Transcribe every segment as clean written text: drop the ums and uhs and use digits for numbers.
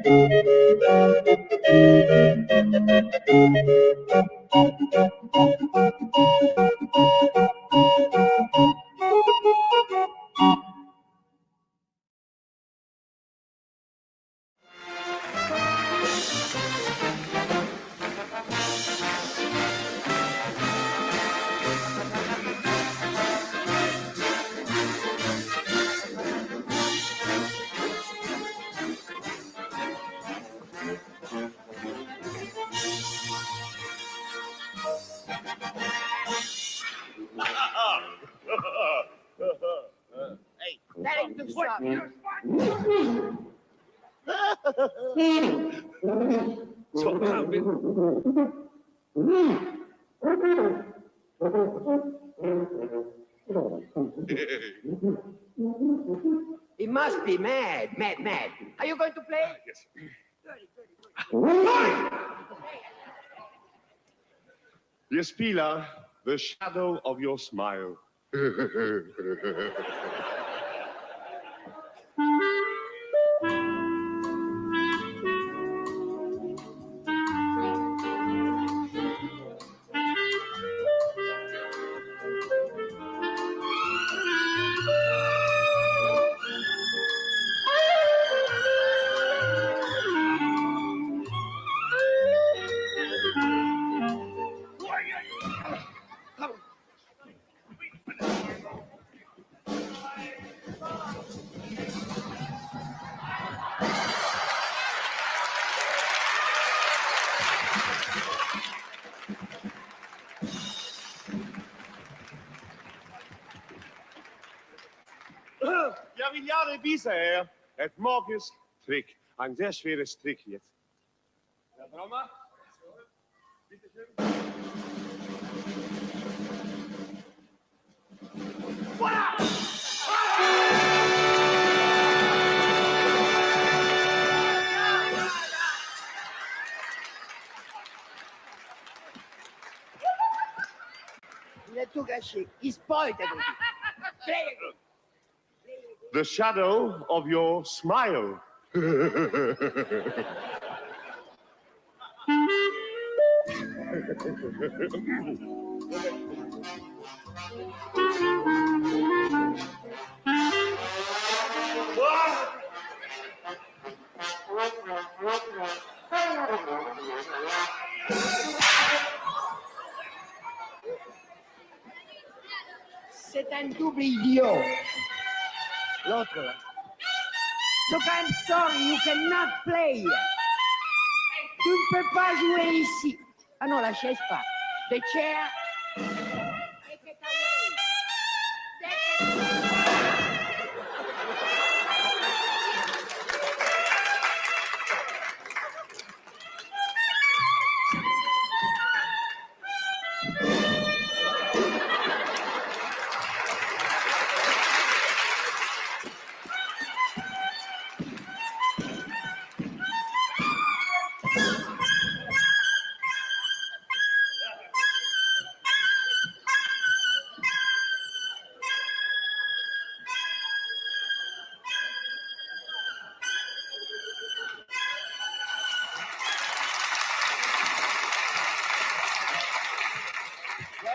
Hey, that ain't the shot. So He must be mad. Are you going to play? Yes. Dear Spieler, the shadow of your smile. Ja, wil jij de hè? Het morgens trick. Een zeer schwere strik jetzt. Ja, Drama? Bitte schön. Il a tout gâché. Il spoil, t'as dit. Play again. The shadow of your smile. C'est un double idiot. L'autre, là. Look, I'm sorry, you cannot play. Tu ne peux pas jouer ici. Ah non, la chaise pas. The chair. Take it away. Take it away.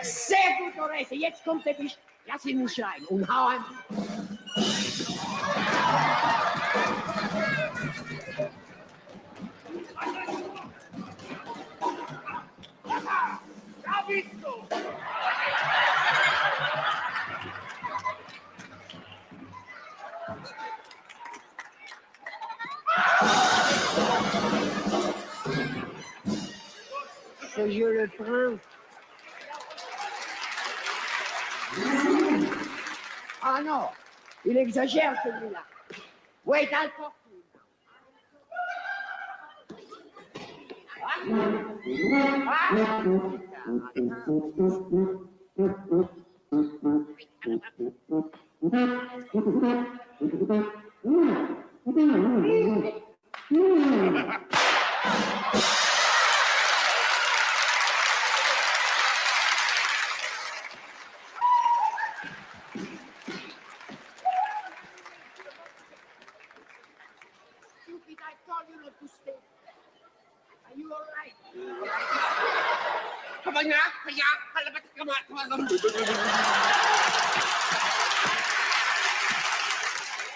Sehr gut, Oreste. Jetzt kommt der Bisch. Lass ihn nicht schreien und hau an. Da bist du! C'est je le prends. Ah non, il exagère celui-là. Wait, I'll talk to you Stupid, I told you not to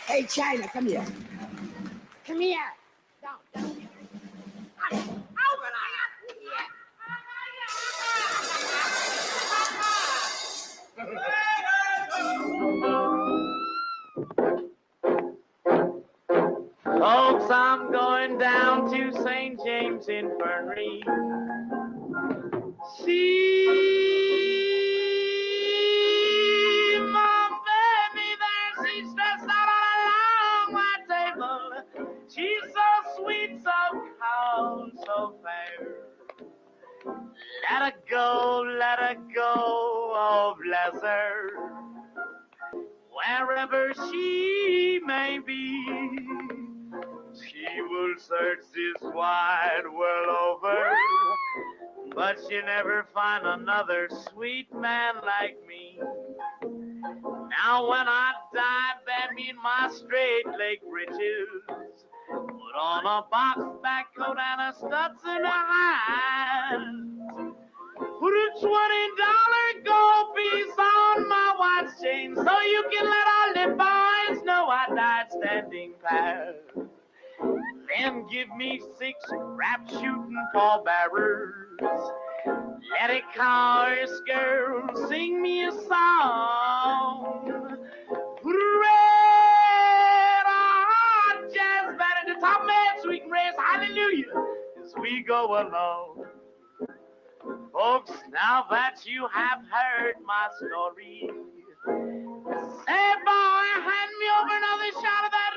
Hey, China, come here. Come here. Down. Folks, I'm going down to St. James Infirmary. See my baby there, she's stressed out all along my table. She's so sweet, so calm, so fair. Let her go, oh bless her. Wherever she may be, she will search this wide world over, but she'll never find another sweet man like me. Now when I die, bury me in my straight leg breeches, put on a box back coat and a studs in the hands. Put a $20 gold piece on my watch chain so you can let all the boys know I died standing fast. Then give me 6 rap shooting pallbearers. Let a chorus girl sing me a song. Put a red hot jazz band at the top man so we can raise hallelujah as we go along. Folks, now that you have heard my story, say, boy, hand me over another shot of that.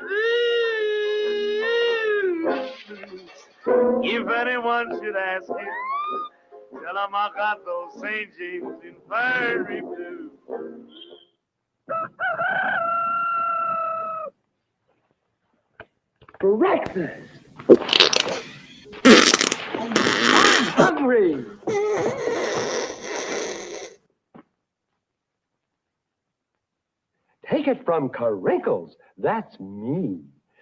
If anyone should ask you, tell them I got those St. James Infirmary blues. Breakfast. I'm hungry. Take it from Carinkles. That's me.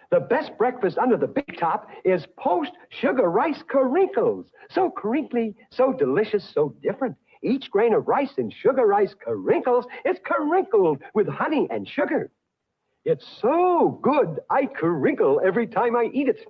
The best breakfast under the big top is post-sugar rice Carinkles. So crinkly, so delicious, so different. Each grain of rice in sugar rice Carinkles is carinkled with honey and sugar. It's so good, I carinkle every time I eat it.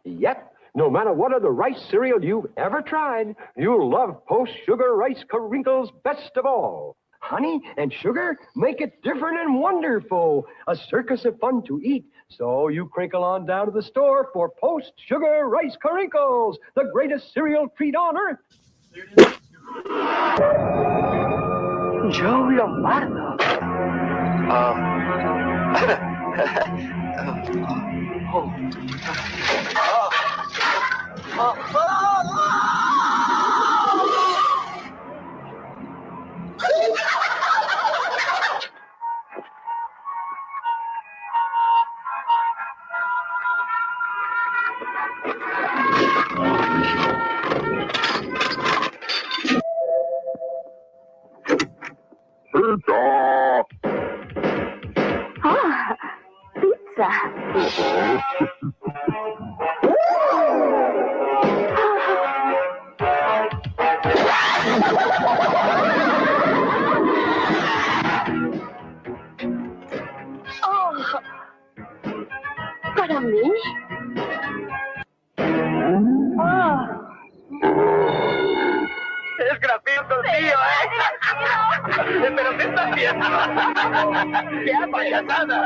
Yep, no matter what other rice cereal you've ever tried, you'll love post-sugar rice Carinkles best of all. Honey and sugar make it different and wonderful. A circus of fun to eat. So you crinkle on down to the store for post-sugar rice Carinkles, the greatest cereal treat on earth. Joe Lombardo. Ah, pizza. Oh, para mí. Oh. Es gracioso, tío, ¿eh? ¿Pero qué está haciendo? ¡Qué payasada!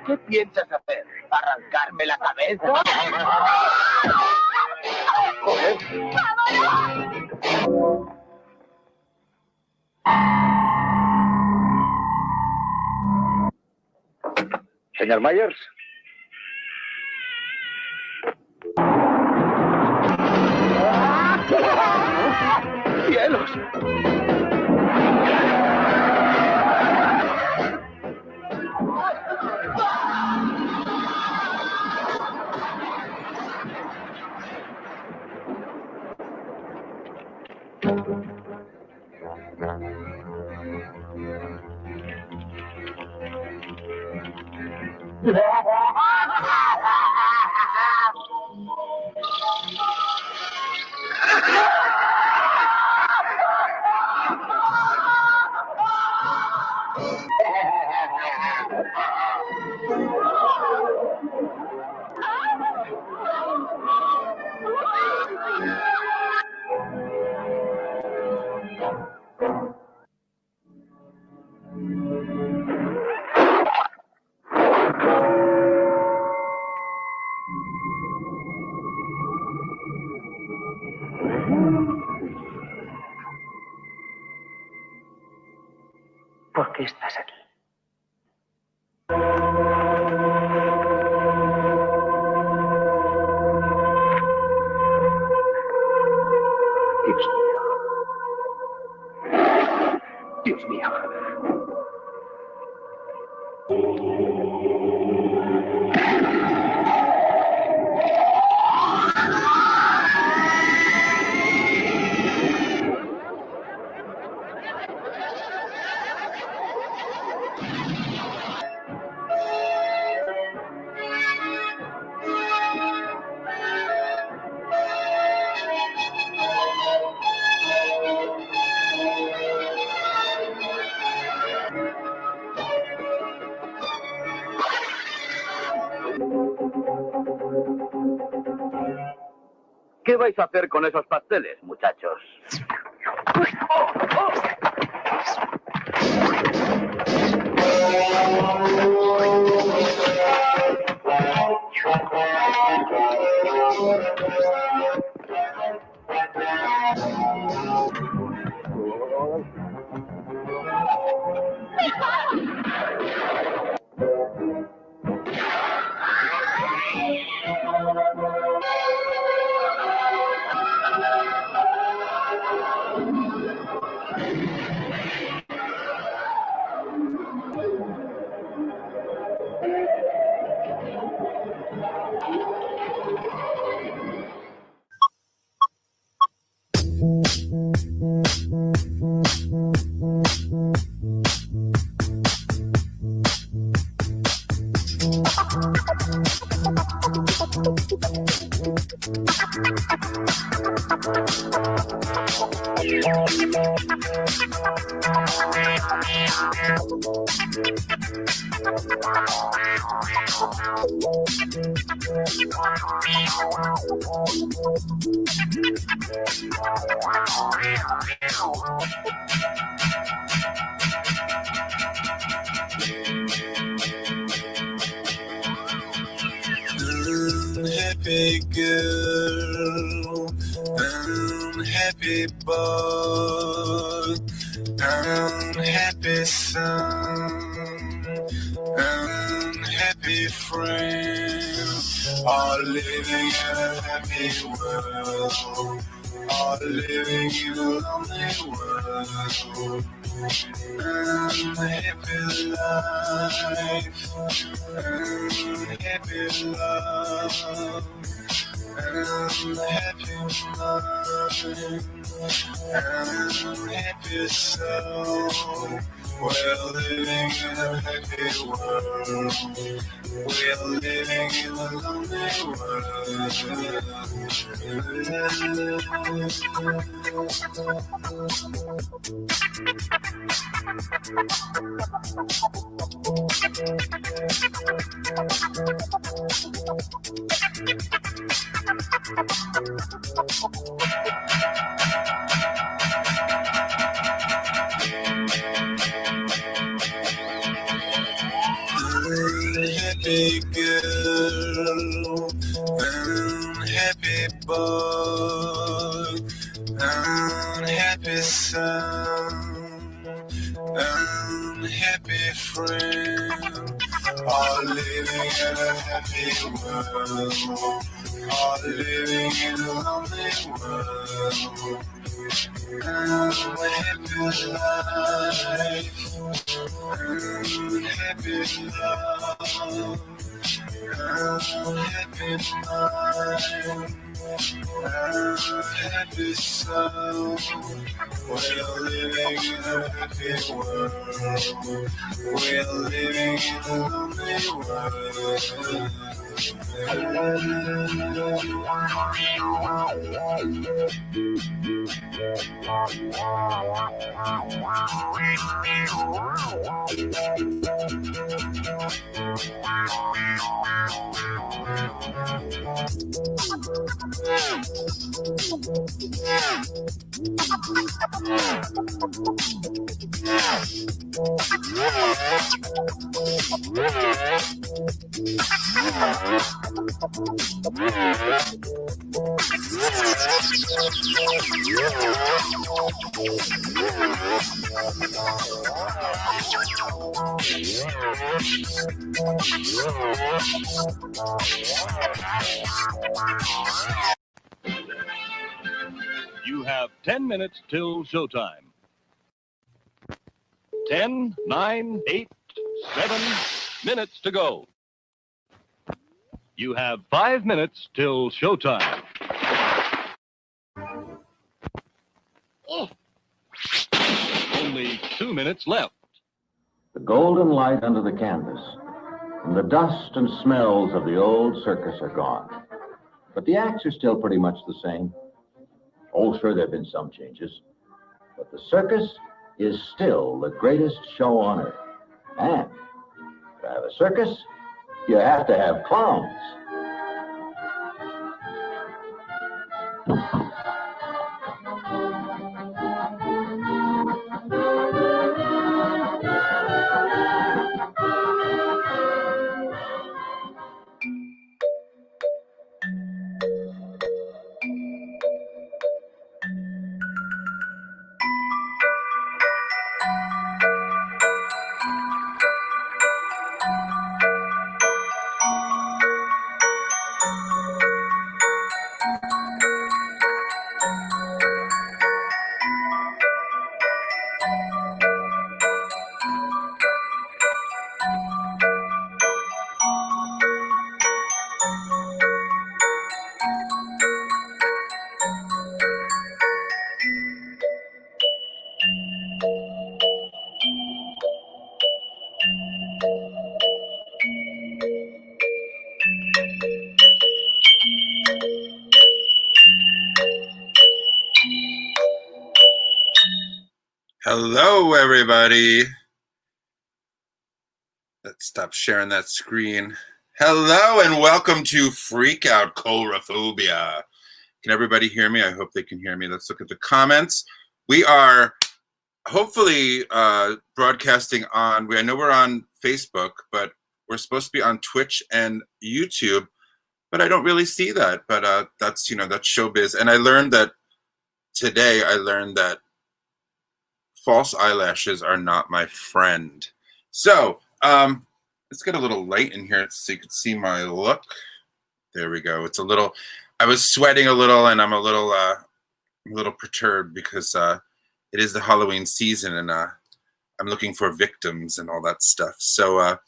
¿Qué piensas hacer? ¿Arrancarme la cabeza? Joder. Señor Myers. ¡Cielos! qué estás aquí? Dios mío. Dios mío. ¿Qué vais a hacer con esos pasteles, muchachos? Unhappy girl, unhappy boy, unhappy son, unhappy friend, all living in a happy world, all living in a lonely world. Unhappy life, unhappy love, unhappy mind, unhappy soul. We're living in a happy world. We're living in a lonely world. Unhappy girl, unhappy boy, unhappy son, unhappy friend, all living in a happy world, all living in a lonely world. Unhappy life, unhappy love, unhappy mind, unhappy soul. We're living in a happy world. We're living in a lonely world. You have 10 minutes till showtime. 10, 9, 8, 7 minutes to go. You have 5 minutes till showtime. Oh. Only 2 minutes left. The golden light under the canvas and the dust and smells of the old circus are gone. But the acts are still pretty much the same. Oh, sure, there have been some changes. But the circus is still the greatest show on earth. And to have a circus, you have to have clowns. Hello, everybody. Let's stop sharing that screen. Hello, and welcome to Freak Out COULROPHOBIA. Can everybody hear me? I hope they can hear me. Let's look at the comments. We are hopefully broadcasting on, I know we're on Facebook, but we're supposed to be on Twitch and YouTube, but I don't really see that. But that's, that's showbiz. And I learned that today, that false eyelashes are not my friend. So let's get a little light in here so you can see my look. There we go. It's a little, I was sweating a little and I'm a little perturbed because it is the Halloween season and I'm looking for victims and all that stuff. So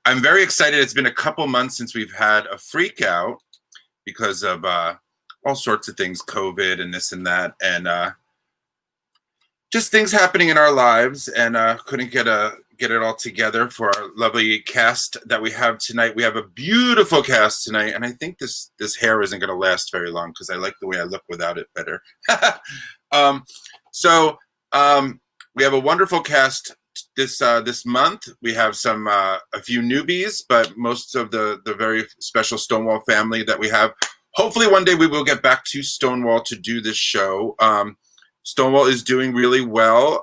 I'm very excited. It's been a couple months since we've had a freak out because of all sorts of things, COVID and this and that, and just things happening in our lives, and couldn't get it all together for our lovely cast that we have tonight. We have a beautiful cast tonight, and I think this hair isn't going to last very long because I like the way I look without it better. So we have a wonderful cast this month. We have a few newbies, but most of the very special Stonewall family that we have. Hopefully one day we will get back to Stonewall to do this show. Stonewall is doing really well.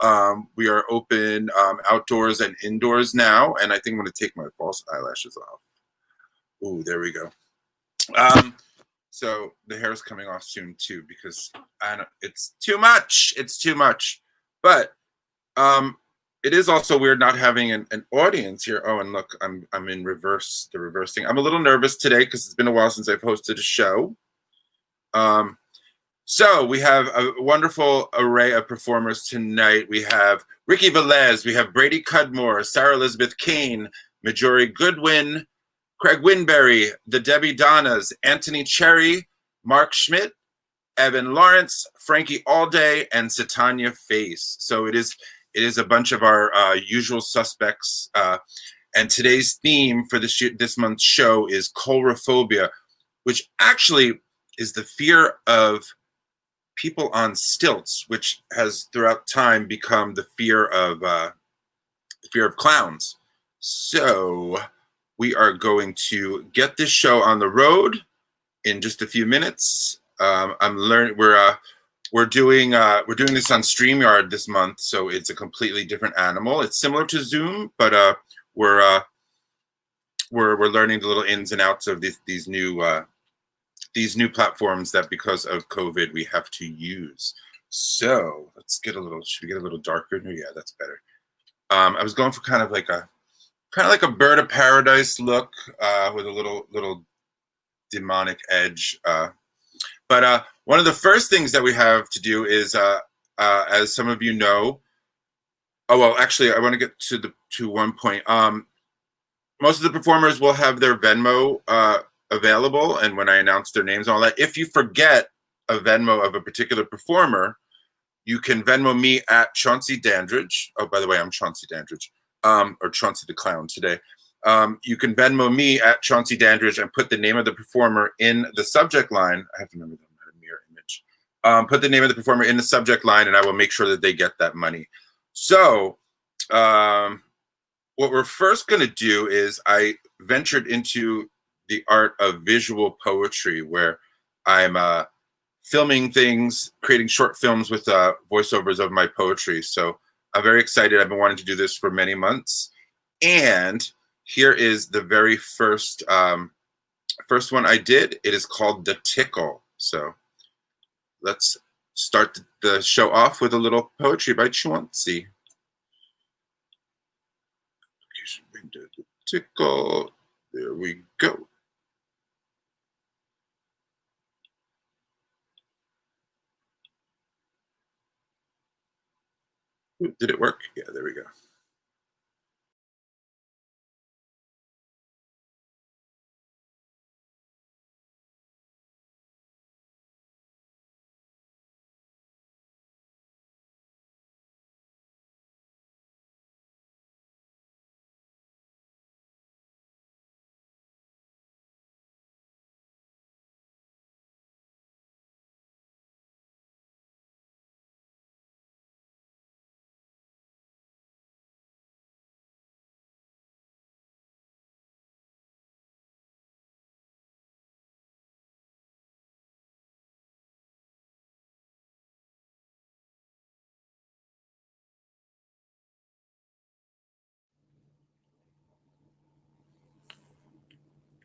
We are open outdoors and indoors now, and I think I'm going to take my false eyelashes off. Ooh, there we go. So the hair is coming off soon too because it's too much. It's too much. But it is also weird not having an audience here. Oh, and look, I'm in reverse. The reverse thing. I'm a little nervous today because it's been a while since I've hosted a show. So we have a wonderful array of performers tonight. We have RIQI VELEZ, we have Brady Cudmore, Sarah Elizabeth CAIN, MIJORI GOODWIN, Craig WINBERRY, the DEBBIE-DONNAS, Anthony CHERRIE, Mark Schmidt, Evan Laurence, Frankie Allday, and SITANYA Face. So it is a bunch of our usual suspects. And today's theme for this month's show is coulrophobia, which actually is the fear of people on stilts, which has throughout time become the fear of clowns. So we are going to get this show on the road in just a few minutes. I'm learning. We're doing this on StreamYard this month, so it's a completely different animal. It's similar to Zoom, but we're learning the little ins and outs of these new these new platforms that because of COVID we have to use. So let's get a little, should we get a little darker? No, yeah, that's better. I was going for kind of like a bird of paradise look with a little demonic edge. But one of the first things that we have to do is, as some of you know, oh, well, actually, I want to get to one point. Most of the performers will have their Venmo available, and when I announce their names and all that, if you forget a Venmo of a particular performer, you can Venmo me at Chauncey Dandridge. Oh, by the way, I'm Chauncey Dandridge, or Chauncey the Clown today. You can Venmo me at Chauncey Dandridge and put the name of the performer in the subject line. I have to remember that I'm not a mirror image. Put the name of the performer in the subject line, and I will make sure that they get that money. So what we're first going to do is I ventured into the art of visual poetry, where I'm filming things, creating short films with voiceovers of my poetry. So I'm very excited. I've been wanting to do this for many months. And here is the very first one I did. It is called The Tickle. So let's start the show off with a little poetry by Chauncey. The Tickle. There we go. Ooh, did it work? Yeah, there we go.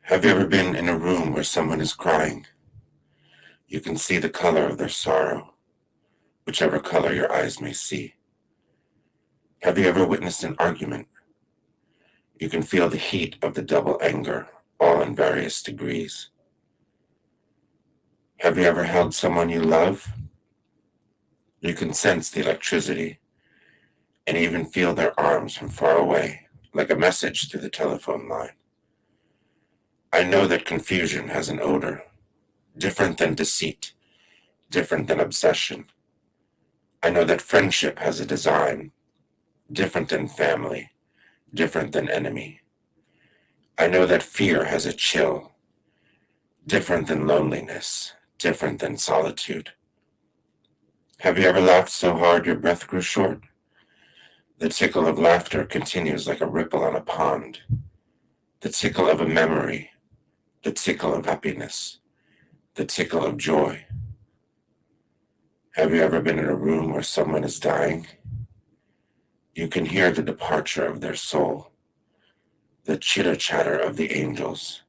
Have you ever been in a room where someone is crying? You can see the color of their sorrow, whichever color your eyes may see. Have you ever witnessed an argument? You can feel the heat of the double anger, all in various degrees. Have you ever held someone you love? You can sense the electricity and even feel their arms from far away, like a message through the telephone line. I know that confusion has an odor, different than deceit, different than obsession. I know that friendship has a design, different than family, different than enemy. I know that fear has a chill, different than loneliness, different than solitude. Have you ever laughed so hard your breath grew short? The tickle of laughter continues like a ripple on a pond. The tickle of a memory, the tickle of happiness, the tickle of joy. Have you ever been in a room where someone is dying? You can hear the departure of their soul, the chitter-chatter of the angels,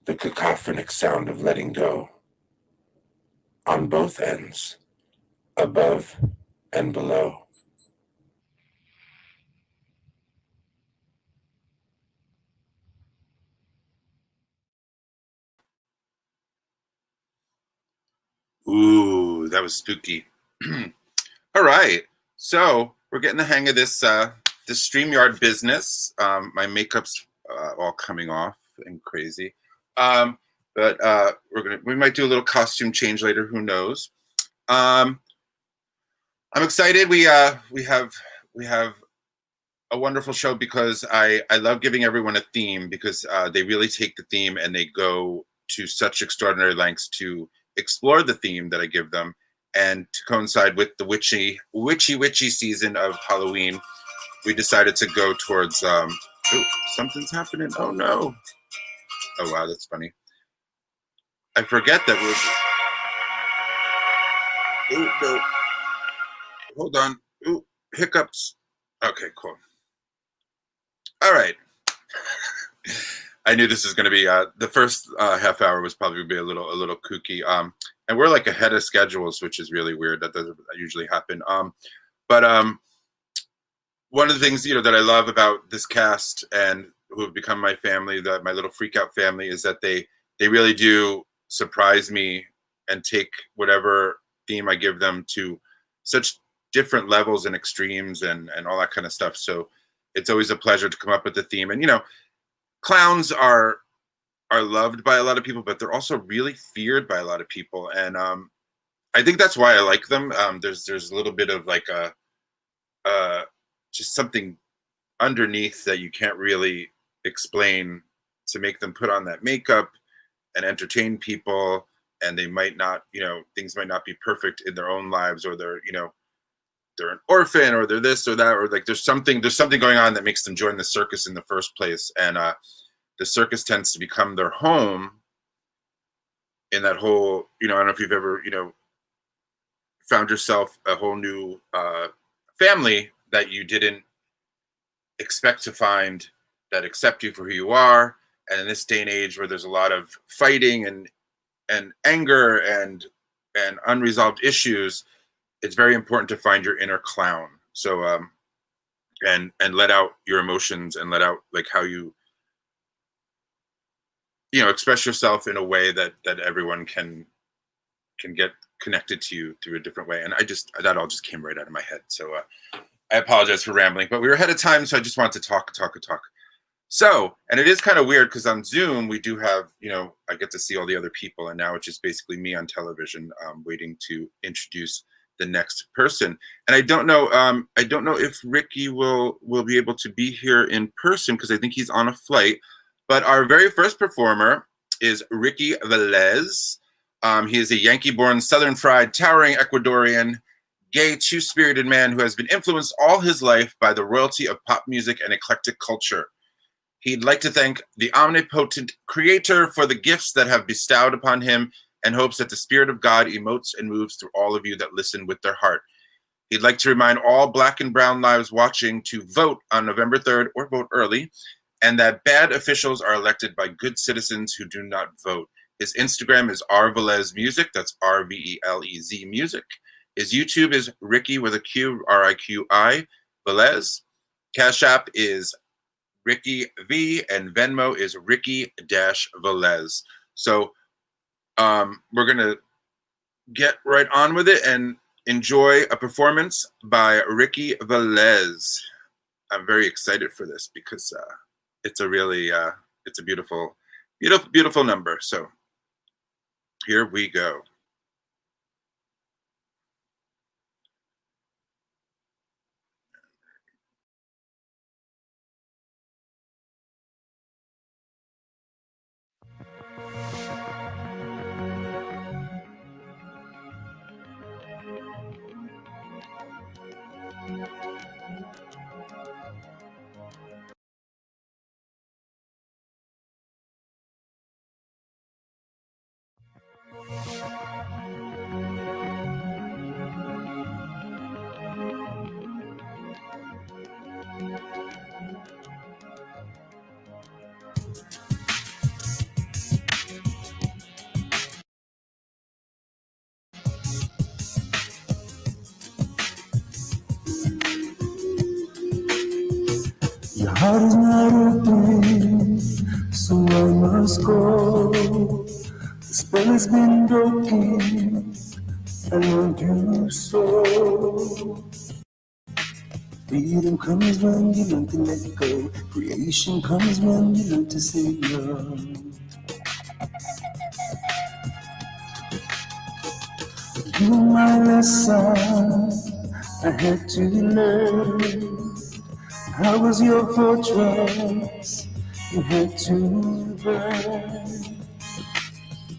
the cacophonic sound of letting go. On both ends, above and below. Ooh, that was spooky. All right, so we're getting the hang of this this StreamYard business. My makeup's all coming off and crazy, but we might do a little costume change later. Who knows? I'm excited. We have a wonderful show because I love giving everyone a theme, because they really take the theme and they go to such extraordinary lengths to explore the theme that I give them. And to coincide with the witchy season of Halloween, we decided to go towards, oh, something's happening. Oh no. Oh wow, that's funny. I forget that we're, oh no. Hold on. Ooh, hiccups. Okay, cool. All right. I knew this was going to be the first half hour was probably going to be a little kooky. And we're like ahead of schedules, which is really weird. That doesn't usually happen. But one of the things that I love about this cast and who have become my family, my little freak out family, is that they really do surprise me and take whatever theme I give them to such different levels and extremes and all that kind of stuff. So it's always a pleasure to come up with a theme. And clowns are loved by a lot of people, but they're also really feared by a lot of people. And I think that's why I like them. There's a little bit of like just something underneath that you can't really explain to make them put on that makeup and entertain people. And they might not, things might not be perfect in their own lives, or they're an orphan, or they're this or that, or like there's something going on that makes them join the circus in the first place. And the circus tends to become their home in that whole, I don't know if you've ever, found yourself a whole new family that you didn't expect to find, that accept you for who you are. And in this day and age where there's a lot of fighting and anger and unresolved issues, it's very important to find your inner clown. So and let out your emotions and let out like how you express yourself in a way that everyone can get connected to you through a different way. And that all just came right out of my head. So I apologize for rambling, but we were ahead of time, so I just wanted to talk. So, and it is kind of weird because on Zoom we do have, I get to see all the other people, and now it's just basically me on television, waiting to introduce the next person. And I don't know if Ricky will be able to be here in person because I think he's on a flight. But our very first performer is RIQI VELEZ. He is a Yankee-born, Southern-fried, towering Ecuadorian, gay, two-spirited man who has been influenced all his life by the royalty of pop music and eclectic culture. He'd like to thank the omnipotent creator for the gifts that have bestowed upon him, and hopes that the spirit of God emotes and moves through all of you that listen with their heart. He'd like to remind all Black and brown lives watching to vote on November 3rd or vote early, and that bad officials are elected by good citizens who do not vote. His Instagram is RVELEZ Music. That's RVELEZ Music. His YouTube is Riqui with a Q, RIQI, VELEZ. Cash App is Riqui V, and Venmo is Riqui-VELEZ. So we're going to get right on with it and enjoy a performance by RIQI VELEZ. I'm very excited for this because it's a really, it's a beautiful, beautiful, beautiful number. So here we go. Your heart is not open, so I must go. The spell has been broken, and I'll do so. Freedom comes when you learn to let go. Creation comes when you learn to say no. You were my lesson I had to learn. I was your fortress, you had to burn.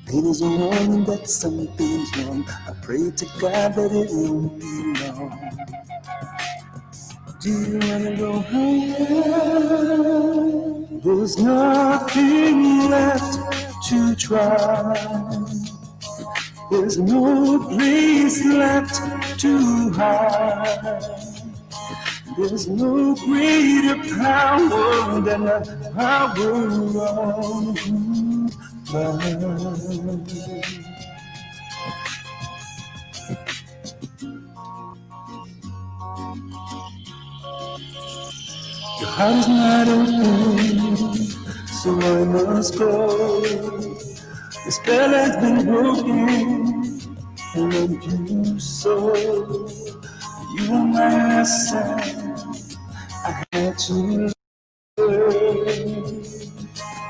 Pain is a warning that something's wrong. I pray to God that it won't be long. Do you wanna go higher? There's nothing left to try. There's no place left to hide. There's no greater power than the power of goodbye. Your heart is not open, so I must go. The spell has been broken, and I'm you so. You were my lesson, I had to learn.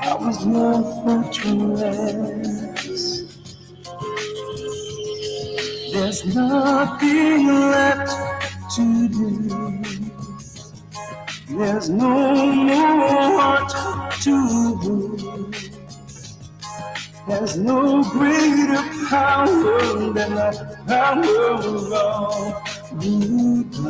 I was more fortress. There's nothing left to do. There's no more heart to lose. There's no greater power than the power of goodbye.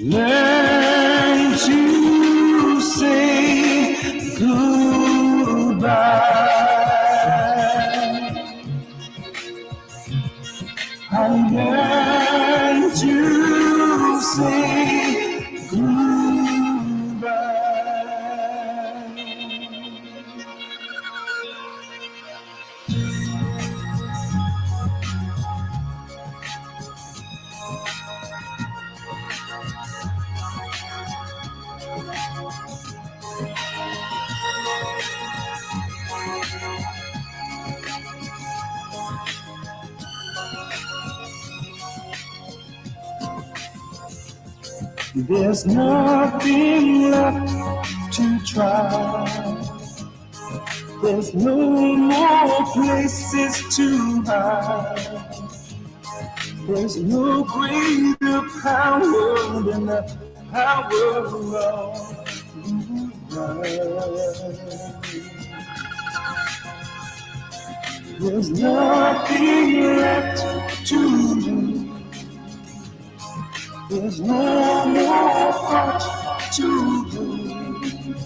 Learn to say goodbye. I learn to say goodbye. There's nothing left to try. There's no more places to hide. There's no greater power than the power of goodbye. There's nothing left to lose. There's no more heart to lose.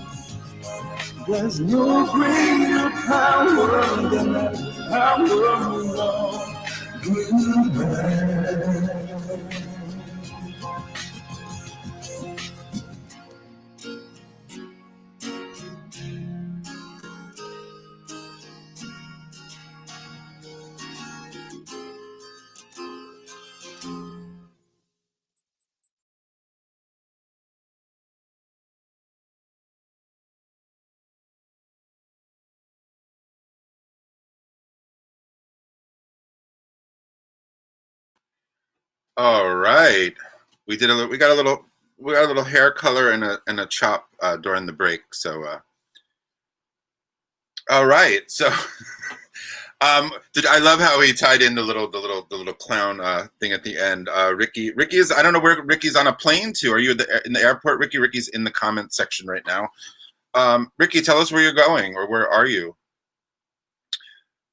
There's no greater power than the power of goodbye. All right, we got a little hair color and a chop during the break. So, all right, so I love how he tied in the little clown thing at the end. Ricky is, I don't know where Ricky's on a plane to. Are you in the airport, Ricky? Ricky's in the comment section right now. Ricky, tell us where you're going, or where are you?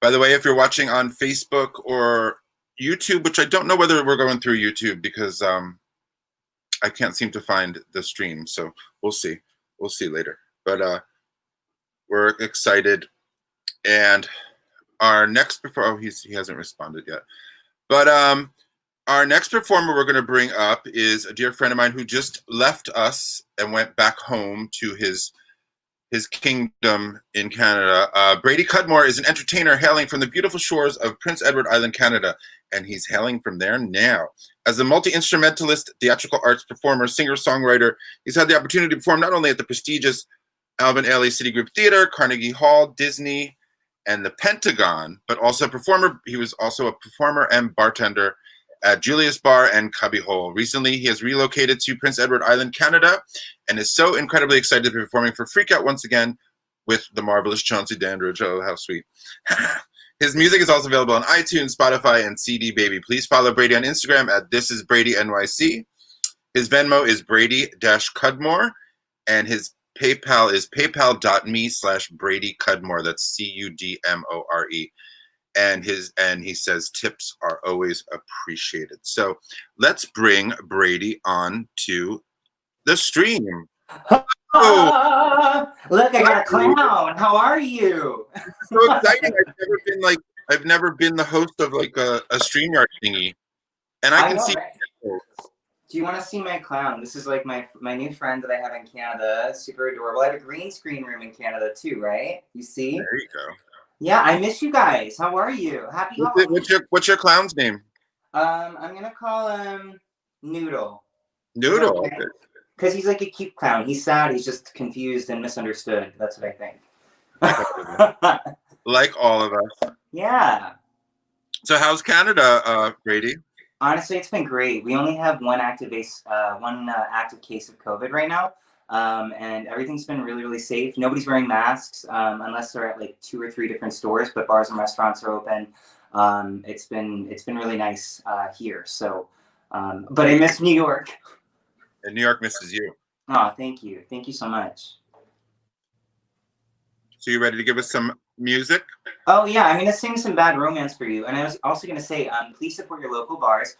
By the way, if you're watching on Facebook or YouTube, which I don't know whether we're going through YouTube because I can't seem to find the stream, so we'll see later. But we're excited, and our next performer, he hasn't responded yet, but our next performer we're going to bring up is a dear friend of mine who just left us and went back home to his kingdom in Canada. Brady Cudmore is an entertainer hailing from the beautiful shores of Prince Edward Island, Canada, and he's hailing from there now. As a multi-instrumentalist, theatrical arts performer, singer-songwriter, he's had the opportunity to perform not only at the prestigious Alvin Ailey City Group Theater, Carnegie Hall, Disney, and the Pentagon, but also a performer. He was also a performer and bartender at Julius Bar and Cubby Hole. Recently, he has relocated to Prince Edward Island, Canada, and is so incredibly excited to be performing for Freak Out once again with the marvelous Chauncey Dandridge. Oh, how sweet. His music is also available on iTunes, Spotify, and CD Baby. Please follow Brady on Instagram at thisisbradynyc. His Venmo is Brady-Cudmore, and his PayPal is paypal.me/BradyCudmore. That's CUDMORE. And he says tips are always appreciated. So let's bring Brady on to the stream. Oh, look, I got a clown. How are you? It's so exciting. I've never been the host of like a StreamYard thingy. And I can see. Right? Do you want to see my clown? This is like my new friend that I have in Canada. Super adorable. I have a green screen room in Canada too, right? You see? There you go. Yeah, I miss you guys. How are you? Happy Halloween. What's your clown's name? I'm gonna call him Noodle. Noodle. Okay. Because he's like a cute clown. He's sad. He's just confused and misunderstood. That's what I think. Like all of us. Yeah. So how's Canada, Brady? Honestly, it's been great. We only have one active case of COVID right now, and everything's been really, really safe. Nobody's wearing masks unless they're at like 2 or 3 different stores, but bars and restaurants are open. It's been really nice here. So, but I miss New York. And New York misses you. Oh, thank you. Thank you so much. So you ready to give us some music? Oh yeah, I'm gonna sing some Bad Romance for you, and I was also gonna say, please support your local bars.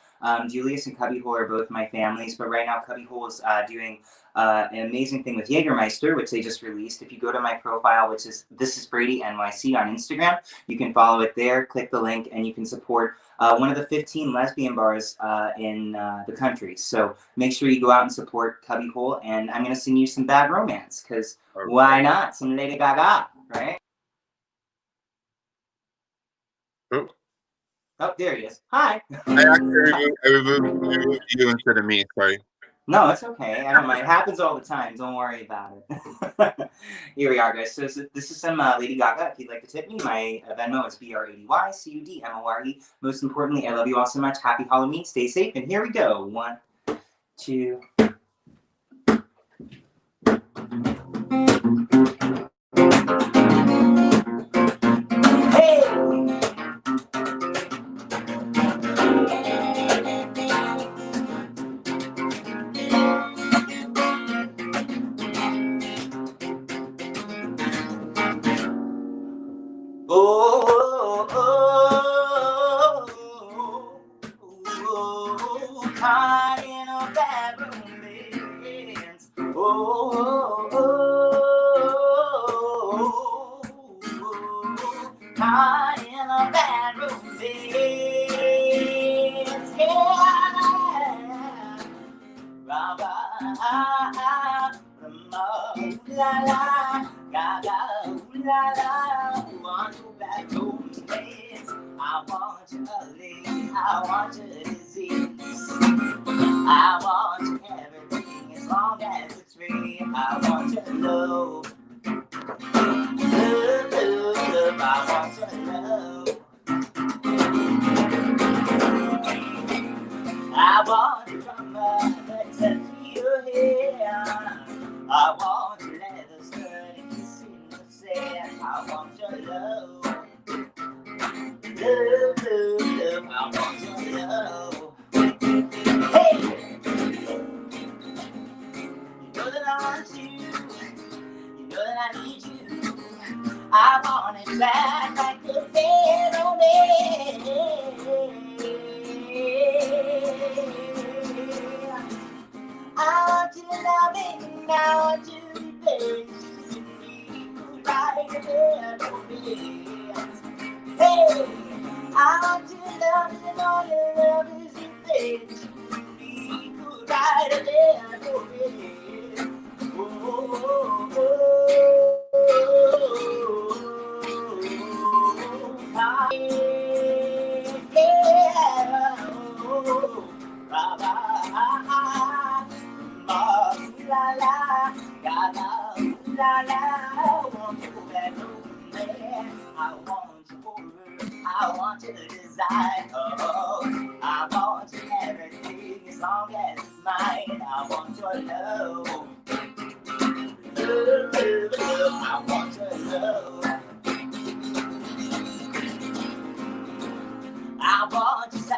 Julius and Cubbyhole are both my families, but right now Cubbyhole is doing an amazing thing with Jägermeister, which they just released. If you go to my profile, which is thisisbradynyc on Instagram, you can follow it there. Click the link, and you can support one of the 15 lesbian bars in the country. So make sure you go out and support Cubbyhole, and I'm gonna sing you some Bad Romance, because why not? Some Lady Gaga, right? Oh, there he is. Hi. I actually removed you instead of me. Sorry. No, it's okay. I don't mind. It happens all the time. Don't worry about it. Here we are, guys. So this is some Lady Gaga. If you'd like to tip me, my Venmo is BRADYCUDMORE. Most importantly, I love you all so much. Happy Halloween. Stay safe. And here we go. 1, 2.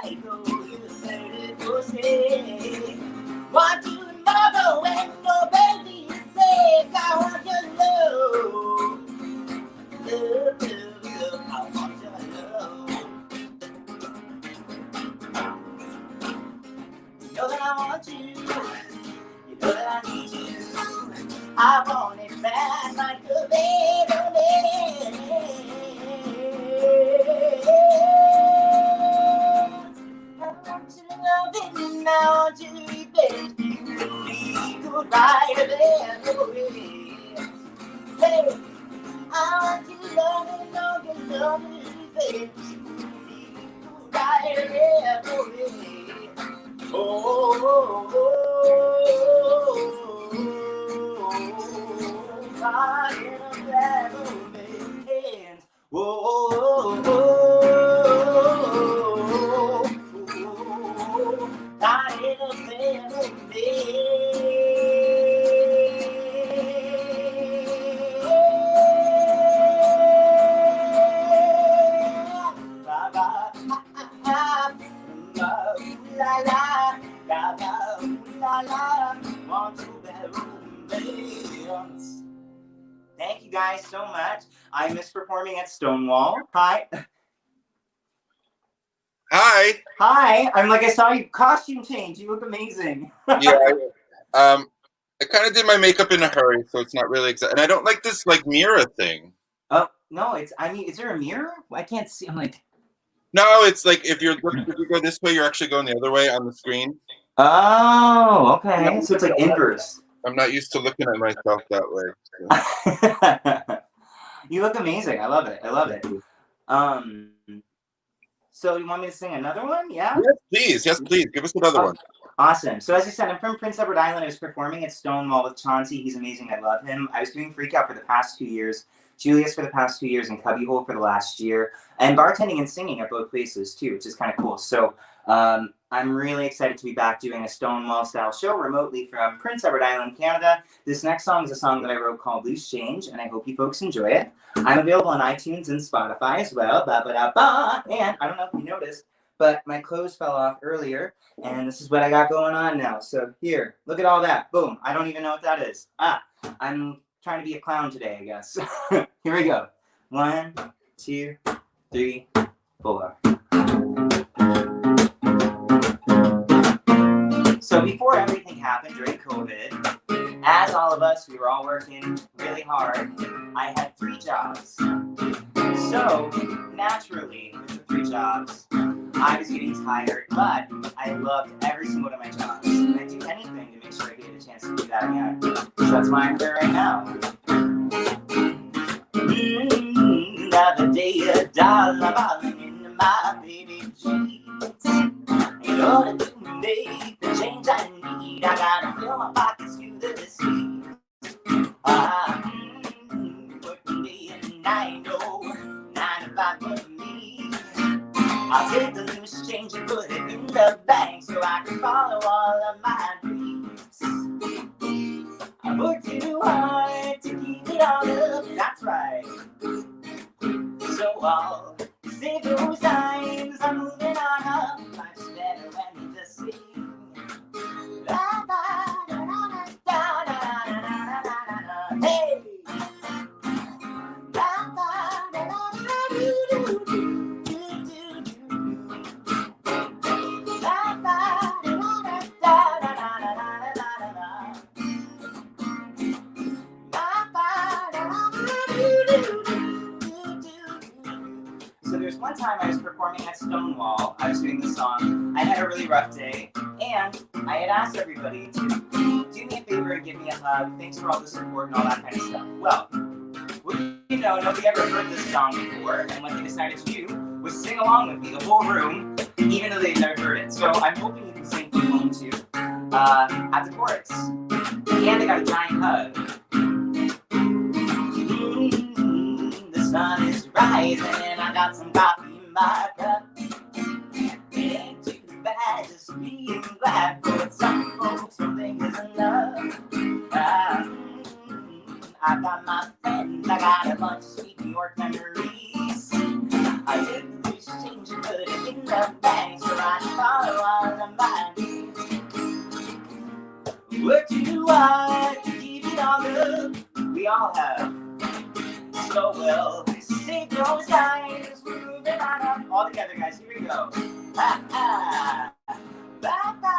I go, you better go say. Want you tomorrow when no baby is safe. I want your love. Love, love, love. I want your love. You know that I want you. You know that I need you. I want it bad like a baby. I want you to love it and I want you to be best. Be good right there. Hey, I want you to love it and know you love it, baby. Be good right there. Oh, oh, oh, oh, God in a black hands. Oh, oh, oh, oh, God in a black la la, la la, la la, want to romance. Thank you guys so much. I miss performing at Stonewall. Hi. Hi. Hi. I'm like, I saw you costume change. You look amazing. Yeah. I kind of did my makeup in a hurry, so it's not really exact. And I don't like this like mirror thing. Oh no, it's. I mean, is there a mirror? I can't see. I'm like. No, it's like if you go this way, you're actually going the other way on the screen. Oh, okay. So it's like inverse. I'm not used to looking at myself that way. So. You look amazing. I love it. I love it. So you want me to sing another one? Yeah? Yes, please. Yes, please. Give us another one. Awesome. So as I said, I'm from Prince Edward Island. I was performing at Stonewall with Chauncey. He's amazing. I love him. I was doing Freak Out for the past 2 years. Julius for the past 2 years, and Cubbyhole for the last year, and bartending and singing at both places too, which is kind of cool. So I'm really excited to be back doing a Stonewall style show remotely from Prince Edward Island, Canada. This next song is a song that I wrote called Loose Change, and I hope you folks enjoy it. I'm available on iTunes and Spotify as well. Ba, ba, da, ba. And I don't know if you noticed, but my clothes fell off earlier, and this is what I got going on now. So here, look at all that. Boom. I don't even know what that is. I'm trying to be a clown today, I guess. Here we go. 1, 2, 3, 4. So before everything happened during COVID, as all of us, we were all working really hard. I had 3 jobs. So naturally, with the 3 jobs, I was getting tired, but I loved every single one of my jobs. And I'd do anything to make sure I get a chance to do that again. So that's why I'm here right now. Another day, $1 falling into my baby jeans. In order to make the change I need, I gotta fill my pockets to the seams. Working day and night, no 9 to 5 for me. I'll take the loose change and put it in the bank so I can follow all of my dreams. I worked too hard to keep it all up, that's right. So I'll save those times, I'm moving on up. Much better when you just sing. La, la, da, da, da, da, da, da, da, da, da. Hey! La, la, da, da, da, do, do, do, do, do, do. La, la, da, da, da, da, da, da, da, da, da. La, la, da, da, do, do, do. So there's one time I was performing at Stonewall. I was doing the song. I had a really rough day, and I had asked everybody to do me a favor and give me a hug. Thanks for all the support and all that kind of stuff. Well, you know, nobody ever heard this song before, and what they decided to do was sing along with me, the whole room, even though they've never heard it. So I'm hoping you can sing from home too, at the chorus. And they got a giant hug. The sun is rising, and I got some coffee in my cup. It ain't too bad, just being glad for some folks don't think it's enough. I got my friends, I got a bunch of sweet New York memories. I did the loose change and put it in the bank so I eyes moving on. All together, guys. Here we go. Ha, ha. Ba, ba,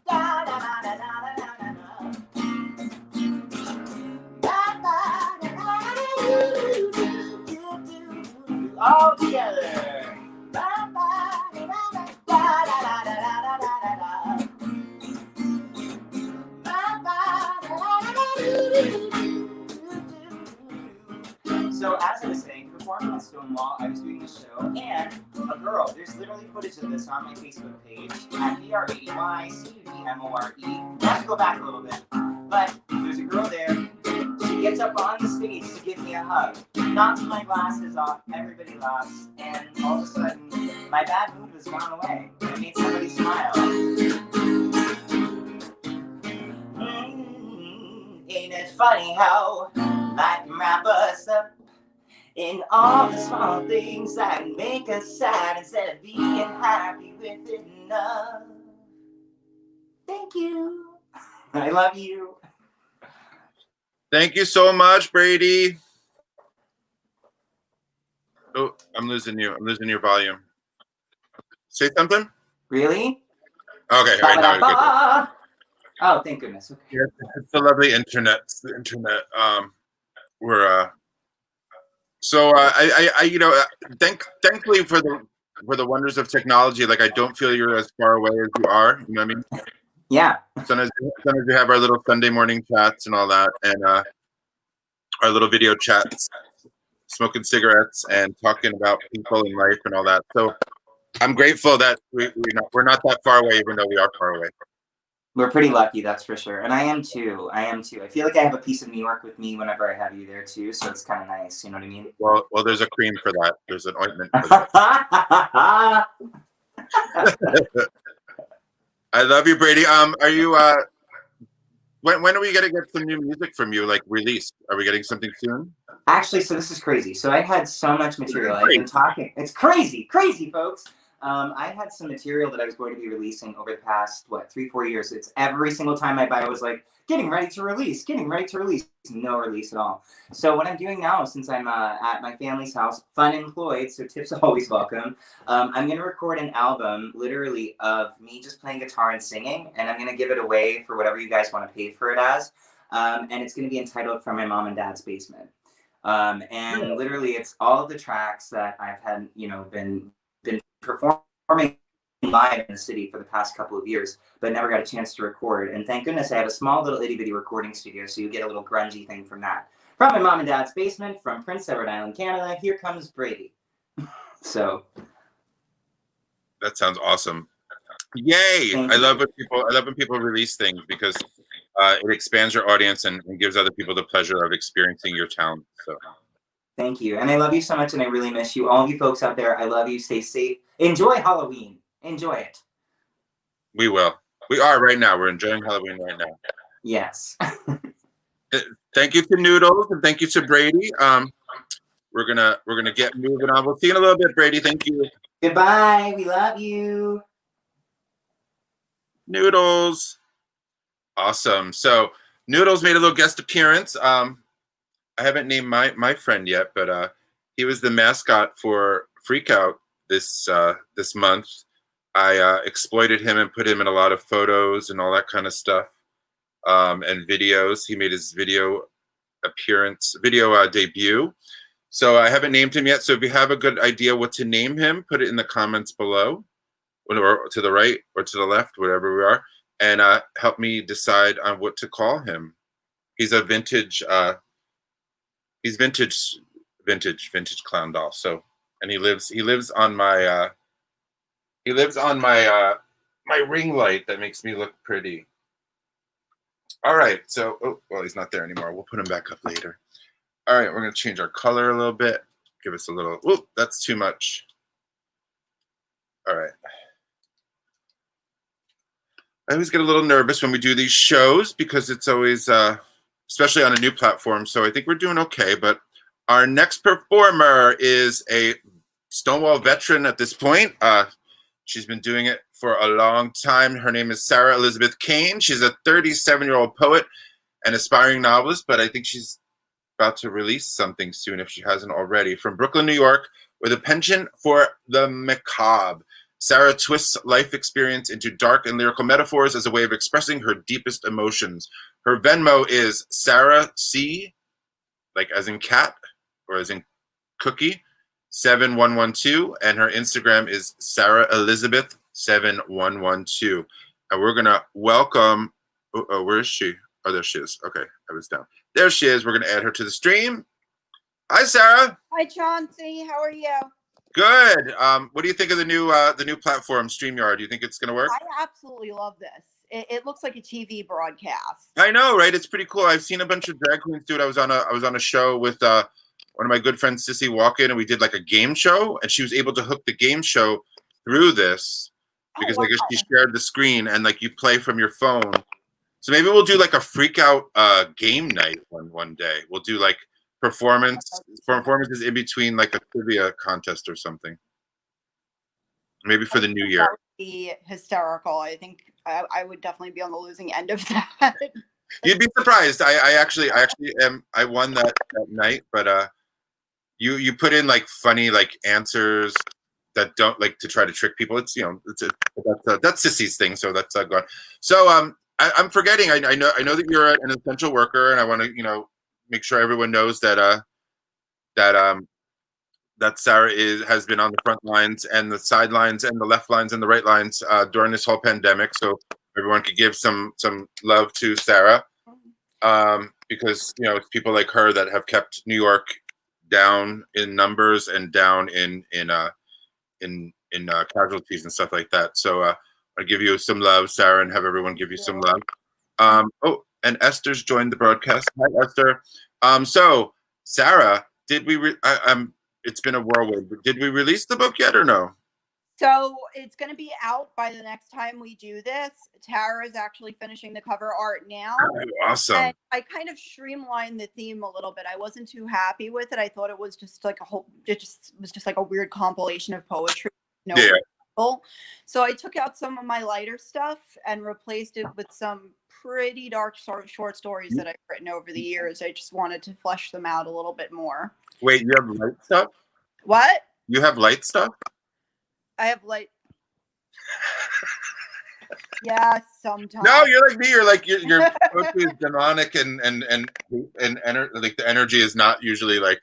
da, da, da, da, da, da, da, da, da. Ba, ba, da, da, do, do, do, do, do. All together. Ba, ba, da, da, da, da, da, da, da, da, da, da. Ba, ba, da, da, da, do, do, do, do. So as I was saying, performing at Stonewall, I was doing a show, and a girl, there's literally footage of this on my Facebook page at BRADY-CUDMORE. I have to go back a little bit, but there's a girl there. She gets up on the stage to give me a hug, knocks my glasses off, everybody laughs, and all of a sudden, my bad mood was gone away. I made somebody smile. Ain't it funny how life can wrap us up in all the small things that make us sad instead of being happy with enough. Thank you. I love you. Thank you so much, Brady. Oh, I'm losing you. I'm losing your volume. Say something. Really? Okay. All right, now I get it. Oh, thank goodness. Okay. Yeah, it's the lovely internet. It's the internet. We're so I you know, thankfully for the wonders of technology, like I don't feel you're as far away as you are. You know what I mean? Yeah. Sometimes we have our little Sunday morning chats and all that, and our little video chats, smoking cigarettes and talking about people and life and all that. So I'm grateful that we're not that far away, even though we are far away. We're pretty lucky, that's for sure. And I am too. I feel like I have a piece of New York with me whenever I have you there too, so it's kind of nice. You know what I mean? Well, there's a cream for that. There's an ointment for that. I love you, Brady. Are you? When are we gonna get some new music from you, like released? Are we getting something soon? Actually, so this is crazy. So I had so much material. I've been talking. It's crazy, folks. I had some material that I was going to be releasing over the past, 3-4 years. It's every single time my bio was like, getting ready to release. No release at all. So what I'm doing now, since I'm at my family's house, fun employed, so tips are always welcome, I'm going to record an album, literally, of me just playing guitar and singing, and I'm going to give it away for whatever you guys want to pay for it as. And it's going to be entitled From My Mom and Dad's Basement. And literally, it's all of the tracks that I've had, been performing live in the city for the past couple of years, but never got a chance to record. And thank goodness I have a small little itty bitty recording studio, so you get a little grungy thing from that. From my mom and dad's basement, from Prince Edward Island, Canada, here comes Brady. So that sounds awesome. Yay! I love when people release things, because it expands your audience and gives other people the pleasure of experiencing your talent. So thank you. And I love you so much, and I really miss you. All of you folks out there, I love you. Stay safe. Enjoy Halloween. Enjoy it. We will. We are right now. We're enjoying Halloween right now. Yes. Thank you to Noodles, and thank you to Brady. We're gonna get moving on. We'll see you in a little bit, Brady. Thank you. Goodbye. We love you. Noodles. Awesome. So Noodles made a little guest appearance. I haven't named my friend yet, but he was the mascot for Freak Out this month. I exploited him and put him in a lot of photos and all that kind of stuff, and videos. He made his video debut. So I haven't named him yet. So if you have a good idea what to name him, put it in the comments below, or to the right or to the left, wherever we are, and help me decide on what to call him. He's a vintage clown doll. So, and he lives on my my ring light that makes me look pretty. All right, so he's not there anymore. We'll put him back up later. All right, we're gonna change our color a little bit. Give us a little. That's too much. All right. I always get a little nervous when we do these shows, because it's always, especially on a new platform. So I think we're doing okay. But our next performer is a Stonewall veteran at this point. She's been doing it for a long time. Her name is Sarah Elizabeth CAIN. She's a 37-year-old poet and aspiring novelist, but I think she's about to release something soon if she hasn't already. From Brooklyn, New York, with a penchant for the macabre, Sarah twists life experience into dark and lyrical metaphors as a way of expressing her deepest emotions. Her Venmo is Sarah C, like as in cat or as in cookie, 7112, and her Instagram is Sarah Elizabeth 7112. And we're gonna welcome. Oh, where is she? Oh, there she is. Okay, I was down. There she is. We're gonna add her to the stream. Hi, Sarah. Hi, Chauncey. How are you? Good. What do you think of the new platform, StreamYard? Do you think it's gonna work? I absolutely love this. It looks like a TV broadcast. I know, right? It's pretty cool. I've seen a bunch of drag queens do it. I was on a show with one of my good friends, Sissy Walken, and we did like a game show, and she was able to hook the game show through this because I guess she shared the screen and like you play from your phone. So maybe we'll do like a freak out game night one day. We'll do like performances in between like a trivia contest or something. Maybe for the new year. That would be hysterical. I think I would definitely be on the losing end of that. You'd be surprised. I actually I won that night, but you put in like funny like answers that don't like to try to trick people. It's that's Sissy's thing, so that's gone. So I'm forgetting. I know that you're an essential worker, and I want to make sure everyone knows that that Sarah has been on the front lines and the sidelines and the left lines and the right lines during this whole pandemic. So everyone could give some love to Sarah because it's people like her that have kept New York down in numbers and down in casualties and stuff like that. So I give you some love, Sarah, and have everyone give you some love. Oh, and Esther's joined the broadcast. Hi, Esther. So Sarah, did we? It's been a whirlwind. Did we release the book yet or no? So it's going to be out by the next time we do this. Tara is actually finishing the cover art now. Oh, awesome. And I kind of streamlined the theme a little bit. I wasn't too happy with it. I thought it was just like was just like a weird compilation of poetry. Yeah. So I took out some of my lighter stuff and replaced it with some pretty dark short stories that I've written over the years. I just wanted to flesh them out a little bit more. Wait, you have light stuff? What? You have light stuff? I have light. Yeah, sometimes. No, you're like me. You're like your poetry is demonic and like the energy is not usually like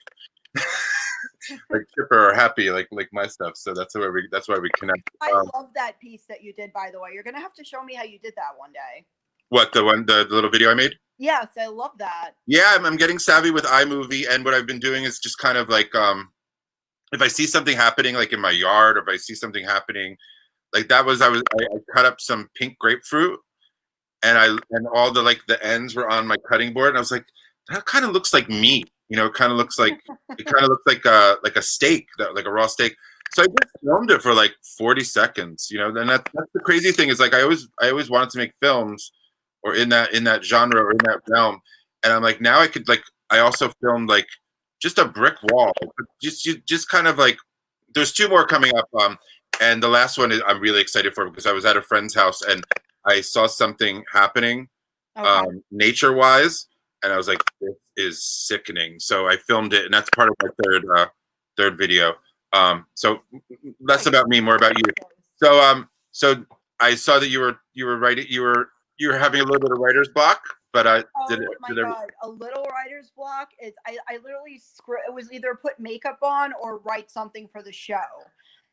like chipper or happy like my stuff. So that's why we connect. I love that piece that you did, by the way. You're gonna have to show me how you did that one day. What, the little video I made? Yes, I love that. Yeah, I'm getting savvy with iMovie, and what I've been doing is just kind of like if I see something happening like in my yard, or if I see something happening like that I cut up some pink grapefruit and all the ends were on my cutting board, and I was like, that kind of looks like meat, it kind of looks like a steak, like a raw steak. So I just filmed it for like 40 seconds, then that's the crazy thing is like I always wanted to make films or in that genre or in that realm, and I'm like, now I could I also filmed like just a brick wall, just kind of like, there's 2 more coming up, and the last one I'm really excited for because I was at a friend's house and I saw something happening, nature wise, and I was like, this is sickening. So I filmed it, and that's part of my third video. So less about me, more about you. So I saw that you were writing, you were having a little bit of writer's block, but a little writer's block is I literally it was either put makeup on or write something for the show.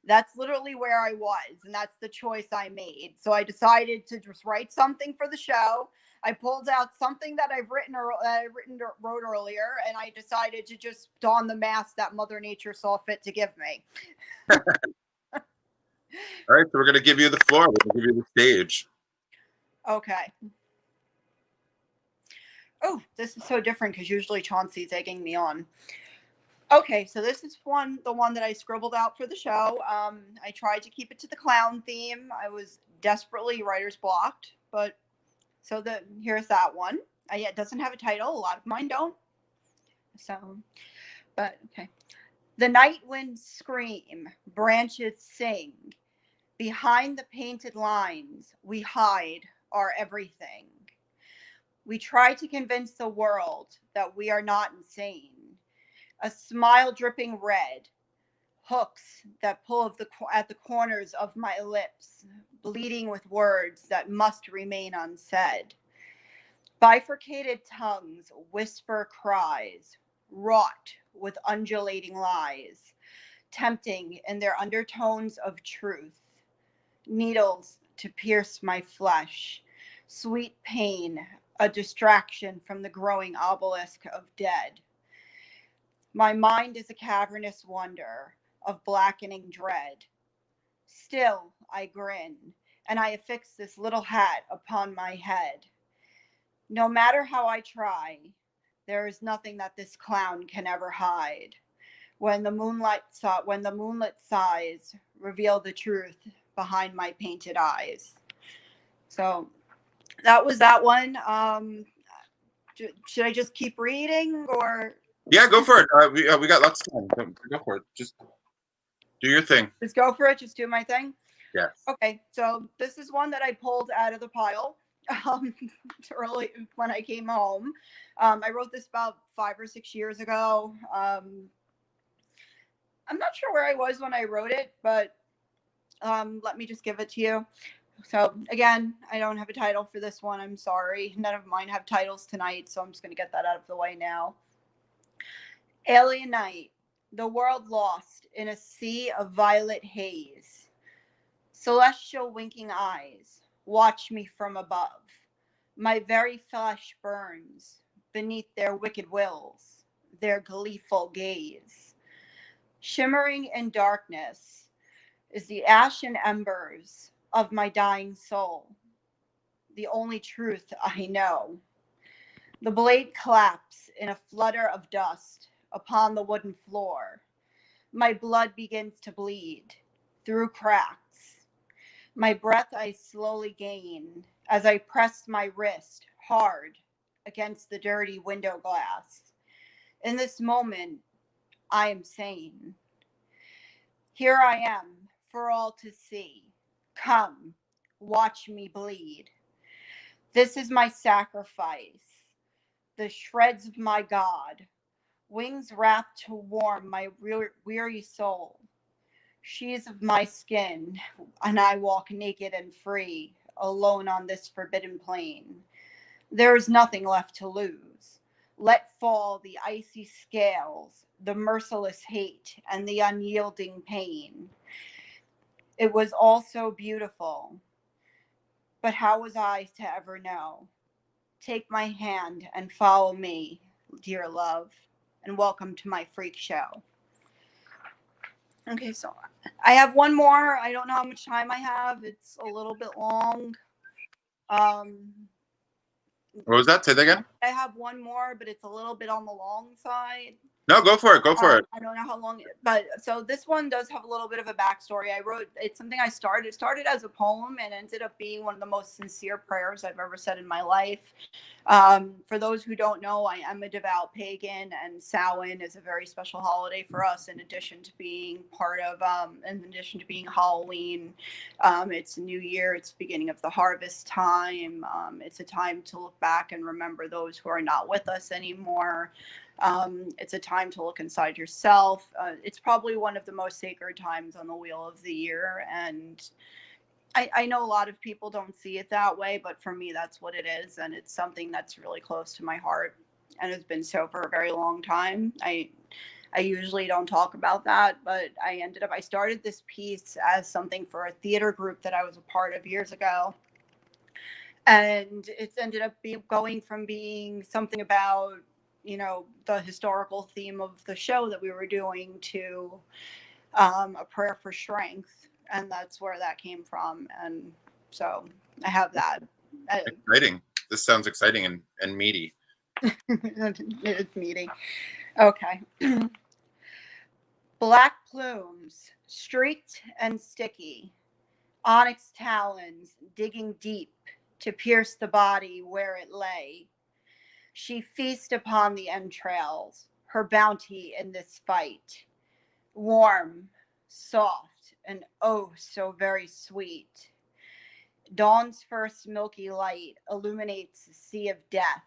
That's literally where I was, and that's the choice I made. So I decided to just write something for the show. I pulled out something that I've written or wrote earlier, and I decided to just don the mask that Mother Nature saw fit to give me. All right, so we're gonna give you the floor. We're gonna give you the stage. Okay. Oh, this is so different because usually Chauncey's egging me on. Okay, so this is the one that I scribbled out for the show. I tried to keep it to the clown theme. I was desperately writer's blocked, but so here's that one. It doesn't have a title. A lot of mine don't. So, but okay. The night winds scream, branches sing. Behind the painted lines, we hide our everything. We try to convince the world that we are not insane. A smile dripping red, hooks that pull at the corners of my lips, bleeding with words that must remain unsaid. Bifurcated tongues whisper cries, wrought with undulating lies, tempting in their undertones of truth. Needles to pierce my flesh, sweet pain, a distraction from the growing obelisk of dead. My mind is a cavernous wonder of blackening dread. Still I grin, and I affix this little hat upon my head. No matter how I try, there is nothing that this clown can ever hide. When the moonlit sighs reveal the truth behind my painted eyes. So that was that one. Should I just keep reading or? Yeah, go for it. We got lots of time. Go for it. Just do your thing. Just go for it. Just do my thing. Yes. Okay, so this is one that I pulled out of the pile early when I came home. I wrote this about 5 or 6 years ago. I'm not sure where I was when I wrote it, but let me just give it to you. So again, I don't have a title for this one. I'm sorry. None of mine have titles tonight, so I'm just going to get that out of the way now. Alien night, the world lost in a sea of violet haze. Celestial winking eyes watch me from above. My very flesh burns beneath their wicked wills, their gleeful gaze. Shimmering in darkness is the ashen embers of my dying soul, the only truth I know. The blade claps in a flutter of dust upon the wooden floor. My blood begins to bleed through cracks. My breath I slowly gain as I press my wrist hard against the dirty window glass. In this moment, I am sane. Here I am for all to see. Come, watch me bleed. This is my sacrifice, the shreds of my God, wings wrapped to warm my weary soul. She is of my skin, and I walk naked and free, alone on this forbidden plain. There is nothing left to lose. Let fall the icy scales, the merciless hate, and the unyielding pain. It was all so beautiful, but how was I to ever know? Take my hand and follow me, dear love, and welcome to my freak show. Okay, so I have one more. I don't know how much time I have. It's a little bit long. What was that? Say that again. I have one more, but it's a little bit on the long side. No, go for it. Go for it. I don't know how long, but so this one does have a little bit of a backstory. It's something I started. It started as a poem and ended up being one of the most sincere prayers I've ever said in my life. For those who don't know, I am a devout pagan, and Samhain is a very special holiday for us. In addition to being in addition to being Halloween, it's New Year. It's the beginning of the harvest time. It's a time to look back and remember those who are not with us anymore. It's a time to look inside yourself. It's probably one of the most sacred times on the wheel of the year. And I know a lot of people don't see it that way, but for me, that's what it is. And it's something that's really close to my heart and has been so for a very long time. I usually don't talk about that, but I started this piece as something for a theater group that I was a part of years ago. And it's ended up going from being something about, the historical theme of the show that we were doing to a prayer for strength. And that's where that came from. And so I have that. Exciting. This sounds exciting and meaty. It's meaty. Okay. Black plumes, streaked and sticky. Onyx talons digging deep to pierce the body where it lay. She feasts upon the entrails, her bounty in this fight. Warm, soft, and oh, so very sweet. Dawn's first milky light illuminates a sea of death,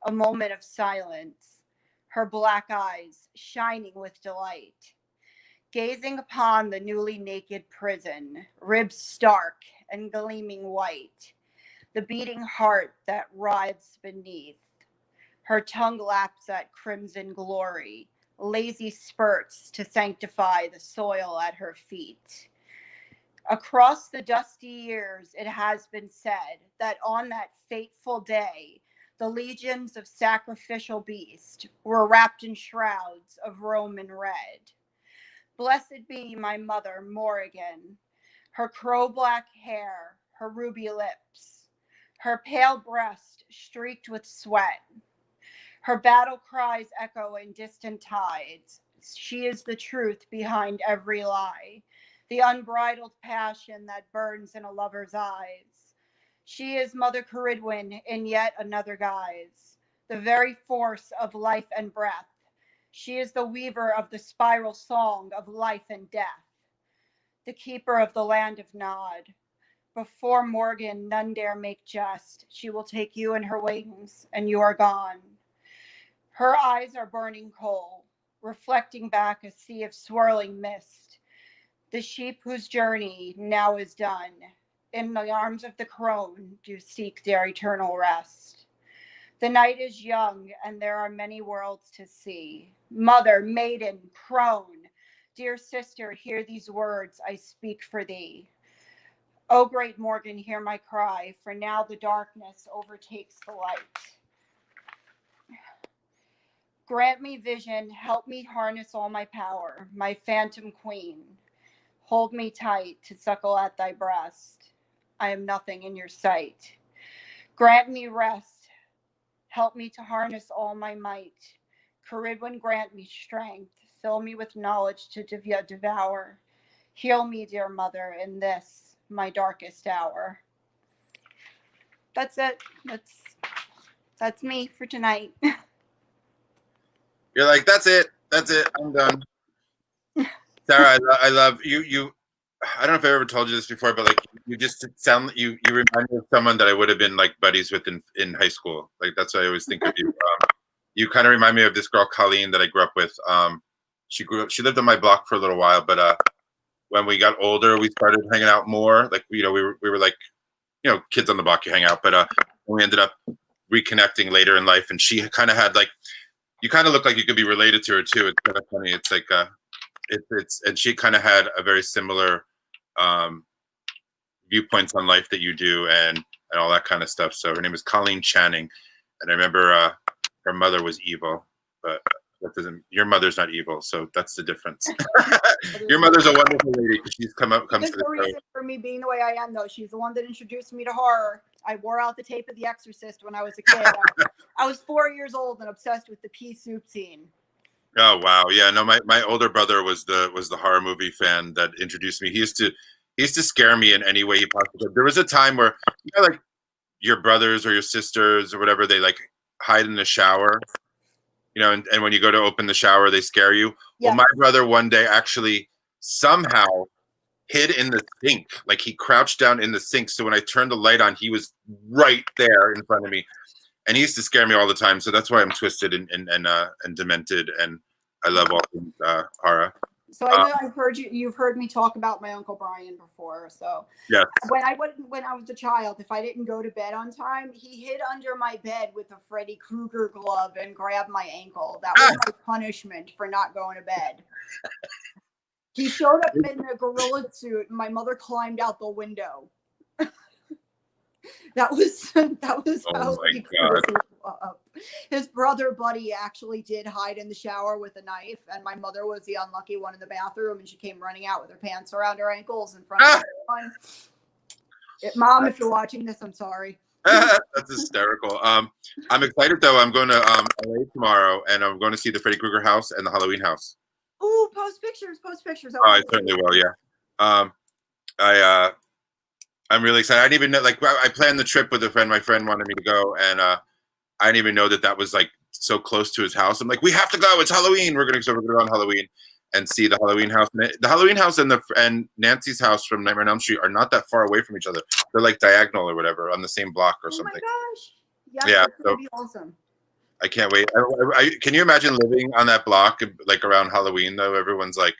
a moment of silence, her black eyes shining with delight. Gazing upon the newly naked prison, ribs stark and gleaming white, the beating heart that writhes beneath. Her tongue laps at crimson glory, lazy spurts to sanctify the soil at her feet. Across the dusty years, it has been said that on that fateful day, the legions of sacrificial beasts were wrapped in shrouds of Roman red. Blessed be my mother, Morrigan, her crow-black hair, her ruby lips, her pale breast streaked with sweat. Her battle cries echo in distant tides. She is the truth behind every lie, the unbridled passion that burns in a lover's eyes. She is Mother Ceridwen in yet another guise, the very force of life and breath. She is the weaver of the spiral song of life and death, the keeper of the land of Nod. Before Morgan none dare make jest, she will take you in her wings, and you are gone. Her eyes are burning coal, reflecting back a sea of swirling mist. The sheep whose journey now is done, in the arms of the crone do seek their eternal rest. The night is young, and there are many worlds to see. Mother, maiden, crone, dear sister, hear these words I speak for thee. O great Morgan, hear my cry, for now the darkness overtakes the light. Grant me vision, help me harness all my power, my phantom queen. Hold me tight to suckle at thy breast. I am nothing in your sight. Grant me rest, help me to harness all my might. Ceridwen, grant me strength, fill me with knowledge to devour. Heal me, dear mother, in this, my darkest hour. That's it. That's me for tonight. You're like, that's it. That's it. I'm done. Sarah, I love you. I don't know if I ever told you this before, but like you just sound you remind me of someone that I would have been like buddies with in high school. Like that's what I always think of you. You kind of remind me of this girl Colleen that I grew up with. She lived on my block for a little while, but when we got older, we started hanging out more. Like we were like kids on the block, you hang out, but we ended up reconnecting later in life, and she kind of had like you kind of look like you could be related to her too. It's kind of funny. It's like and she kind of had a very similar viewpoints on life that you do and all that kind of stuff. So her name is Colleen Channing, and I remember her mother was evil, but that doesn't. Your mother's not evil, so that's the difference. Your mother's a wonderful lady. She's come to That's the the show. reason for me being the way I am, though. She's the one that introduced me to horror. I wore out the tape of The Exorcist when I was a kid. I was 4 years old and obsessed with the pea soup scene. Oh wow, yeah. No, my older brother was the horror movie fan that introduced me. He used to scare me in any way he possibly could. There was a time where like your brothers or your sisters or whatever, they like hide in the shower, and when you go to open the shower, they scare you. Yeah. Well, my brother one day actually somehow hid in the sink. Like he crouched down in the sink. So when I turned the light on, he was right there in front of me. And he used to scare me all the time. So that's why I'm twisted and demented. And I love all things horror. So I know you've heard me talk about my Uncle Brian before. So yes. When I was a child, if I didn't go to bed on time, he hid under my bed with a Freddy Krueger glove and grabbed my ankle. That was my punishment for not going to bed. He showed up in a gorilla suit, and my mother climbed out the window. That was how he grew up. His brother Buddy actually did hide in the shower with a knife, and my mother was the unlucky one in the bathroom, and she came running out with her pants around her ankles in front of everyone. Mom, if you're watching this, I'm sorry. That's hysterical. I'm excited though. I'm going to LA tomorrow, and I'm going to see the Freddy Krueger house and the Halloween house. Ooh, post pictures. Oh, I certainly will. Yeah. I'm really excited. I didn't even know. Like, I planned the trip with a friend. My friend wanted me to go, and I didn't even know that was like so close to his house. I'm like, we have to go. It's Halloween. We're gonna go on Halloween, and see the Halloween house. The Halloween house and Nancy's house from Nightmare on Elm Street are not that far away from each other. They're like diagonal or whatever on the same block or something. Oh my gosh! Yeah, That's gonna be awesome. I can't wait. Can you imagine living on that block like around Halloween though? Everyone's like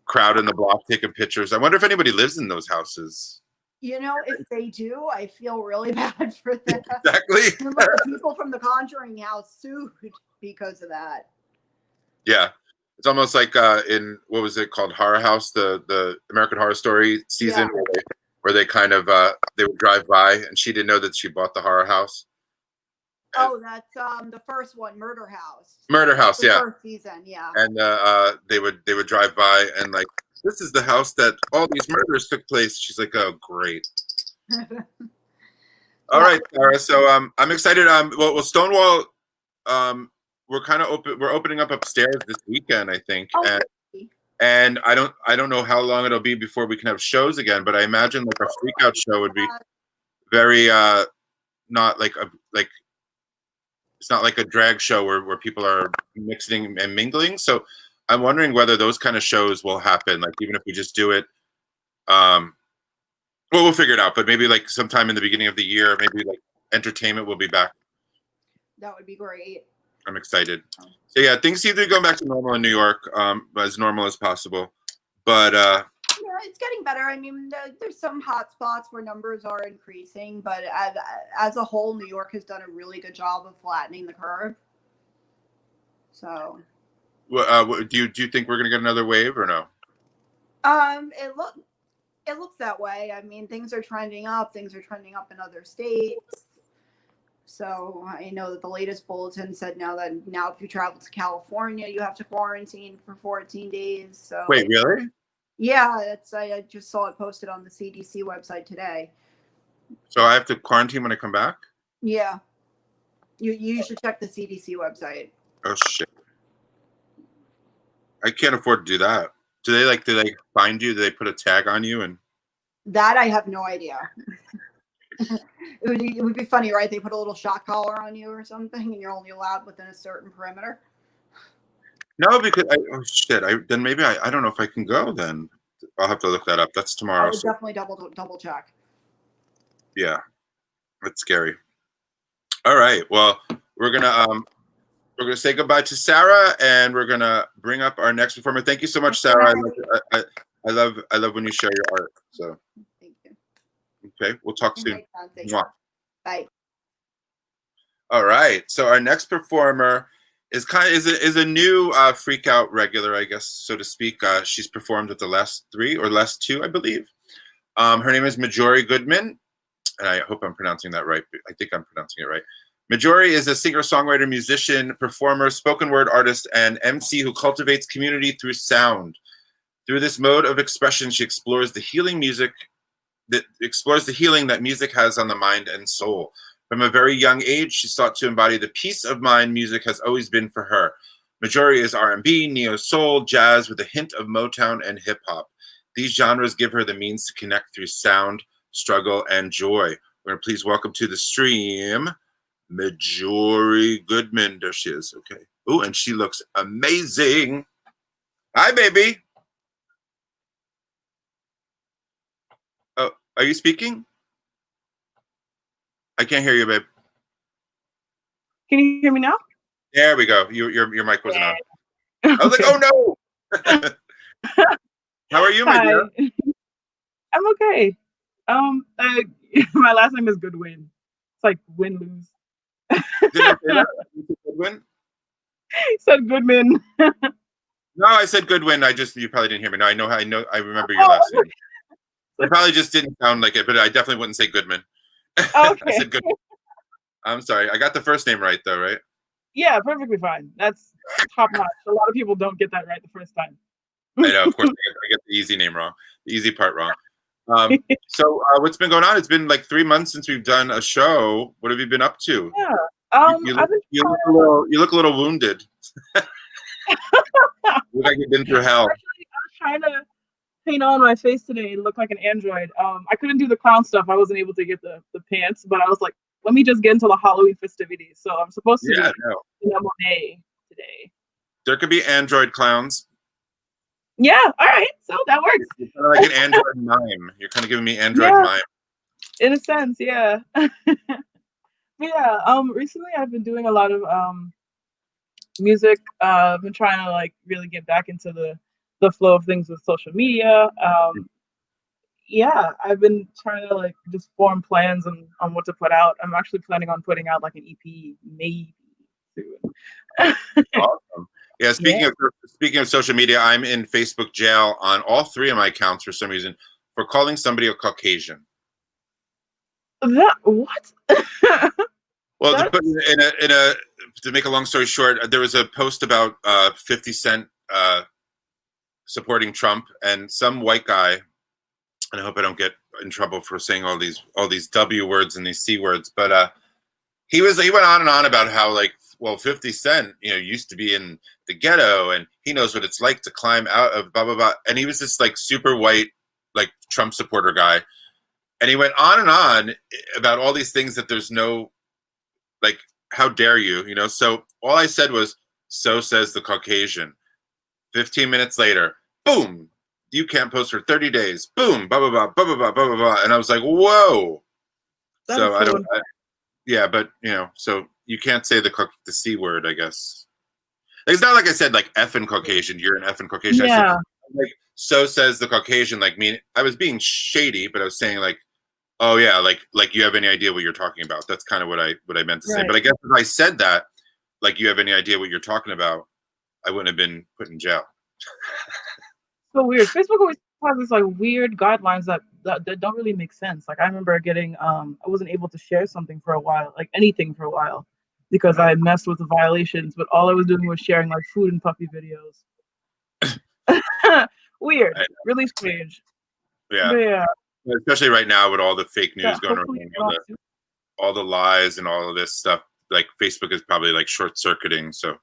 crowding the block taking pictures. I wonder if anybody lives in those houses. You know, if they do, I feel really bad for them. Exactly. The people from the Conjuring house sued because of that. Yeah. It's almost like in, what was it called? Horror House, the American Horror Story season, where they kind of, they would drive by and she didn't know that she bought the horror house. Oh, that's the first one, Murder House. Murder House, the yeah. First season, yeah. And they would drive by and like, this is the house that all these murders took place. She's like, oh, great. All right, Sarah. So I'm excited. Well, Stonewall, we're opening up upstairs this weekend, I think. Oh, and I don't know how long it'll be before we can have shows again, but I imagine like a freak out show would be very not like it's not like a drag show where people are mixing and mingling. So I'm wondering whether those kind of shows will happen, like even if we just do it. Well, we'll figure it out, but maybe like sometime in the beginning of the year, maybe like entertainment will be back. That would be great. I'm excited. So yeah, things seem to be going back to normal in New York, as normal as possible. But yeah, it's getting better. I mean, there's some hot spots where numbers are increasing, but as a whole, New York has done a really good job of flattening the curve. So. Do you think we're gonna get another wave or no? It looks that way. I mean, things are trending up. Things are trending up in other states. So I know that the latest bulletin said now if you travel to California, you have to quarantine for 14 days. So wait, really? Yeah, I just saw it posted on the CDC website today. So I have to quarantine when I come back? Yeah, you should check the CDC website. Oh shit! I can't afford to do that. Do they find you? Do they put a tag on you? And that I have no idea. It would be funny, right? They put a little shock collar on you or something, and you're only allowed within a certain perimeter. No, because then maybe I don't know if I can go. Then I'll have to look that up. That's tomorrow. I would definitely double check. Yeah, that's scary. All right. Well, we're gonna say goodbye to Sarah, and we're gonna bring up our next performer. Thank you so much, Sarah. I love when you share your art. So thank you. Okay, we'll talk soon. Bye. All right. So our next performer is a new freak out regular, I guess, so to speak. She's performed at the last two, I believe. Her name is MIJORI Goodman, and I hope I'm pronouncing that right. I think I'm pronouncing it right. MIJORI is a singer-songwriter, musician, performer, spoken word artist, and MC who cultivates community through sound. Through this mode of expression, she explores the healing that music has on the mind and soul. From a very young age, she sought to embody the peace of mind music has always been for her. MIJORI is R&B, neo-soul, jazz with a hint of Motown and hip-hop. These genres give her the means to connect through sound, struggle, and joy. We're going to please welcome to the stream, MIJORI Goodman. There she is. Okay. Oh, and she looks amazing. Hi, baby. Oh, are you speaking? I can't hear you, babe. Can you hear me now? There we go. Your mic wasn't on. I was like, oh no. How are you, my dear? I'm okay. My last name is Goodwin. It's like win-lose. Did I say that? You said Goodwin? I said Goodman. No, I said Goodwin. You probably didn't hear me. No, I remember your last name. It probably just didn't sound like it, but I definitely wouldn't say Goodman. Okay. I said Goodman. I'm sorry. I got the first name right, though, right? Yeah, perfectly fine. That's top notch. A lot of people don't get that right the first time. I know, of course, I get the easy name wrong, the easy part wrong. So what's been going on? It's been like 3 months since we've done a show. What have you been up to? Yeah. You look a little wounded. You look like you've been through hell. Actually, I was trying to paint on my face today and look like an android. I couldn't do the clown stuff. I wasn't able to get the pants, but I was like, let me just get into the Halloween festivities. So I'm supposed to do an M&A today. There could be android clowns. Yeah, all right. So that works. You're kind of like an Android mime. You're kind of giving me Android mime. In a sense, yeah. Yeah. Recently I've been doing a lot of music. I've been trying to like really get back into the flow of things with social media. Yeah, I've been trying to like just form plans on what to put out. I'm actually planning on putting out like an EP maybe soon. Awesome. Yeah, speaking of social media, I'm in Facebook jail on all 3 of my accounts for some reason for calling somebody a Caucasian. What? Well, to make a long story short, there was a post about 50 Cent supporting Trump, and some white guy, and I hope I don't get in trouble for saying all these W words and these C words, but he went on and on about how like, well, 50 Cent, used to be in the ghetto and he knows what it's like to climb out of blah blah blah, and he was this like super white like Trump supporter guy, and he went on and on about all these things that there's no like, how dare you, So all I said was, so says the Caucasian. 15 minutes later, boom, you can't post for 30 days. Boom, blah, blah, blah, blah, blah, blah, blah, blah, blah. And I was like, whoa. So I don't, yeah, but, so you can't say the C word, I guess. It's not like I said, like, effing Caucasian, you're an effing Caucasian. Yeah. I said, like, so says the Caucasian, like, I was being shady, but I was saying, like, oh yeah, like you have any idea what you're talking about? That's kind of what I meant to say. But I guess if I said that, like you have any idea what you're talking about, I wouldn't have been put in jail. So weird. Facebook always has this like weird guidelines that don't really make sense. Like I remember getting I wasn't able to share something for a while, like anything for a while, because I messed with the violations, but all I was doing was sharing like food and puppy videos. Weird. Really strange. Yeah. But yeah. Especially right now with all the fake news going around, all the lies and all of this stuff, like Facebook is probably like short circuiting. So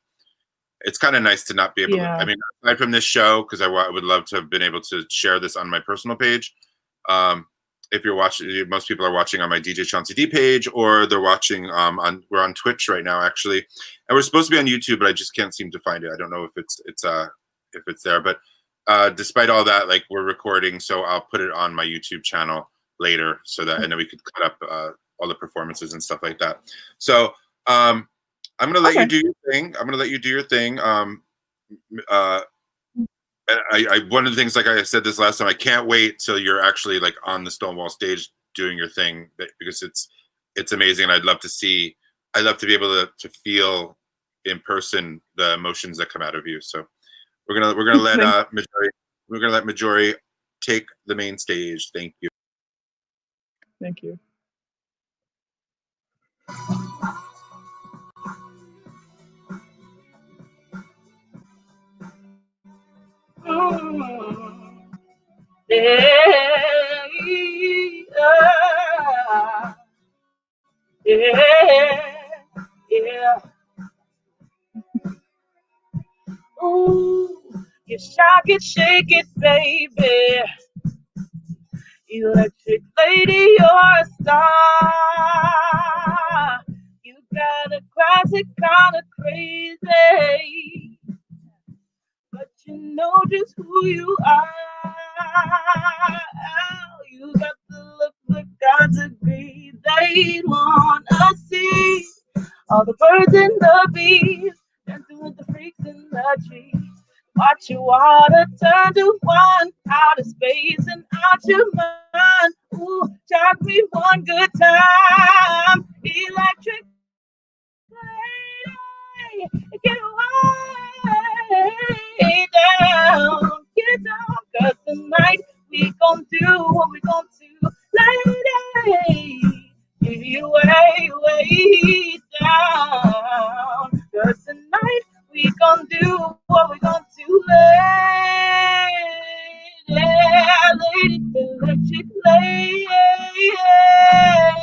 it's kind of nice to not be able to, I mean, aside from this show, because I would love to have been able to share this on my personal page. If you're watching, most people are watching on my DJ Chauncey D page, or they're watching we're on Twitch right now, actually. And we're supposed to be on YouTube, but I just can't seem to find it. I don't know if it's there, but despite all that, like we're recording, so I'll put it on my YouTube channel later, so that, and then we could cut up all the performances and stuff like that. So I'm gonna let you do your thing. I'm gonna let you do your thing. One of the things, like I said this last time, I can't wait till you're actually like on the Stonewall stage doing your thing, because it's amazing, and I'd love to be able to feel in person the emotions that come out of you. So we're gonna let Majori take the main stage. Thank you. Thank you. Yeah. Ooh, you shock it, shake it, baby. Electric lady, you're a star. You got a classic kind of crazy, but you know just who you are. You got the look God's agree they wanna see. All the birds and the bees, dancing with the freaks in the trees. Watch your water turn to wine, out of space and out your mind. Ooh, shock me one good time. Electric lady, get way down, get down, 'cause tonight we gon' do what we gon' do, lady. Give you way down, 'cause tonight we gon' do what we gon' do, lady. Electric lady, yeah.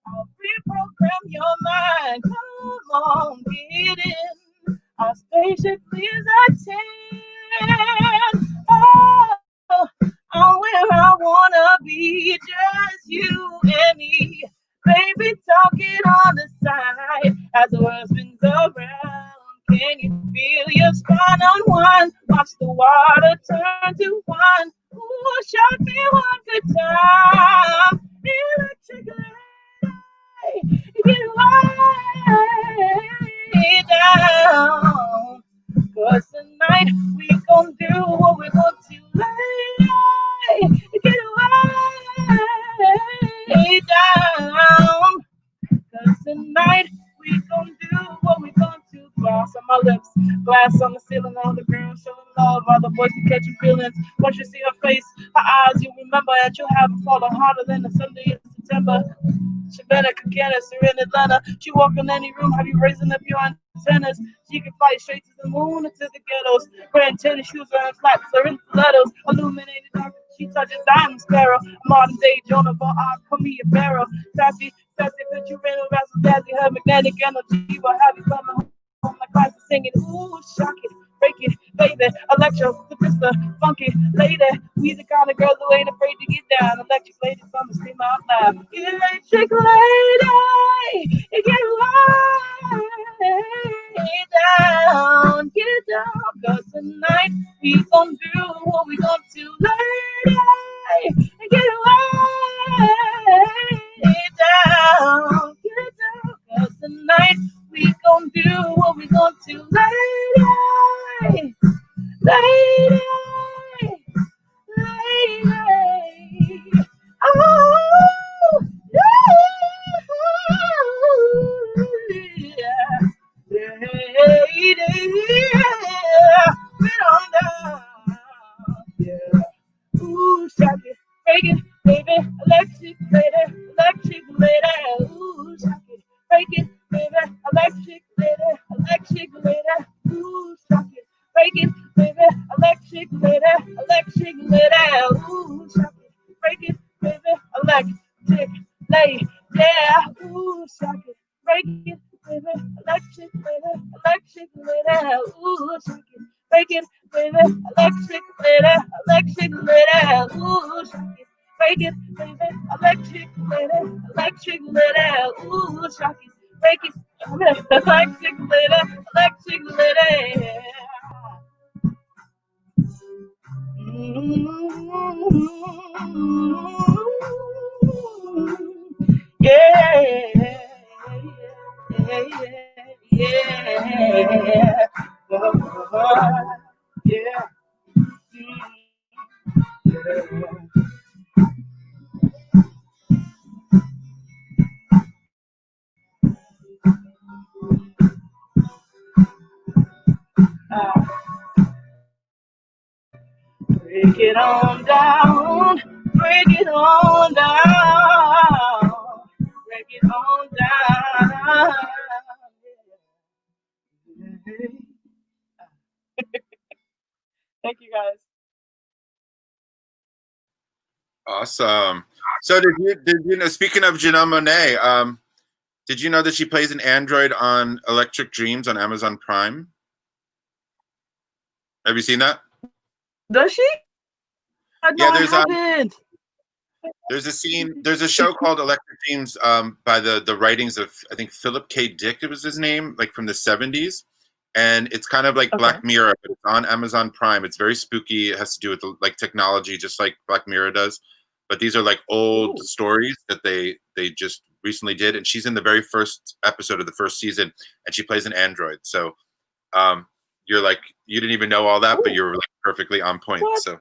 I'll reprogram your mind. Come on, get in. Our spaceship is a 10. Oh, I'm where I wanna be, just you and me. Baby, talking on the side as the world spins around. Can you feel your spine unwind? Watch the water turn to wine. Ooh, shock me one good time. Electric lady, get way down. 'Cause tonight we gon' do what we want to, lady. Get way down. 'Cause tonight we gon' do what we gon' do. Glass on my lips, glass on the ceiling, on the ground, showing love. All the boys be catching feelings. Once you see her face, her eyes, you remember that you haven't fallen harder than the Sunday in September. She better Candace, her in Atlanta. She walk in any room, have you raising up your antennas? She can fly straight to the moon and to the ghettos. Wearing tennis shoes, wearing flats, or in stilettos. Illuminated dark, she touches diamond sparrow. Modern day Joan of Arc, come be a barrel. Sassy, put you in a razzle dazzle. Her magnetic energy will have you coming home like class singing. Ooh, shock it, break it, baby. Electro, sister, funky lady. We the kind of girls who ain't afraid to get down. Electric lady, come and scream out loud. Electric lady, get down, get down. 'Cause tonight we gon' do what we gon' do, lady. Get down, get down. 'Cause tonight we gon' do what we gon' do, lady, lady, lady. Oh, yeah, lady, get on down, yeah. Ooh, shock it, break it, baby, electric lady, electric lady. Ooh, shock it, break it, baby, electric lady, electric lady. Ooh, shock it, break it, baby, electric lady, electric lady. Ooh, shock it, break it, baby, electric lady. Yeah, ooh, shock it, break it, baby, electric lady, electric lady. Ooh, shock it, break it, baby, electric lady, electric lady. Ooh, shock it, break it, baby, electric lady, electric lady. Ooh, shock it, break it, electric lady, electric lady. Yeah, yeah. Yeah. Break it on down, break it on down, break it on down. Thank you guys. Awesome. So did you know, speaking of Janelle Monáe, did you know that she plays an android on Electric Dreams on Amazon Prime? Have you seen that? Does she? Yeah, I haven't. There's a scene, there's a show called Electric Dreams by the writings of, I think, Philip K. Dick, it was his name, like from the 70s. And it's kind of like Black Mirror, but it's on Amazon Prime. It's very spooky. It has to do with like technology, just like Black Mirror does. But these are like old stories that they just recently did. And she's in the very first episode of the first season, and she plays an android. So you're like, you didn't even know all that, but you're like perfectly on point. What? So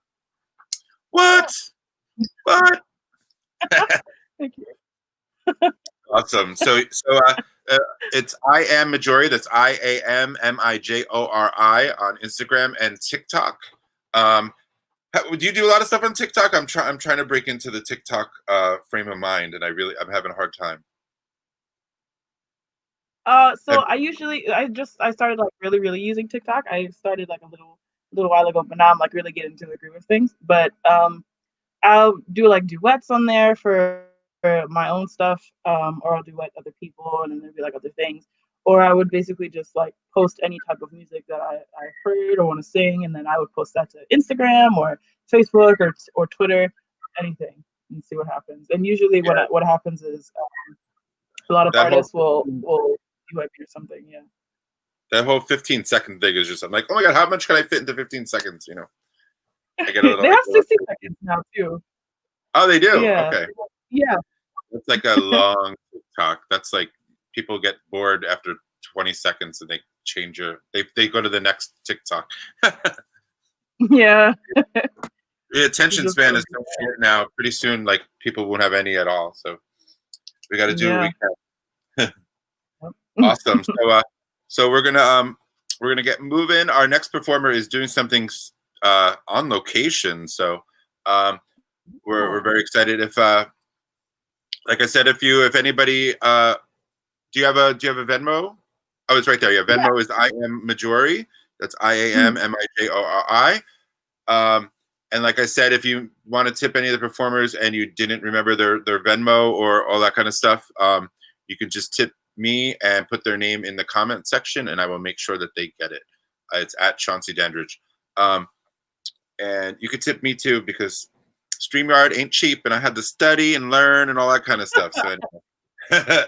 what? Thank you. Awesome. So it's I Am Majori. That's IAMMIJORI on Instagram and TikTok. Do you do a lot of stuff on TikTok? I'm trying to break into the TikTok frame of mind, and I'm having a hard time. So I started like really using TikTok. I started like a little while ago, but now I'm like really getting into the groove of things. But I'll do like duets on there for my own stuff, or I'll duet other people, and then there'll be like other things. Or I would basically just like post any type of music that I heard or want to sing, and then I would post that to Instagram or Facebook or Twitter, anything, and see what happens. And usually what happens is a lot of artists will duet me or something. Yeah. that whole 15-second thing is just, I'm like, oh my God, how much can I fit into 15 seconds? You know, I get a little. They have 60 seconds now too. Oh, they do? Yeah. Okay. Yeah. It's like a long TikTok. That's like, people get bored after 20 seconds and they change they go to the next TikTok. Yeah. The attention span is so short now. Pretty soon, like, people won't have any at all. So we got to do what we can. Awesome. So we're gonna get moving. Our next performer is doing something on location. So we're very excited. If like I said, if anybody do you have a Venmo? Oh, it's right there. Yeah, Venmo is I am MIJORI. That's IAMMIJORI. And like I said, if you want to tip any of the performers and you didn't remember their Venmo or all that kind of stuff, you can just tip me and put their name in the comment section, and I will make sure that they get it. It's at Chauncey Dandridge. And you could tip me too, because StreamYard ain't cheap, and I had to study and learn and all that kind of stuff. So anyway.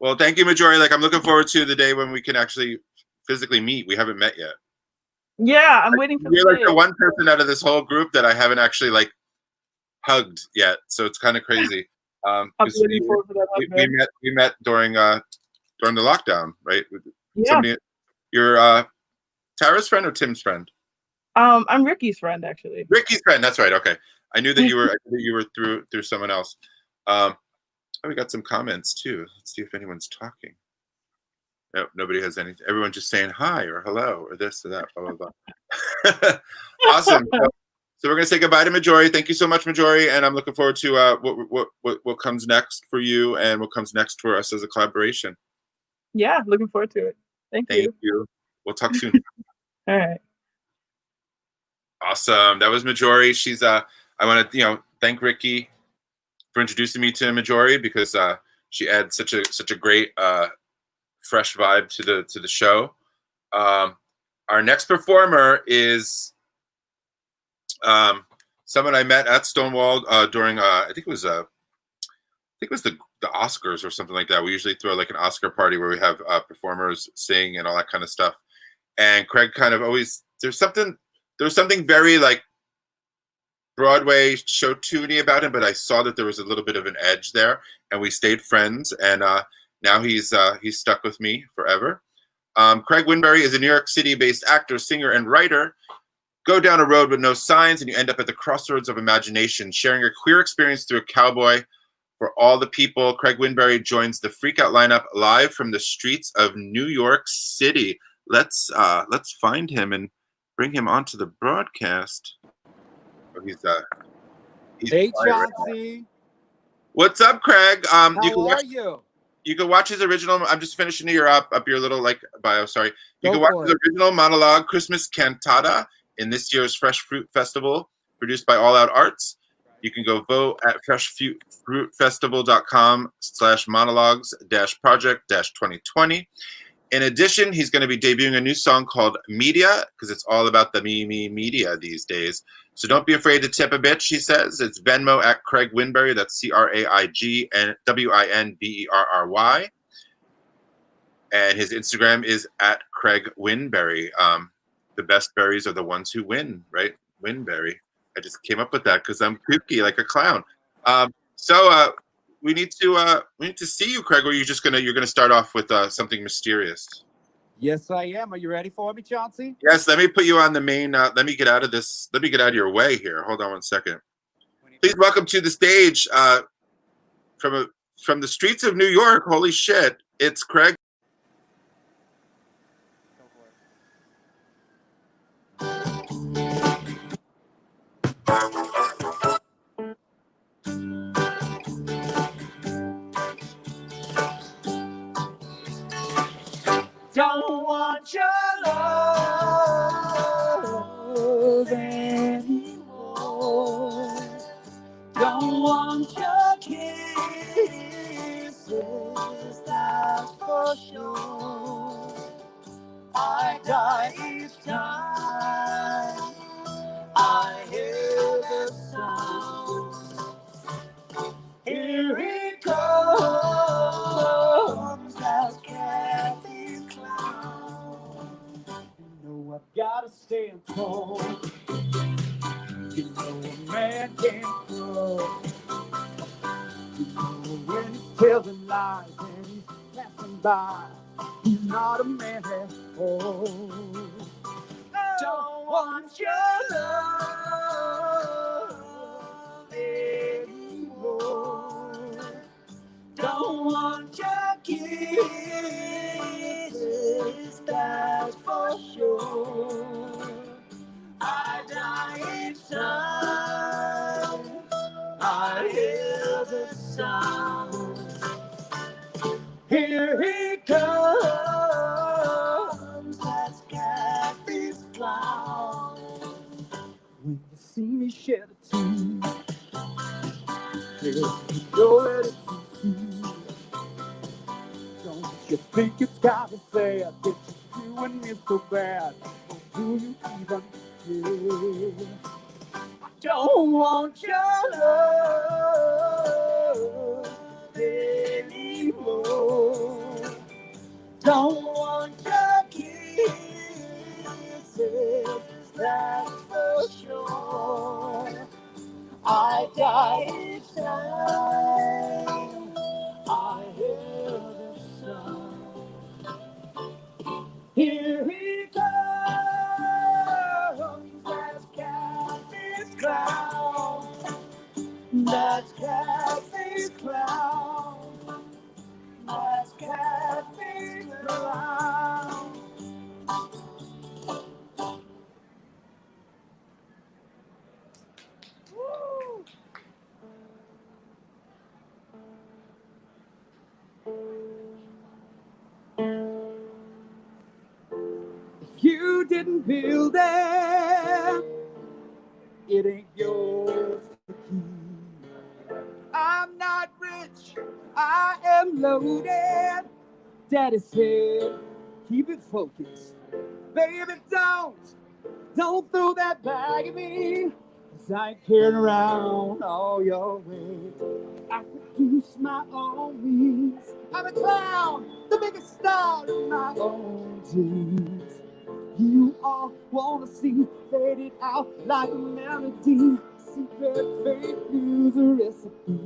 Well, thank you, MIJORI. Like, I'm looking forward to the day when we can actually physically meet. We haven't met yet. Yeah, I'm waiting for You're like the one person out of this whole group that I haven't actually like hugged yet, so it's kind of crazy. I'm waiting forward to that. We met during the lockdown, right? Yeah. You're Tara's friend or Tim's friend? I'm Ricky's friend, actually. Ricky's friend. That's right. Okay, I knew that you were through someone else. Oh, we got some comments too. Let's see if anyone's talking. Nope, nobody has anything. Everyone's just saying hi or hello or this or that, blah, blah, blah. Awesome. So we're going to say goodbye to MIJORI. Thank you so much, MIJORI. And I'm looking forward to what comes next for you and what comes next for us as a collaboration. Yeah, looking forward to it. Thank you. We'll talk soon. All right. Awesome. That was MIJORI. She's I want to thank RIQI for introducing me to MIJORI, because she adds such a great fresh vibe to the show. Our next performer is someone I met at Stonewall during I think it was the Oscars or something like that. We usually throw like an Oscar party where we have performers sing and all that kind of stuff. And Craig kind of always there's something very like Broadway show tuney about him, but I saw that there was a little bit of an edge there, and we stayed friends. And now he's stuck with me forever. Craig WINBERRY is a New York City-based actor, singer, and writer. Go down a road with no signs, and you end up at the crossroads of imagination, sharing a queer experience through a cowboy. For all the people, Craig WINBERRY joins the Freak Out lineup live from the streets of New York City. Let's find him and bring him onto the broadcast. Oh, he's hey, Chauncey. What's up, Craig? How are you? You can watch his original. I'm just finishing your up your little like bio. Sorry. You can watch his original monologue, Christmas Cantata, in this year's Fresh Fruit Festival, produced by All Out Arts. You can go vote at freshfruitfestival.com/monologues-project-2020. In addition, he's going to be debuting a new song called Media, because it's all about the media these days. So don't be afraid to tip a bitch, he says. It's Venmo at Craig WINBERRY. That's CRAIGWINBERRY. And his Instagram is at Craig WINBERRY. The best berries are the ones who win, right? WINBERRY. I just came up with that because I'm kooky like a clown. So we need to see you, Craig. Or you're gonna start off with something mysterious? Yes, I am. Are you ready for me, Chauncey? Yes. Let me put you on the main. Let me get out of this. Let me get out of your way here. Hold on one second. Please welcome to the stage from the streets of New York. Holy shit! It's Craig. Don't want your love anymore. Don't want your kisses, that's for gotta stand tall. You know a man can't crawl. You know when he's telling lies and he's passing by, he's not a man at all. Don't want your love anymore. Don't want your kisses, that's for sure. I die each time I hear the sound. Here he comes, that's Kathy's clown. When you see me shed a tear, you know that it's sincere. Don't you think it's kind of sad that you're doing me so bad? Or do you even care? Don't want your love anymore. Don't want your kisses, that's for sure. I die each time I hear the sound. Here he comes, that's Kathy's clown. That's Kathy's clown. That's Kathy's clown. Woo! If you didn't build it, it ain't yours to keep. I'm not rich, I am loaded. Daddy said, keep it focused. Baby, don't throw that bag at me, 'cause I ain't carrying around all your weight. I produce my own wings. I'm a clown, the biggest star in my own dreams. You all wanna see faded out like a melody. Secret fake news recipe.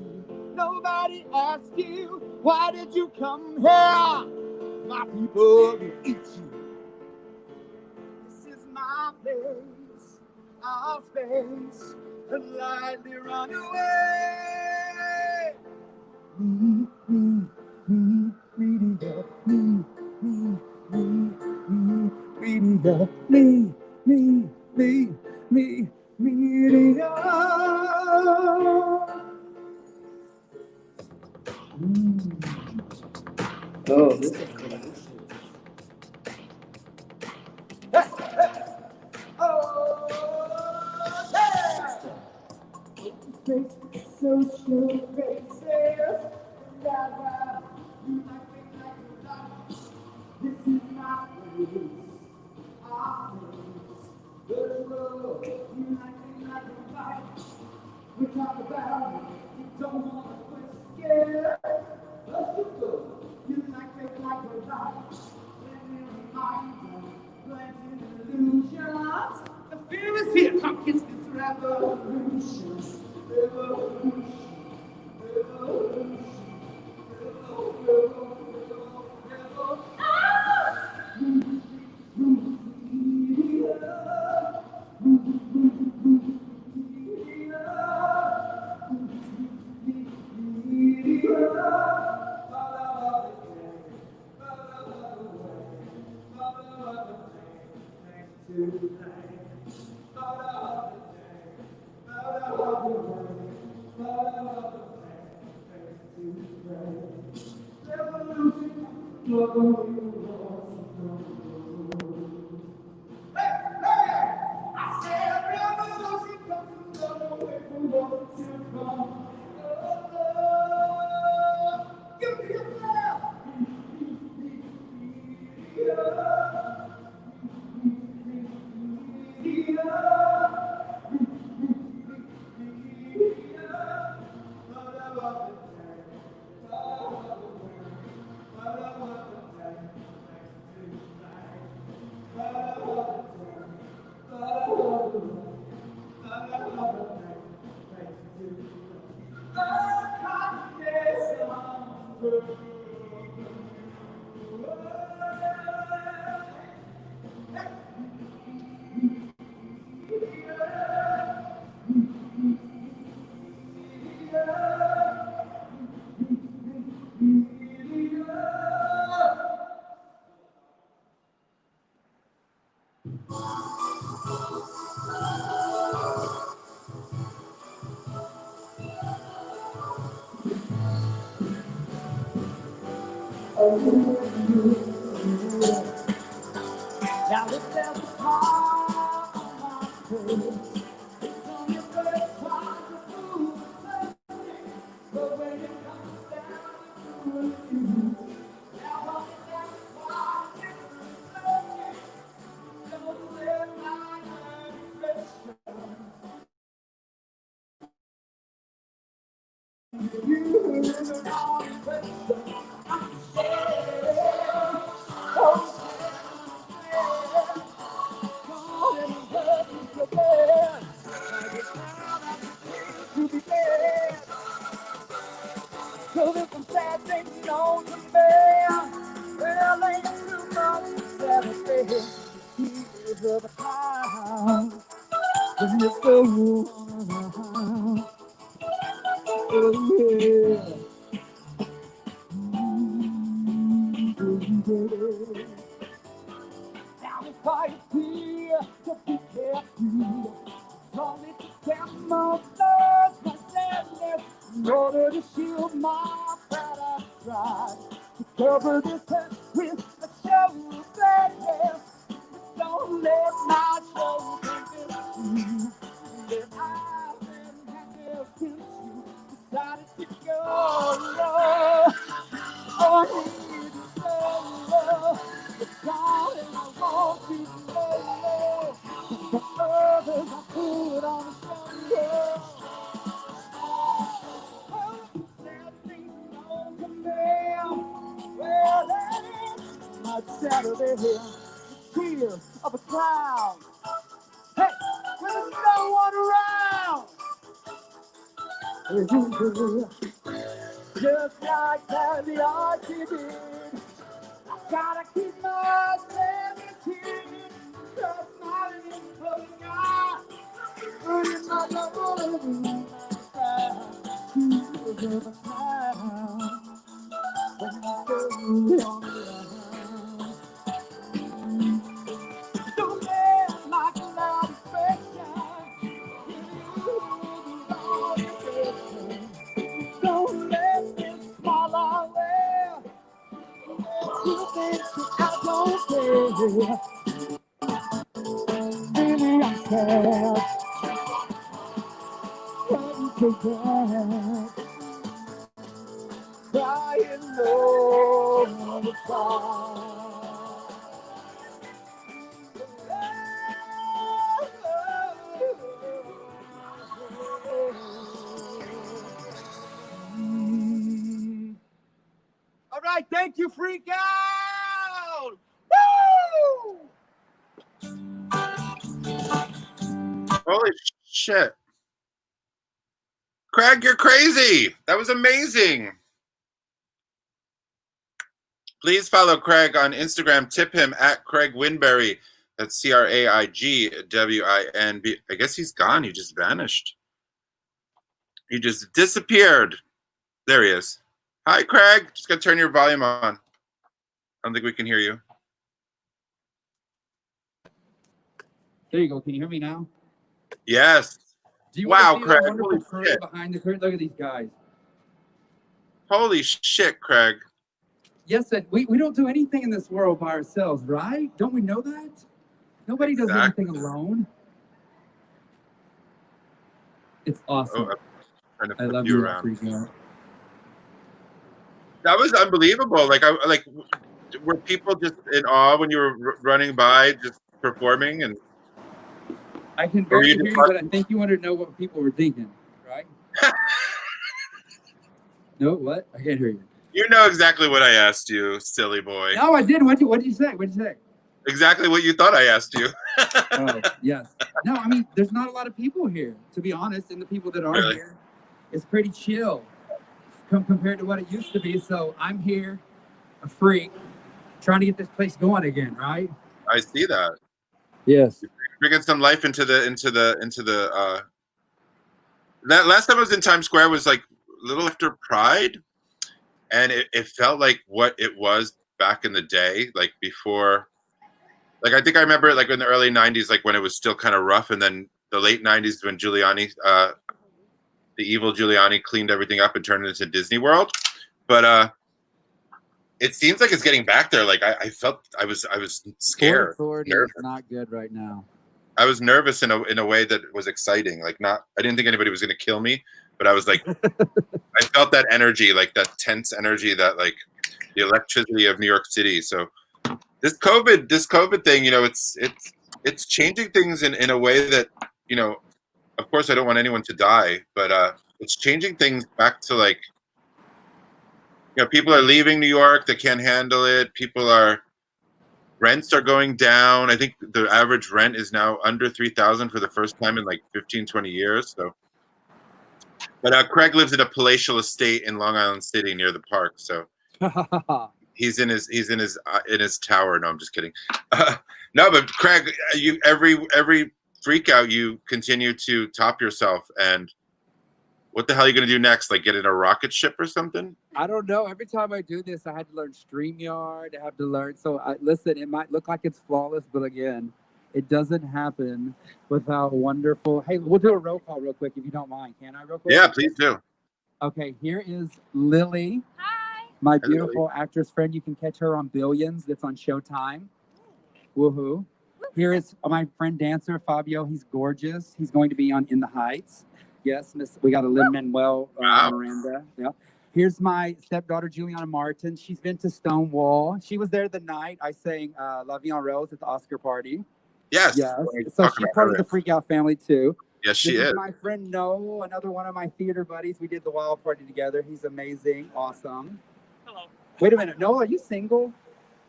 Nobody asked you, why did you come here? My people will eat you. This is my place, our space, and lightly run away. Me, media, me, media, media. Oh, this is delicious. Oh, yeah! Social faces, this is my place, our place. Good love, you like it like a fight. We talk about it, you don't want to quit scared. Let's do good, you like it like a fight. When we're reminded, planting illusions. The fear is here, come kiss this revolution. Revolution, revolution, revolution. Now if there's a smile on my face, it's only first try to prove it. But when it comes down to you, now I'm don't let my expression you know I'm so there's some sad things known to me. Well, ain't too much sad to say. Tears of a clown when you go around. Oh, yeah. Now if I appear to be carefree, it's only to camouflage my sadness in order to shield my pride. I tried to cover this hurt with a show of sadness. Don't let my show convince you that I've been happy since you decided to go. Oh, I need to go. Darling, I want you to know the others I put on the show. Oh, sad things known to me. Well, that's my Saturday here. Tears of a clown. Hey, when there's no one around. Just like the RIQI did. I gotta keep my sanity. Just smiling in the sky. Burning my love in my tears of a clown. When you go on around. Don't let my cloud don't let this smile away. You think that I don't care. Really, I'm sad. I'm so bad. Crying all the time. All right, thank you, Freak Out! Woo! Holy shit. Craig, you're crazy. That was amazing. Please follow Craig on Instagram. Tip him at Craig Winberry. That's CRAIGWINB. I guess he's gone. He just vanished. He just disappeared. There he is. Hi, Craig. Just got to turn your volume on. I don't think we can hear you. There you go. Can you hear me now? Yes. Do you wow, want to see Craig. the wonderful Holy crew shit. behind the curtain? Look at these guys. Holy shit, Craig. Yes, we don't do anything in this world by ourselves, right? Don't we know that? Nobody does anything alone. It's awesome. Oh, I'm trying to I flip love you you, around. Freak Out. That was unbelievable. Were people just in awe when you were running by, just performing? And I can barely hear you, but I think you wanted to know what people were thinking, right? No, what? I can't hear you. You know exactly what I asked you, silly boy. No, I did. What did you say? What did you say? Exactly what you thought I asked you. Oh, yes. No, I mean, there's not a lot of people here, to be honest, and the people that are here, it's pretty chill compared to what it used to be. So I'm here, a freak, trying to get this place going again, right? I see that. Yes. You're bringing some life into the that last time I was in Times Square was like a little after Pride, and it felt like what it was back in the day, like before Like I think I remember like in the early '90s, like when it was still kind of rough, and then the late '90s when Giuliani, the evil Giuliani, cleaned everything up and turned it into Disney World. But it seems like it's getting back there. Like I felt I was scared. Authority is not good right now. I was nervous in a way that was exciting. Like I didn't think anybody was going to kill me, but I was like, I felt that energy, like that tense energy, that like the electricity of New York City. So this COVID thing, you know, it's changing things in a way that, you know, of course I don't want anyone to die, but it's changing things back to like, you know, people are leaving New York, they can't handle it. Rents are going down. I think the average rent is now under $3,000 for the first time in like 15, 20 years. So, but Craig lives in a palatial estate in Long Island City near the park. So he's in his tower. No, I'm just kidding. No, but Craig, you every freak out, you continue to top yourself. And what the hell are you gonna do next? Like get in a rocket ship or something? I don't know. Every time I do this, I had to learn StreamYard. I have to learn. So listen, it might look like it's flawless, but again, it doesn't happen without wonderful. Hey, we'll do a roll call real quick if you don't mind. Can I real quick? Yeah, please do. Okay, here is Lily. Hi. My beautiful actress friend. You can catch her on Billions. That's on Showtime. Woohoo. Here is my friend dancer, Fabio. He's gorgeous. He's going to be on In the Heights. Yes, Miss. We got a Lin-Manuel Miranda. Yeah. Here's my stepdaughter, Juliana Martin. She's been to Stonewall. She was there the night I sang La Vie en Rose at the Oscar party. Yes. Yes. So she's part of the Freak Out family, too. Yes, she is. My friend Noel, another one of my theater buddies. We did the Wild Party together. He's amazing. Awesome. Hello. Wait a minute. Noel, are you single?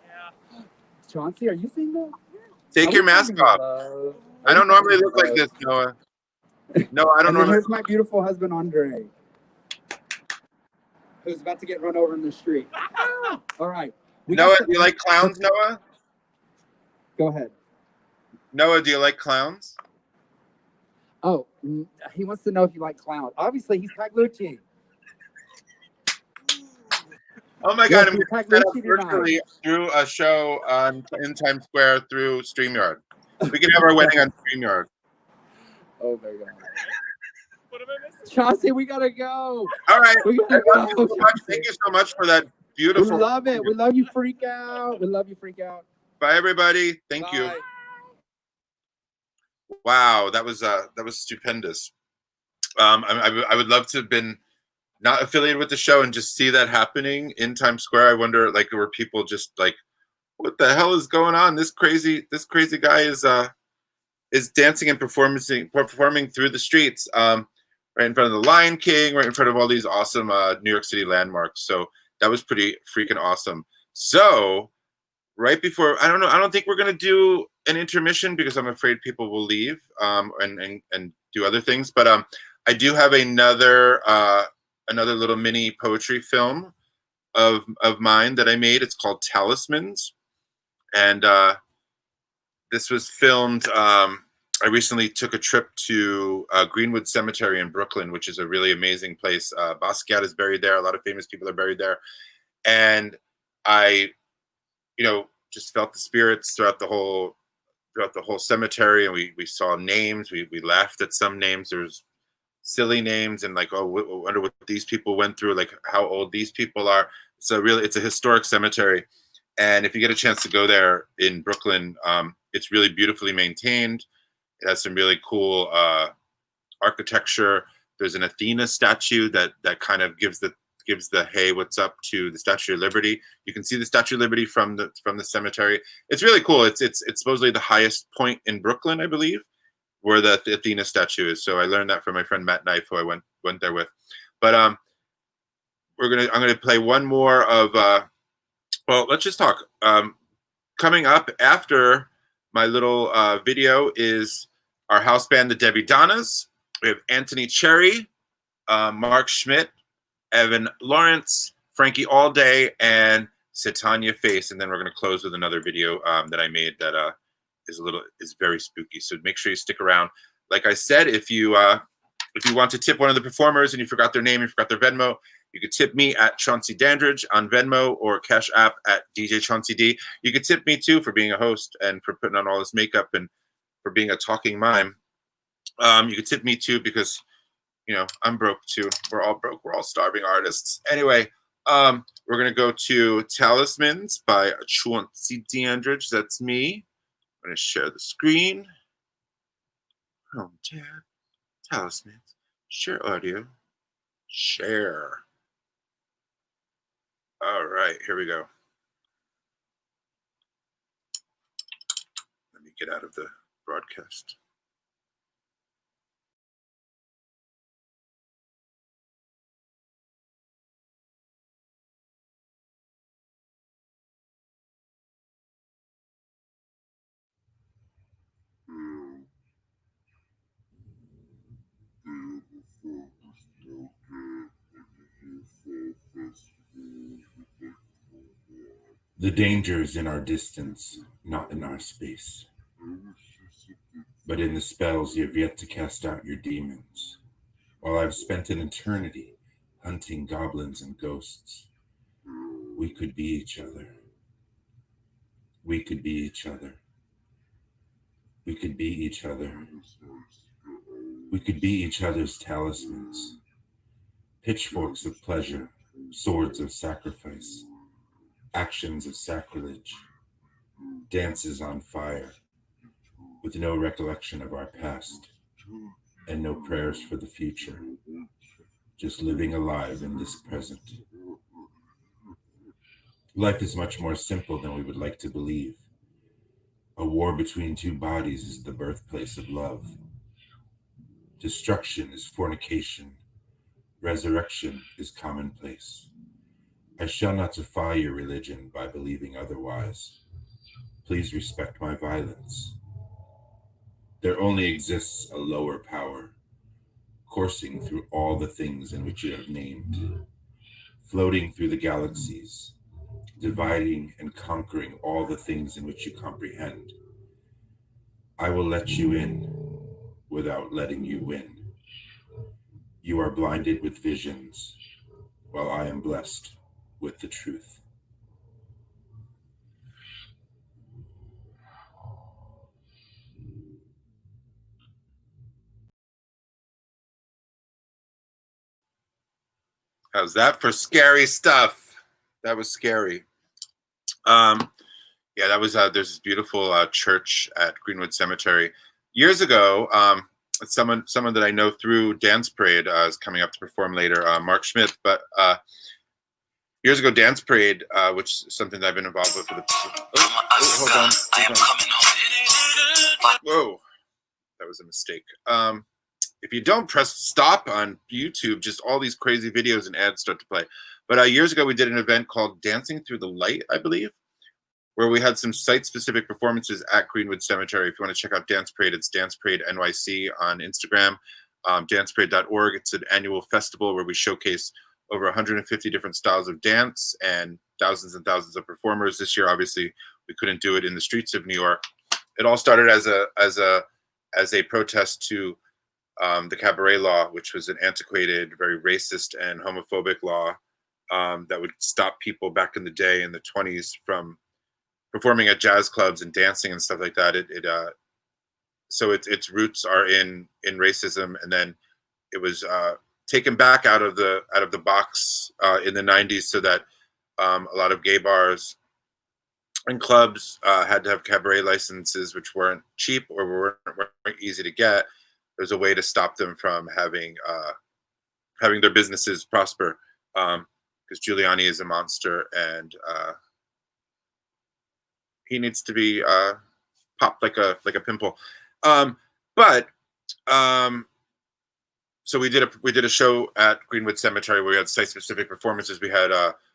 Yeah. Chauncey, are you single? Take your mask off. I don't normally look like this, Noah. No, I don't normally. Here's my beautiful husband, Andre, who's about to get run over in the street. All right. Noah, do you like clowns, Noah? Go ahead. Noah, do you like clowns? Oh, he wants to know if you like clowns. Obviously, he's Paglucci. Oh my God, I'm set up virtually through a show in Times Square through StreamYard. We can have our wedding on StreamYard. Oh my God. Chauncey, we gotta go. All right. We gotta go. Thank you so much for that beautiful. We love it. We love you, Freak Out. We love you, Freak Out. Bye, everybody. Thank you. Wow, that was stupendous. I would love to have been not affiliated with the show and just see that happening in Times Square. I wonder, like, were people just like, what the hell is going on? This crazy guy is dancing and performing through the streets, right in front of the Lion King, right in front of all these awesome New York City landmarks. So that was pretty freaking awesome. So right before, I don't think we're gonna do an intermission because I'm afraid people will leave and do other things. But I do have another little mini poetry film of mine that I made. It's called Talismans, and this was filmed. I recently took a trip to Greenwood Cemetery in Brooklyn, which is a really amazing place. Basquiat is buried there. A lot of famous people are buried there. And I, just felt the spirits throughout the whole cemetery. And we saw names. We laughed at some names. There was silly names and like, oh, I wonder what these people went through, like how old these people are. So really, it's a historic cemetery. And if you get a chance to go there in Brooklyn, it's really beautifully maintained. It has some really cool architecture. There's an Athena statue that kind of gives the hey, what's up to the Statue of Liberty. You can see the Statue of Liberty from the cemetery. It's really cool. It's supposedly the highest point in Brooklyn, I believe, where the Athena statue is. So I learned that from my friend Matt Knife, who I went there with. But I'm gonna play one more of well, let's just talk. Coming up after my little video is our house band, the Debbie-Donnas. We have Anthony Cherry, Mark Schmidt, Evan Laurence, Frankie Allday, and SITANYA Face. And then we're going to close with another video that I made that is very spooky. So make sure you stick around. Like I said, if you want to tip one of the performers and you forgot their name, you forgot their Venmo, You could tip me at Chauncey Dandridge on Venmo or Cash App at DJ Chauncey D. You could tip me too for being a host and for putting on all this makeup and for being a talking mime. You could tip me too because, you know, I'm broke too. We're all broke. We're all starving artists. Anyway, we're going to go to Talismans by Chauncey Dandridge. That's me. I'm going to share the screen. Home tab. Talismans. Share audio. Share. All right, here we go. Let me get out of the broadcast. The danger is in our distance, not in our space. But in the spells you have yet to cast out your demons, while I've spent an eternity hunting goblins and ghosts. We could be each other. We could be each other. We could be each other. We could be each other's talismans. Pitchforks of pleasure, swords of sacrifice, actions of sacrilege, dances on fire, with no recollection of our past and no prayers for the future, just living alive in this present. Life is much more simple than we would like to believe. A war between two bodies is the birthplace of love. Destruction is fornication. Resurrection is commonplace. I shall not defy your religion by believing otherwise. Please respect my violence. There only exists a lower power, coursing through all the things in which you have named, floating through the galaxies, dividing and conquering all the things in which you comprehend. I will let you in without letting you win. You are blinded with visions, while I am blessed with the truth. How's that for scary stuff? That was scary. Yeah, that was there's this beautiful church at Greenwood Cemetery. Years ago, someone that I know through Dance Parade is coming up to perform later, Mark Schmidt. But years ago, Dance Parade, which is something that I've been involved with for the. Hold on. Whoa, that was a mistake. If you don't press stop on YouTube, just all these crazy videos and ads start to play. But years ago, we did an event called Dancing Through the Light, I believe, where we had some site-specific performances at Greenwood Cemetery. If you want to check out Dance Parade, it's Dance Parade NYC on Instagram, danceparade.org. It's an annual festival where we showcase over 150 different styles of dance and thousands of performers. This year, obviously, we couldn't do it in the streets of New York. It all started as a protest to the cabaret law, which was an antiquated, very racist and homophobic law that would stop people back in the day in the 20s from performing at jazz clubs and dancing and stuff like that. So its roots are in racism, and then it was taken back out of the box in the 90s, so that a lot of gay bars and clubs had to have cabaret licenses, which weren't cheap or weren't easy to get. There's a way to stop them from having their businesses prosper, because Giuliani is a monster, and he needs to be popped like a pimple. So we did a show at Greenwood Cemetery where we had site-specific performances. We had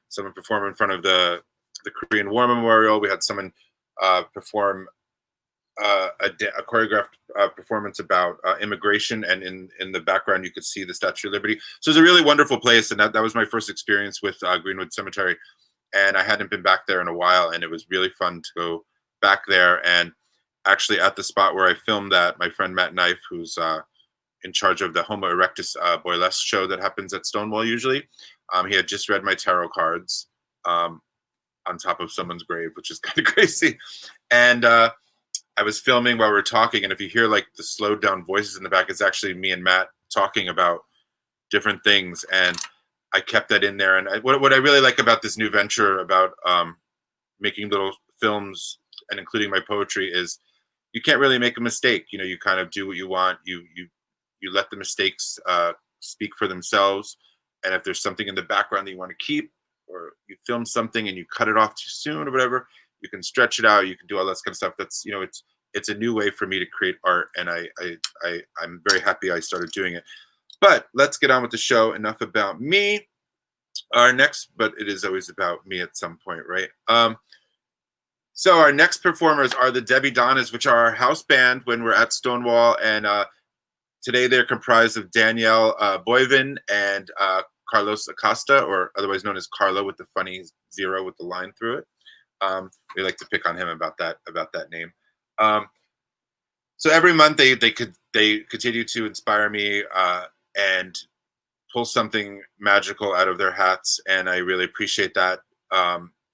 someone perform in front of the Korean War Memorial. We had someone perform a choreographed performance about immigration, and in the background you could see the Statue of Liberty. So it was a really wonderful place, and that was my first experience with Greenwood Cemetery, and I hadn't been back there in a while, and it was really fun to go back there. And actually at the spot where I filmed that, my friend Matt Knife, who's in charge of the Homo erectus burlesque show that happens at Stonewall usually. He had just read my tarot cards on top of someone's grave, which is kind of crazy. And I was filming while we were talking, and if you hear like the slowed down voices in the back, it's actually me and Matt talking about different things. And I kept that in there. And what I really like about this new venture about making little films and including my poetry is you can't really make a mistake. You know, you kind of do what you want. You let the mistakes speak for themselves. And if there's something in the background that you want to keep, or you film something and you cut it off too soon or whatever, you can stretch it out. You can do all that kind of stuff. That's, you know, it's a new way for me to create art, and I'm very happy I started doing it. But let's get on with the show. Enough about me. Our next, but it is always about me at some point, right? So our next performers are the Debbie-Donnas, which are our house band when we're at Stonewall, and today they're comprised of Danielle Boivin and Carlos Acosta, or otherwise known as Carlo with the funny zero with the line through it. We like to pick on him about that name. So every month they continue to inspire me and pull something magical out of their hats, and I really appreciate that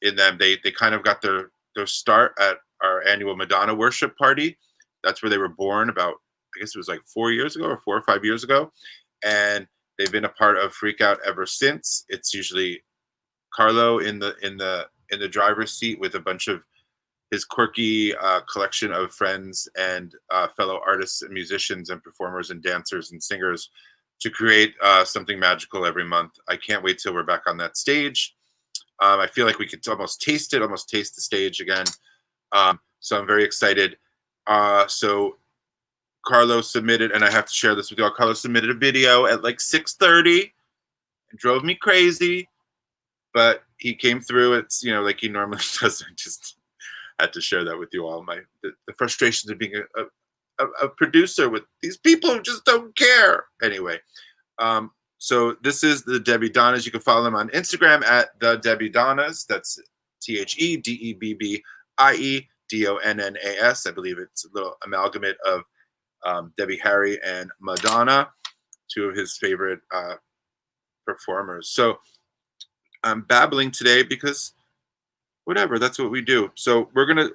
in them. They kind of got their start at our annual Madonna worship party. That's where they were born about, I guess it was like 4 years ago or 4 or 5 years ago, and they've been a part of Freak Out ever since. It's usually Carlo in the driver's seat with a bunch of his quirky collection of friends and fellow artists and musicians and performers and dancers and singers to create something magical every month. I can't wait till we're back on that stage. I feel like we could almost taste the stage again. So I'm very excited. So Carlos submitted, and I have to share this with you all, Carlos submitted a video at like 6:30 and drove me crazy, but he came through. It's, you know, like he normally does. I just had to share that with you all. The frustrations of being a producer with these people who just don't care. Anyway, so this is the Debbie-Donnas. You can follow them on Instagram at the Debbie-Donnas. That's TheDebbie-Donnas. I believe it's a little amalgamate of Debbie Harry and Madonna, two of his favorite performers. So I'm babbling today because whatever, that's what we do. So we're gonna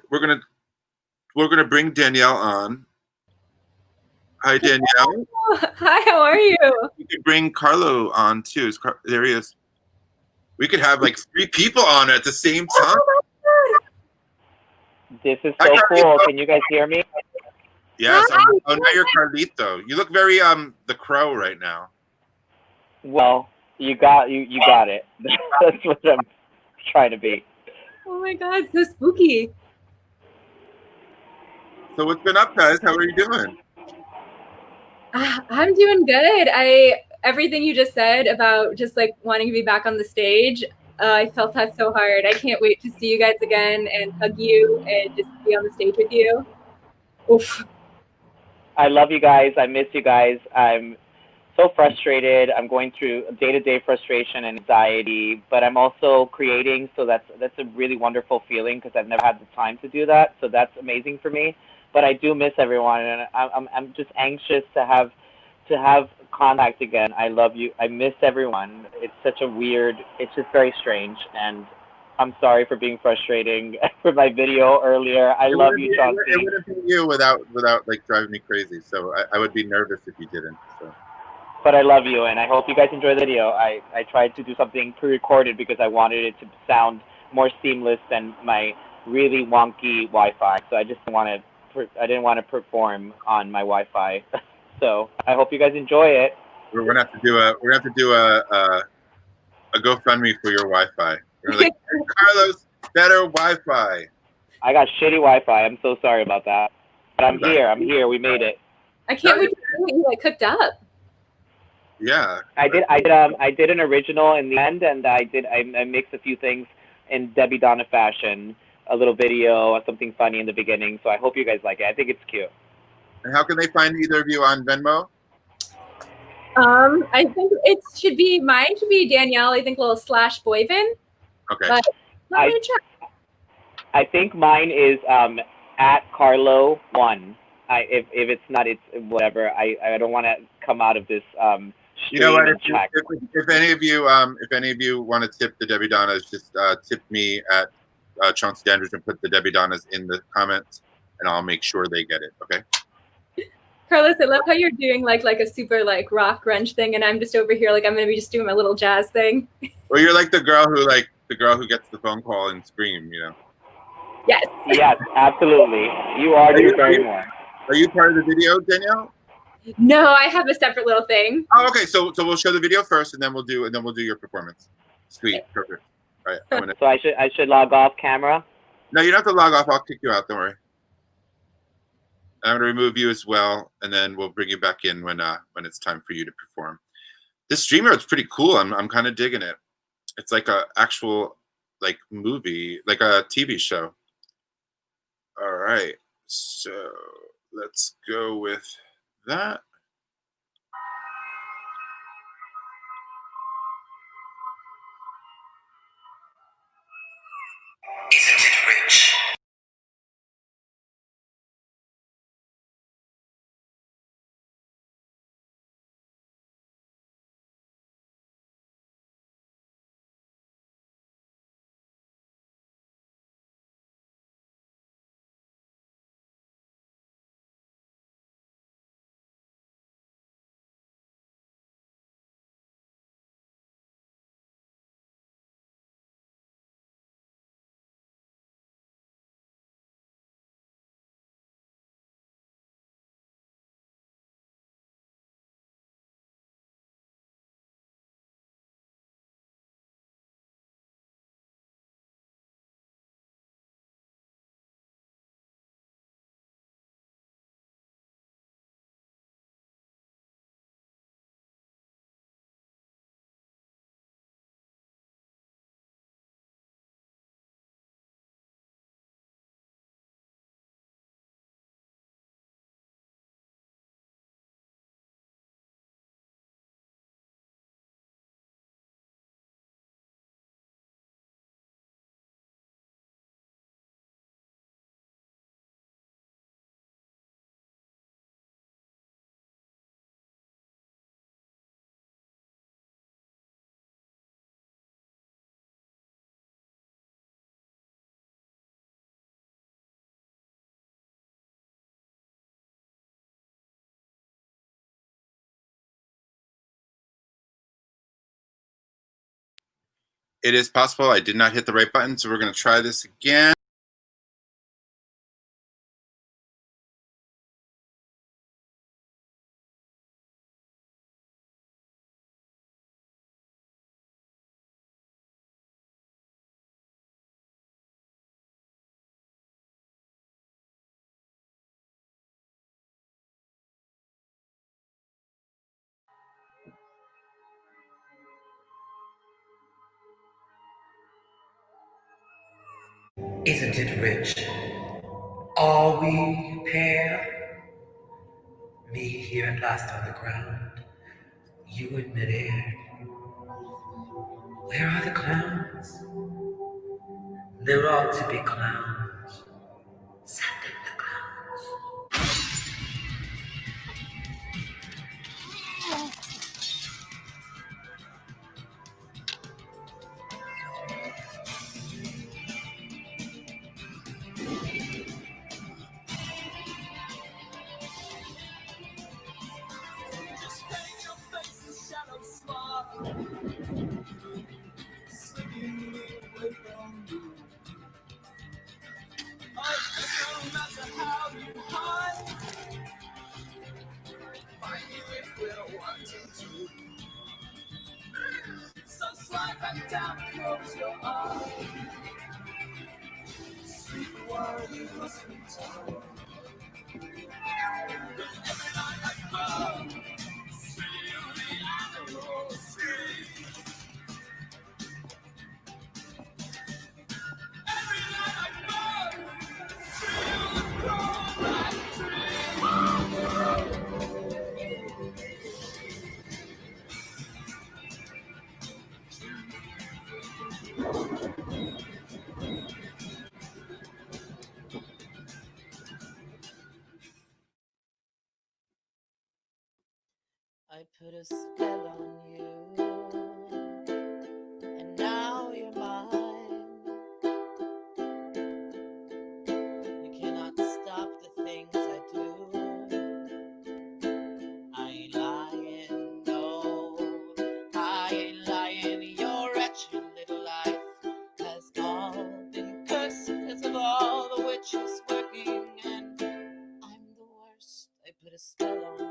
bring Danielle on. Hi, Danielle. Hi, how are you? We could bring Carlo on too. There he is. We could have like 3 people on at the same time. This is so cool. Can you guys hear me? Yes. Oh, now you're Carlito. You look very the Crow right now. Well, you got it. That's what I'm trying to be. Oh my God, so spooky. So what's been up, guys? How are you doing? I'm doing good. Everything you just said about just like wanting to be back on the stage, I felt that so hard. I can't wait to see you guys again and hug you and just be on the stage with you. Oof. I love you guys. I miss you guys. I'm so frustrated. I'm going through day-to-day frustration and anxiety, but I'm also creating, so that's a really wonderful feeling because I've never had the time to do that. So that's amazing for me. But I do miss everyone, and I'm just anxious to have contact again. I love you. I miss everyone. It's such a weird. It's just very strange, and I'm sorry for being frustrating for my video earlier. I love you, Chauncey. It wouldn't be you without like driving me crazy. So I would be nervous if you didn't. So. But I love you, and I hope you guys enjoy the video. I tried to do something pre-recorded because I wanted it to sound more seamless than my really wonky Wi-Fi. So I didn't want to perform on my Wi-Fi. So I hope you guys enjoy it. We're gonna have to do a GoFundMe for your Wi-Fi. We're like, Carlos, better Wi-Fi. I got shitty Wi-Fi. I'm so sorry about that. But I'm here. We made it. I can't wait to see what you like cooked up. Yeah. I did an original in the end, and I mixed a few things in Debbie-Donna fashion. A little video, something funny in the beginning. So I hope you guys like it. I think it's cute. And how can they find either of you on Venmo? I think mine should be Danielle. I think little /Boivin. Okay. But let me check. I think mine is at Carlo1. if it's not, it's whatever. I don't want to come out of this You know what? stream and check. If any of you want to tip the Debbie Donnas, just tip me at Chauncey Dandridge and put the Debbie Donnas in the comments, and I'll make sure they get it. Okay. Carlos, I love how you're doing like a super like rock grunge thing, and I'm just over here like I'm gonna be just doing my little jazz thing. Well, you're like the girl who gets the phone call and scream, you know. Yes. Yes, absolutely. You are Drew Barrymore. Are you part of the video, Danielle? No, I have a separate little thing. Oh, okay. So we'll show the video first, and then we'll do your performance. Sweet, perfect. All right. So I should log off camera. No, you don't have to log off. I'll kick you out. Don't worry. I'm gonna remove you as well, and then we'll bring you back in when it's time for you to perform. This streamer is pretty cool. I'm kind of digging it. It's like a actual like movie, like a TV show. All right, so let's go with that. Isn't it rich? It is possible I did not hit the right button, so we're going to try this again. Isn't it rich? Are we pair? Me here and lost on the ground, you in midair. Where are the clowns? There ought to be clowns. Send in the clowns. So slide back down, close your eyes. Sleep while you must be tired. Every night I go, feel the animals scream. Every night I go, feel the crawling I put a spell on you, and now you're mine. You cannot stop the things I do. I ain't lying, no, I ain't lying. Your wretched little life has all been cursed because of all the witches working, and I'm the worst. I put a spell on you.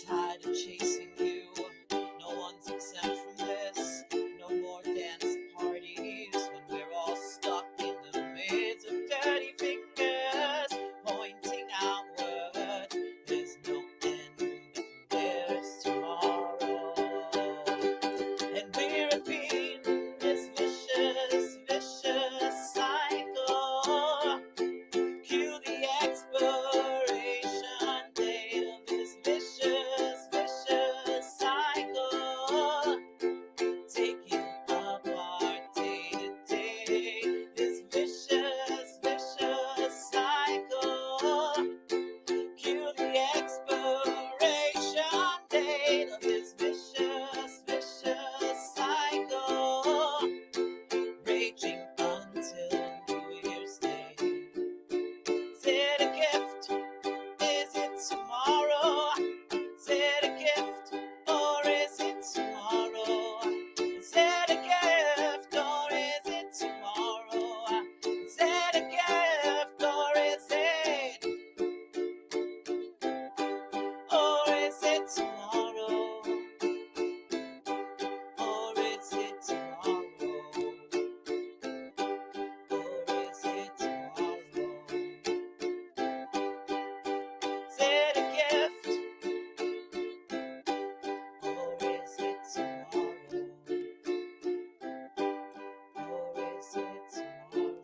Tired of chasing you, no one's exempt from this. No more dance parties when we're all stuck in the midst of dirty fingers pointing outward. There's no end, there's tomorrow. And we repeat this vicious, vicious cycle. Cue the expiration date of this vicious, vicious cycle. Taking apart day to day. This vicious, vicious cycle. Cue the expiration date of this vicious, vicious cycle. Raging until New Year's Day. Is it a gift? Is it tomorrow? Is it a gift or is it tomorrow? Is it a gift or is it tomorrow? Is it a gift or is it? Or is it tomorrow? Or is it tomorrow? Or is it tomorrow? Is it a gift? Or is it tomorrow? Or is it tomorrow?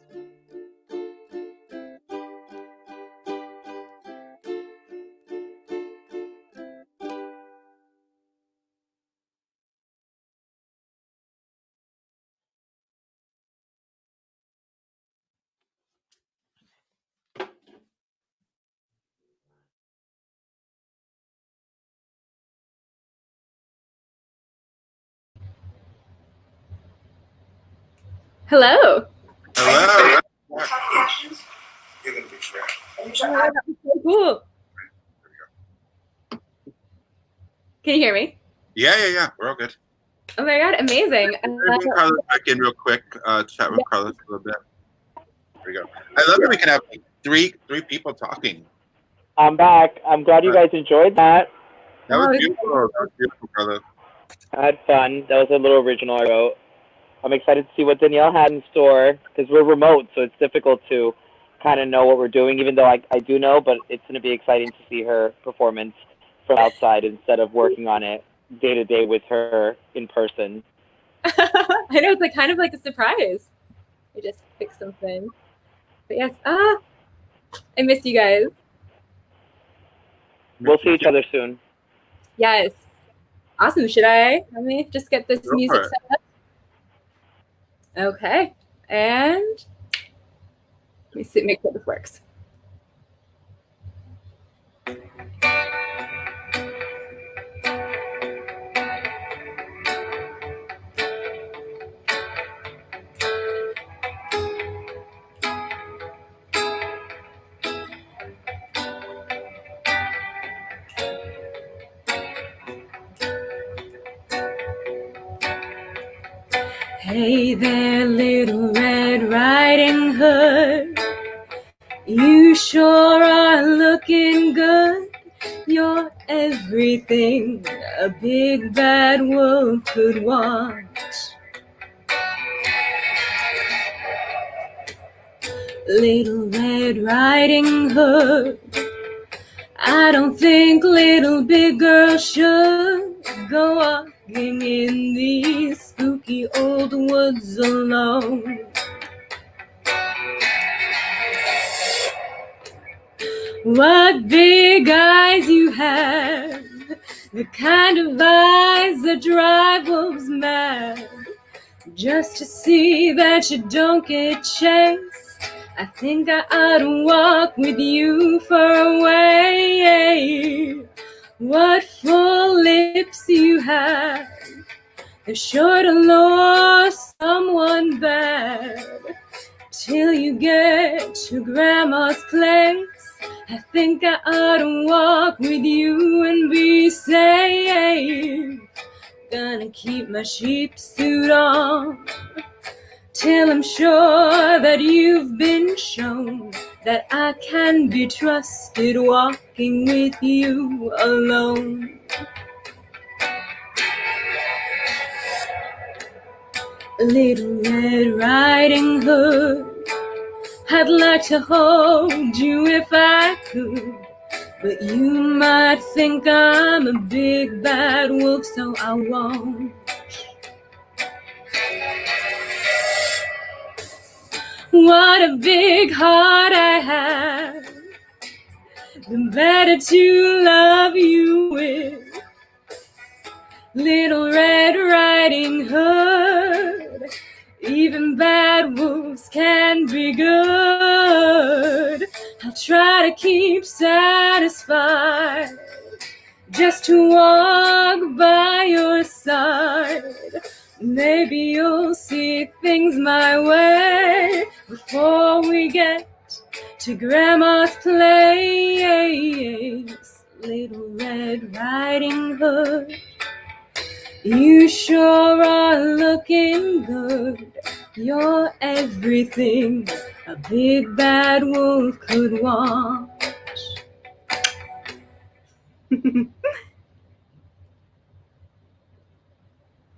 Hello. Hello. You're gonna be fair. Oh, that was so cool. Can you hear me? Yeah. We're all good. Oh my god, amazing. Bring Carlos back in real quick. Chat with Carlos a little bit. There we go. I love that we can have like three people talking. I'm back. I'm glad you guys enjoyed that. That was beautiful. That was beautiful, Carlos. I had fun. That was a little original I wrote. I'm excited to see what Danielle had in store because we're remote, so it's difficult to kind of know what we're doing, even though I do know, but it's going to be exciting to see her performance from outside instead of working on it day to day with her in person. I know, it's like kind of like a surprise. I just picked something. But yes, I miss you guys. We'll see each other soon. Yes. Awesome. Let me just get this Go music for it. set up. Okay. And let me see, make sure this works. Hey there, little Red Riding Hood. You sure are looking good. You're everything a big bad wolf could want. Little Red Riding Hood. I don't think little big girl should go walking in these spooky old woods alone. What big eyes you have, the kind of eyes that drive wolves mad. Just to see that you don't get chased, I think I ought to walk with you for a way. What full lips you have, they're sure to lure someone bad. Till you get to Grandma's place, I think I ought to walk with you and be safe. Gonna keep my sheep suit on till I'm sure that you've been shown that I can be trusted walking with you alone. Little Red Riding Hood, I'd like to hold you if I could, but you might think I'm a big bad wolf, so I won't. What a big heart I have, the better to love you with. Little Red Riding Hood, even bad wolves can be good. I'll try to keep satisfied just to walk by your side. Maybe you'll see things my way before we get to Grandma's place. Little Red Riding Hood, you sure are looking good. You're everything a big bad wolf could want.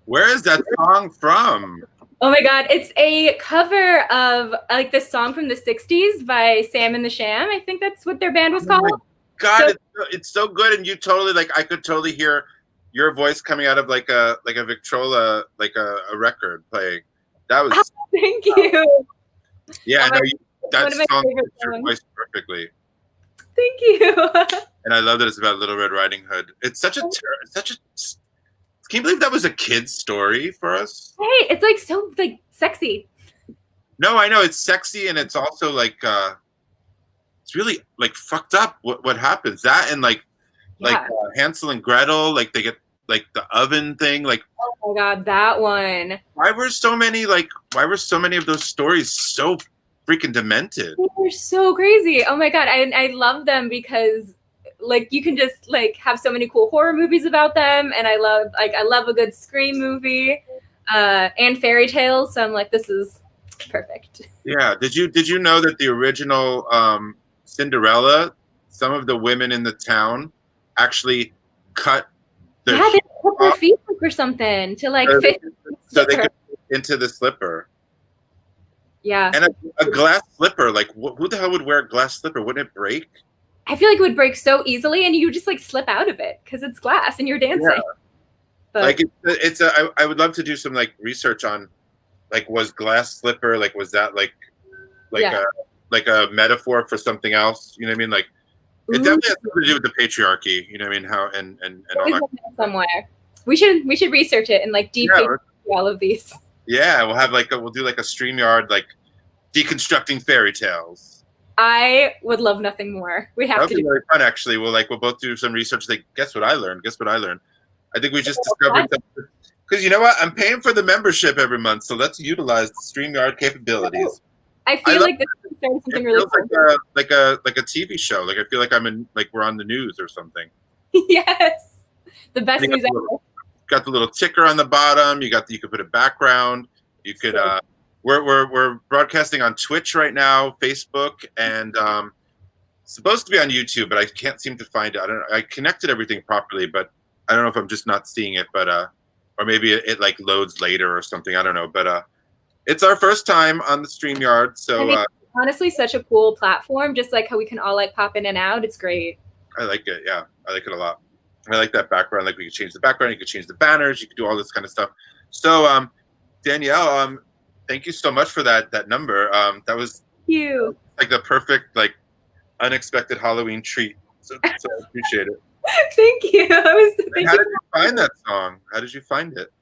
Where is that song from? Oh my God, it's a cover of like this song from the 60s by Sam and the Sham. I think that's what their band was called. God, it's so good, and you totally I could totally hear your voice coming out of like a Victrola, like a record playing. That was thank you. Yeah, Oh, I know that one of my song favorite fits your songs. voice perfectly. Thank you. And I love that it's about Little Red Riding Hood. It's such a can you believe that was a kid's story for us? Hey, it's like so like sexy. No, I know it's sexy, and it's also like it's really like fucked up what happens. That and like Hansel and Gretel, like they get like the oven thing, like oh my God, that one. why were so many of those stories so freaking demented? They're so crazy. Oh my God, I love them because like you can just like have so many cool horror movies about them, and I love a good Scream movie and fairy tales. So I'm like, this is perfect. Yeah. Did you know that the original Cinderella, some of the women in the town actually cut their they put their feet up or something to like fit so they could fit into the slipper. Yeah. And a glass slipper, like who the hell would wear a glass slipper? Wouldn't it break? I feel like it would break so easily, and you just like slip out of it because it's glass and you're dancing. Yeah. But Like I would love to do some like research on like was glass slipper, like was that like a metaphor for something else? You know what I mean? Like It definitely has something to do with the patriarchy. You know what I mean? How and all that. Somewhere. We should research it and like deep all of these. Yeah, we'll have we'll do like a StreamYard like deconstructing fairy tales. I would love nothing more. We have That'd to be do really fun actually. We'll both do some research. Like, guess what I learned? Guess what I learned? I think we just discovered something. Because you know what? I'm paying for the membership every month, so let's utilize the StreamYard capabilities. I feel like this is something really cool. Like a TV show. Like I feel like we're on the news or something. Yes. The best news ever. Got the little ticker on the bottom. You could put a background. You could we're broadcasting on Twitch right now, Facebook, and supposed to be on YouTube, but I can't seem to find it. I connected everything properly, but I don't know if I'm just not seeing it, but or maybe it like loads later or something. I don't know, but it's our first time on the StreamYard, so honestly, such a cool platform. Just like how we can all like pop in and out. It's great. I like it. Yeah, I like it a lot. I like that background. Like we can change the background, you can change the banners, you can do all this kind of stuff. So, Danielle, thank you so much for that number. That was like the perfect, like unexpected Halloween treat. So I appreciate it. Thank you. How did you find that song? How did you find it?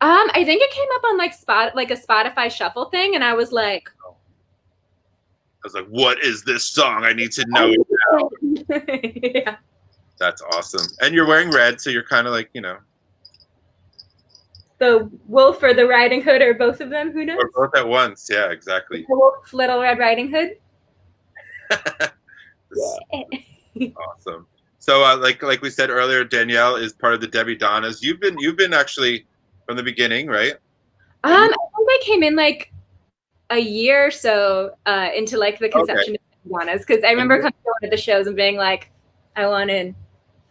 I think it came up on like a Spotify shuffle thing, and I was like, what is this song? I need to know it now. Yeah. That's awesome. And you're wearing red, so you're kind of like, the wolf or the Riding Hood, or both of them, who knows? Or both at once, yeah, exactly. The wolf, Little Red Riding Hood. Awesome. So, like we said earlier, Danielle is part of the Debbie-Donnas. You've been actually from the beginning, right? I think I came in like a year or so into like the conception of Debbie-Donnas, because I remember coming to one of the shows and being like, I want in.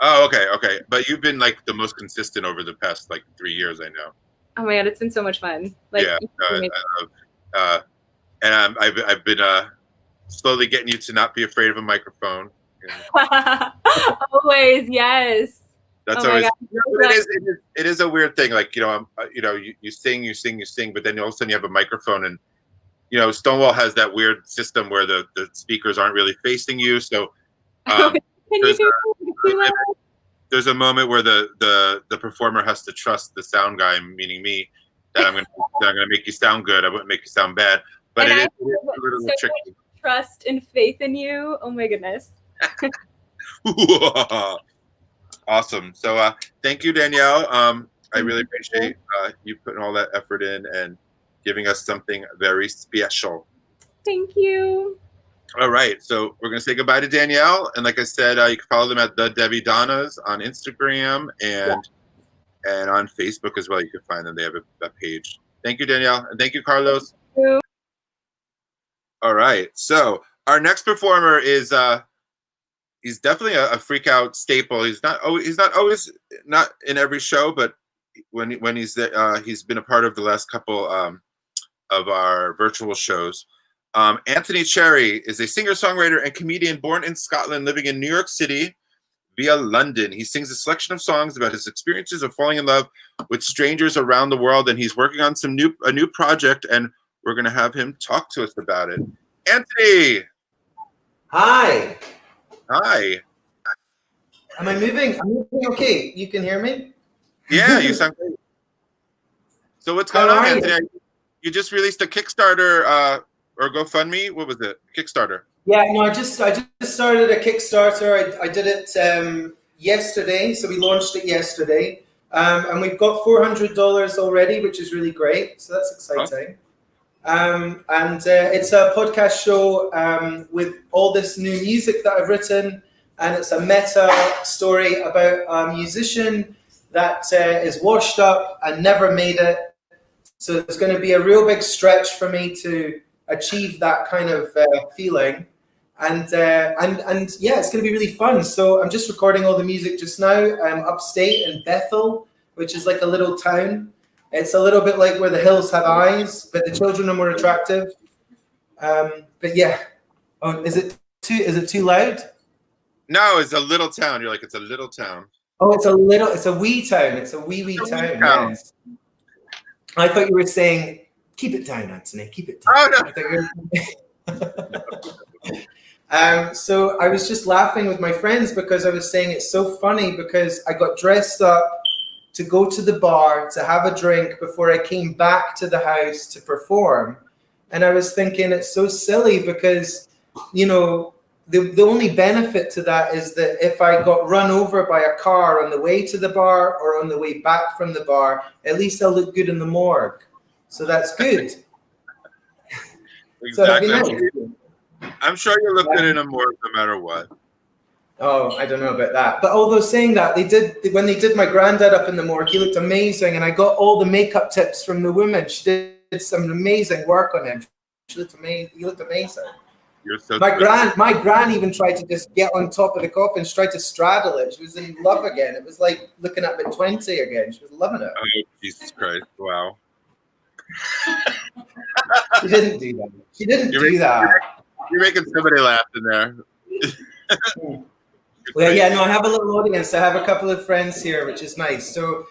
Oh, okay. But you've been like the most consistent over the past like 3 years, I know. Oh my God, it's been so much fun. Like, yeah, and I've been slowly getting you to not be afraid of a microphone. Always, yes. That's always. It is a weird thing. Like you sing, but then all of a sudden you have a microphone, and Stonewall has that weird system where the speakers aren't really facing you, so. There's a moment where the performer has to trust the sound guy, meaning me, that I'm gonna make you sound good. I wouldn't make you sound bad, but it is a little tricky. Trust and faith in you. Oh my goodness. Awesome. So thank you, Danielle. I really appreciate you putting all that effort in and giving us something very special. Thank you. All right, so we're going to say goodbye to Danielle. And like I said, you can follow them at the Debbie-Donnas on Instagram and on Facebook as well. You can find them. They have a page. Thank you, Danielle. And thank you, Carlos. Thank you. All right, so our next performer is he's definitely a freak out staple. He's not always not in every show, but when he's there, he's been a part of the last couple of our virtual shows. Anthony Cherry is a singer-songwriter and comedian born in Scotland, living in New York City via London. He sings a selection of songs about his experiences of falling in love with strangers around the world, and he's working on a new project, and we're going to have him talk to us about it. Anthony! Hi. Hi. Am I moving? I'm moving okay. You can hear me? Yeah, you sound great. So what's going on, Anthony? You just released a Kickstarter or GoFundMe? What was it? Kickstarter. Yeah, no, I just started a Kickstarter. I did it yesterday, so we launched it yesterday, and we've got $400 already, which is really great. So that's exciting. And it's a podcast show with all this new music that I've written, and it's a meta story about a musician that is washed up and never made it. So it's going to be a real big stretch for me to achieve that kind of feeling, and yeah, it's going to be really fun. So I'm just recording all the music just now. I'm upstate in Bethel, which is like a little town. It's a little bit like Where the Hills Have Eyes, but the children are more attractive. But yeah, is it too loud? No, it's a little town. You're like, it's a little town. Oh, it's a wee town. It's a wee town. Yes. I thought you were saying, keep it down, Anthony. Keep it down. Oh, no. So I was just laughing with my friends because I was saying it's so funny because I got dressed up to go to the bar to have a drink before I came back to the house to perform. And I was thinking it's so silly because, you know, the only benefit to that is that if I got run over by a car on the way to the bar or on the way back from the bar, at least I'll look good in the morgue. So that's good. Exactly. So that'd be nice. I'm sure you look good in a morgue no matter what. Oh, I don't know about that. But although saying that, when they did my granddad up in the morgue, he looked amazing, and I got all the makeup tips from the woman. She did some amazing work on him. She looked amazing. He looked amazing. You're so my gran even tried to just get on top of the coffin. She tried to straddle it. She was in love again. It was like looking at mid 20 again. She was loving it. Oh, Jesus Christ! Wow. She didn't do that. She didn't do that. You're making somebody laugh in there. Well, yeah, no, I have a little audience. I have a couple of friends here, which is nice. So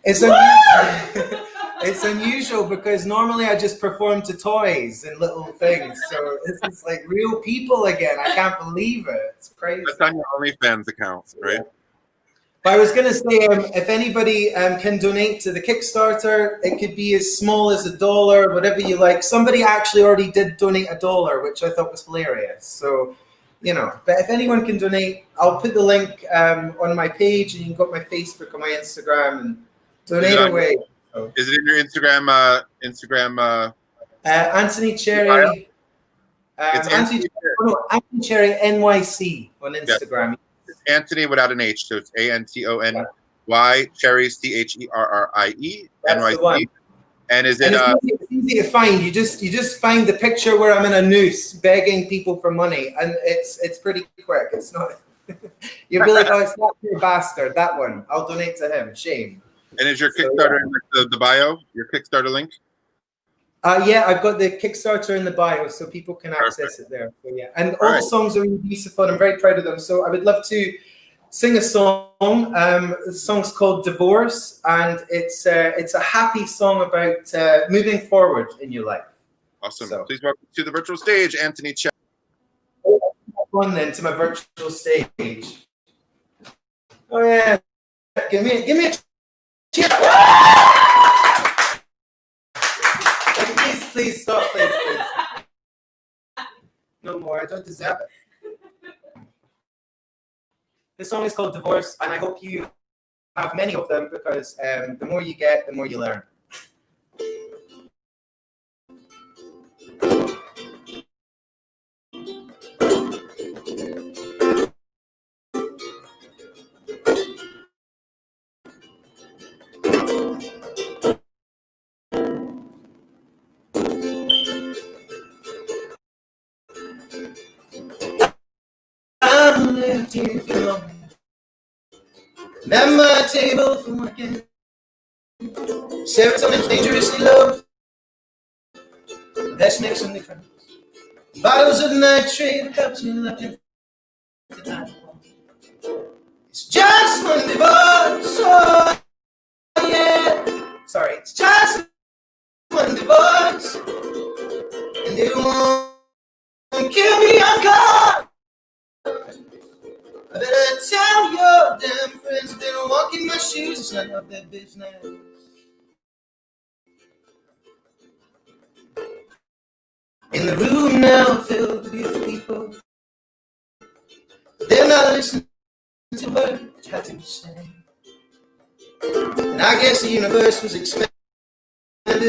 it's unusual. It's unusual because normally I just perform to toys and little things. So it's like real people again. I can't believe it. It's crazy. That's on your OnlyFans account, right? But I was going to say, if anybody can donate to the Kickstarter, it could be as small as $1, whatever you like. Somebody actually already did donate $1, which I thought was hilarious. So, you know, but if anyone can donate, I'll put the link on my page, and you can go to my Facebook or my Instagram and donate away. So. Is it in your Instagram? Anthony Cherrie. It's Anthony Cherrie NYC on Instagram. Yeah. It's Anthony without an H, so it's ANTONY Cherrie CHERRIE NYC. And is it? It's easy to find. You just find the picture where I'm in a noose begging people for money, and it's pretty quick. It's not. You'll be like, oh, it's not your bastard. That one, I'll donate to him. Shame. And is your Kickstarter in the bio? Your Kickstarter link? Yeah, I've got the Kickstarter in the bio, so people can access it there. So yeah, and all the songs are really beautiful, and I'm very proud of them. So I would love to sing a song. The song's called "Divorce," and it's a happy song about moving forward in your life. Awesome. So. Please welcome to the virtual stage, Anthony Cherrie. On then to my virtual stage. Oh yeah, give me a cheer. Please stop, please. No more, I don't deserve it. This song is called Divorce, and I hope you have many of them because the more you get, the more you learn. At my table for working, serotonin's dangerously low. Let's make some difference. Bottles of nitrate, cups you left in the time. It's just one divorce, oh yeah. Sorry, it's just one divorce, and it won't kill me off guard. I better tell your damn friends they don't walk in my shoes. It's none of their business. In the room now filled with people, they're not listening to what I had to say. And I guess the universe was expanding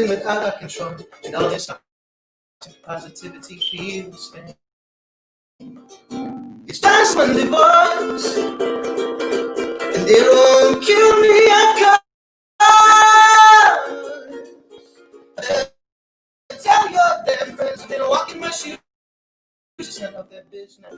without our control, and all this positivity feels fake. It's just one divorce, and it won't kill me off guard. Tell your damn friends they don't walk in my shoes. It's none of their business.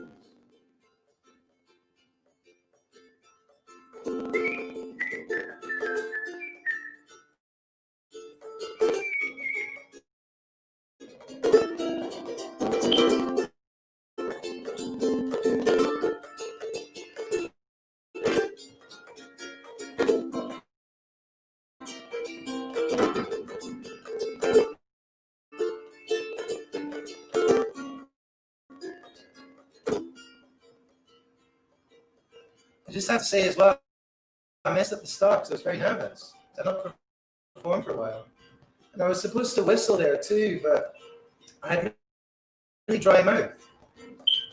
just have to say as well, I messed up the start because I was very nervous. I not performed for a while. And I was supposed to whistle there too, but I had really dry mouth.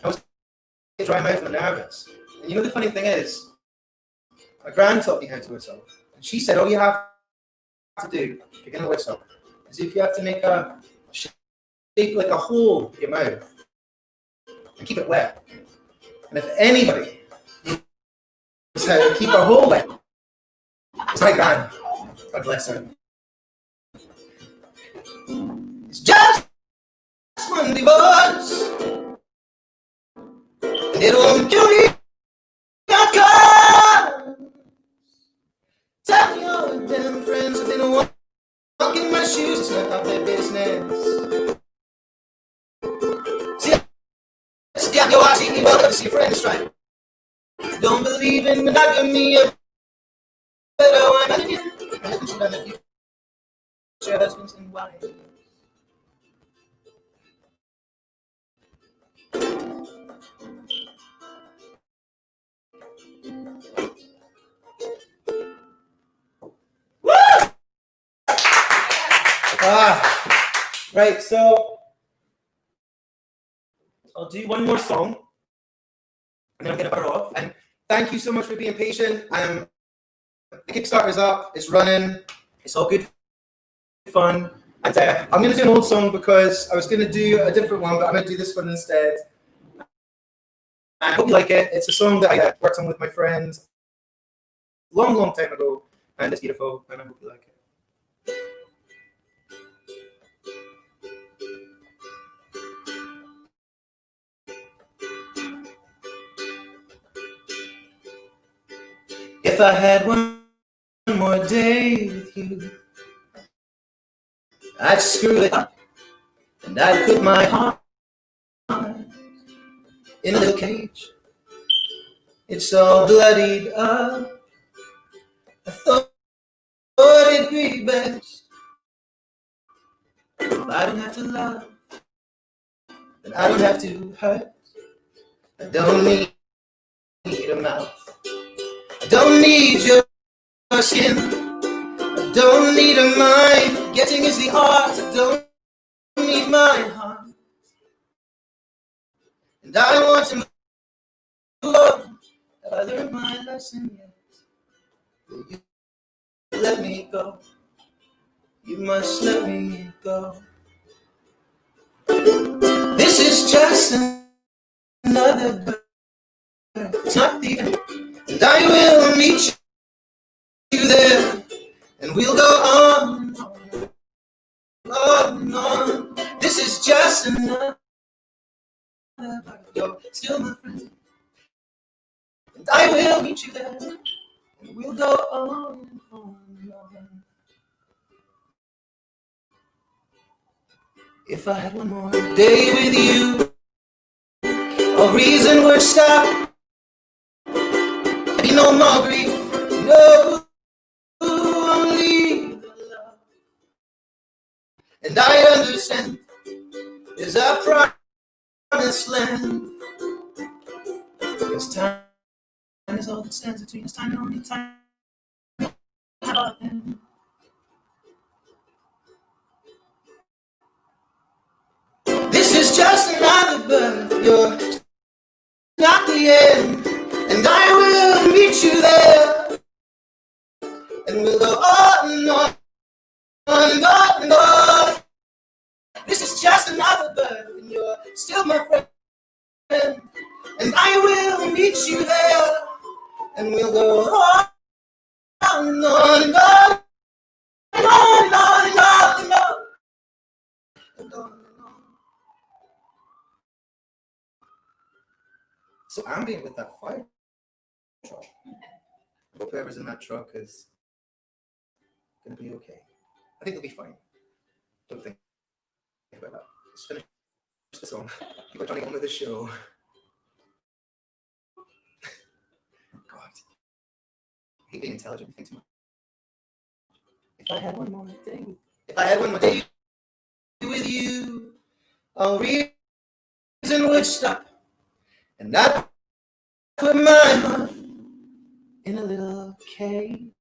I was dry mouth and nervous. And you know the funny thing is, my gran taught me how to whistle. And she said, all you have to do if you're going to whistle is if you have to make a shape like a hole in your mouth and keep it wet. And if anybody knows how to keep a hole wet, it's my gran. God bless her. It's just Monday, boys. And it won't kill me. Tell me all the damn friends have been walking my shoes. It's not their business. See, I go out, see me welcome to see friends try. Don't believe in monogamy. Better one than you. Your husbands and wives. Right, so I'll do one more song and then I'm gonna cut off. And thank you so much for being patient. The Kickstarter's up, it's running, it's all good fun. And I'm gonna do an old song because I was gonna do a different one, but I'm gonna do this one instead. I hope you like it. It's a song that I worked on with my friend long time ago, and it's beautiful, and I hope you like it. If I had one more day with you, I'd screw it up and I'd put my heart in a little cage. It's all bloodied up. I thought it'd be best if I don't have to love, and I don't have to hurt. I don't need a mouth. I don't need your skin. I don't need a mind. Getting is the art. I don't need my heart. And I want to move on. Have I learned my lesson yet? Will you let me go? You must let me go. This is just another birth. It's not the end. And I will meet you there, and we'll go on, on, on. This is just another, you're still my friend. And I will meet you there, and we'll go on, on, on. If I had one more day with you, a reason would stop. No more grief, no, only love. And I understand there's a promised land. Because time is all that stands between us, time and only time. This is just another birth, you're not the end. And I will meet you there, and we'll go on and on, on and on and on. This is just another birth, and you're still my friend. And I will meet you there, and we'll go on and on and on, and on and on and on and on. And on. So ambient with that fire truck. I hope whoever's in that truck is gonna be okay. I think they'll be fine. Don't think about that. Let's finish the song. People are trying to get on with the show. God. I hate being intelligent. Think too much. If I had one more day. If I had one more day with you, all reason would stop. And I put my heart cage.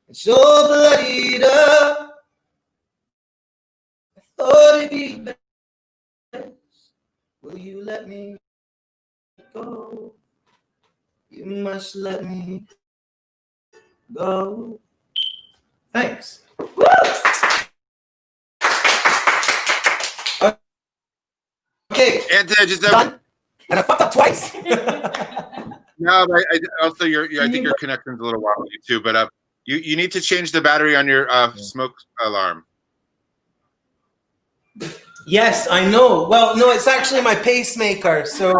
It's so bloodied up. I thought it'd be best. Will you let me go? You must let me go. Thanks. Okay. And just done. And I fucked up twice. No, but I also I think your connection's a little wobbly too. But you need to change the battery on your smoke alarm. Yes, I know. Well, no, it's actually my pacemaker. So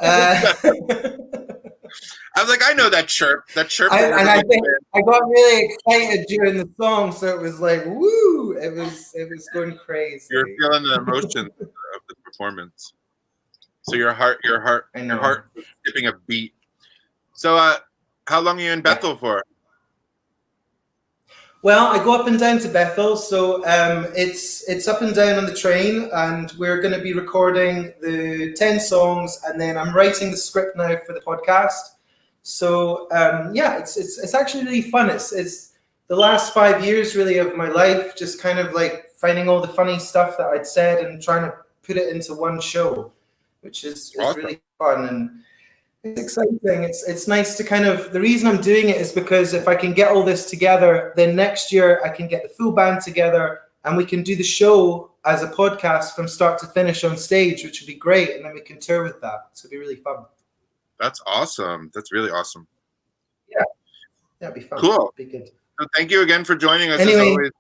I was like, I know that chirp. That chirp. I think I got really excited during the song, so it was like, woo! It was going crazy. You're feeling the emotion of the performance. So your heart was skipping a beat. So how long are you in Bethel for? Well, I go up and down to Bethel, so it's up and down on the train, and we're going to be recording the 10 songs, and then I'm writing the script now for the podcast. So yeah, it's actually really fun. It's the last 5 years really of my life, just kind of like finding all the funny stuff that I'd said and trying to put it into one show, which is really fun. And it's exciting. It's nice to kind of, the reason I'm doing it is because if I can get all this together, then next year I can get the full band together and we can do the show as a podcast from start to finish on stage, which would be great. And then we can tour with that. So it'd be really fun. That's awesome. That's really awesome. Yeah. That'd be fun. Cool. Be good. So thank you again for joining us. Anyway, as always.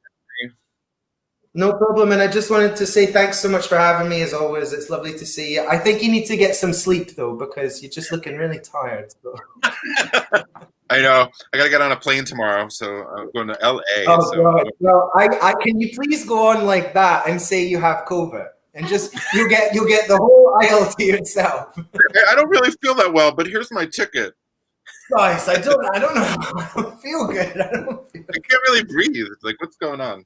No problem. And I just wanted to say thanks so much for having me as always. It's lovely to see you. I think you need to get some sleep though, because you're just looking really tired. So. I know. I got to get on a plane tomorrow. So I'm going to LA. Oh, so. God. Well, I can you please go on like that and say you have COVID and just, you'll get the whole aisle to yourself. I don't really feel that well, but here's my ticket. Guys, I don't know. I don't feel good. I can't really breathe. Like, what's going on?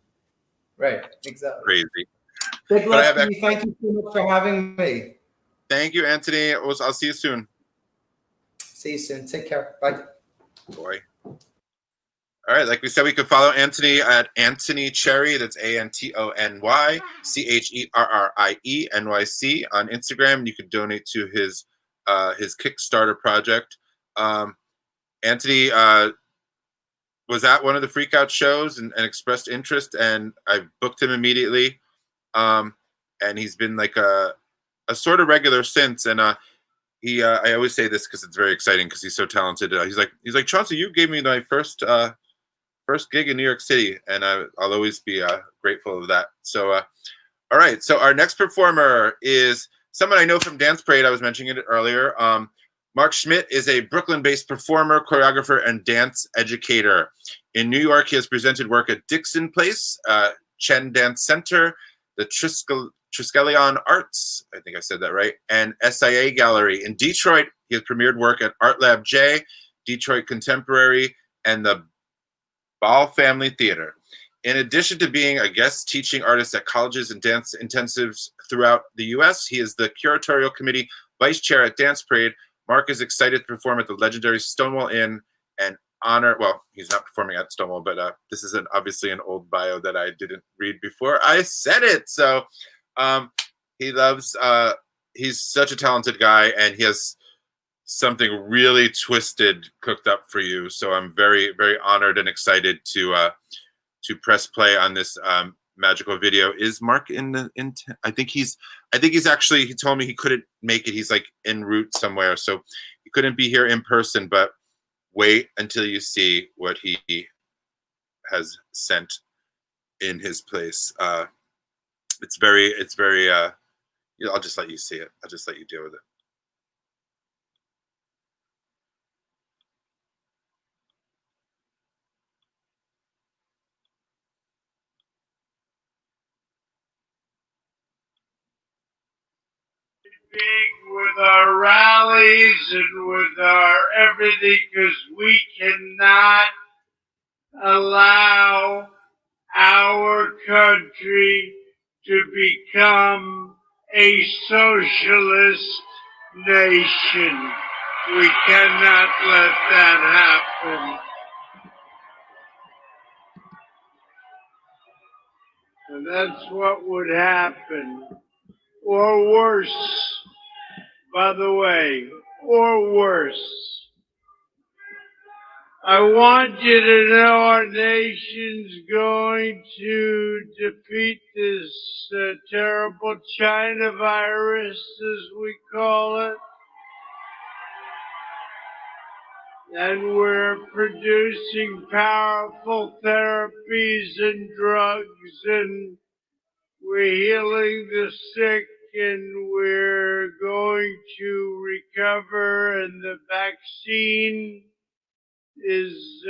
Right, exactly. Crazy. Big love to you. Thank you so much for having me. Thank you, Anthony. I'll see you soon. See you soon. Take care. Bye. Boy. All right, like we said, we could follow Anthony at Anthony Cherrie. That's ANTONY CHERRIE NYC on Instagram. You could donate to his Kickstarter project. Anthony was at one of the Freak Out shows and expressed interest, and I booked him immediately. And he's been like a sort of regular since. And I always say this because it's very exciting because he's so talented. He's like Chauncey, you gave me my first gig in New York City, and I'll always be grateful of that. So, all right. So our next performer is someone I know from Dance Parade. I was mentioning it earlier. Mark SCHMIDT is a Brooklyn-based performer, choreographer, and dance educator. In New York, he has presented work at Dixon Place, Chen Dance Center, the Triskelion Arts, I think I said that right, and SIA Gallery. In Detroit, he has premiered work at Art Lab J, Detroit Contemporary, and the Ball Family Theater. In addition to being a guest teaching artist at colleges and dance intensives throughout the U.S., he is the curatorial committee vice chair at Dance Parade. Mark is excited to perform at the legendary Stonewall Inn and honor, well, he's not performing at Stonewall, but this is obviously an old bio that I didn't read before I said it. So he loves, he's such a talented guy, and he has something really twisted cooked up for you. So I'm very, very honored and excited to press play on this magical video. Is Mark I think he's actually, he told me he couldn't make it. He's like en route somewhere, so he couldn't be here in person, but wait until you see what he has sent in his place. It's very I'll just let you see it. I'll just let you deal with it. Big with our rallies and with our everything, because we cannot allow our country to become a socialist nation. We cannot let that happen. And that's what would happen. Or worse, by the way, or worse. I want you to know our nation's going to defeat this terrible China virus, as we call it. And we're producing powerful therapies and drugs, and we're healing the sick, and we're going to recover, and the vaccine is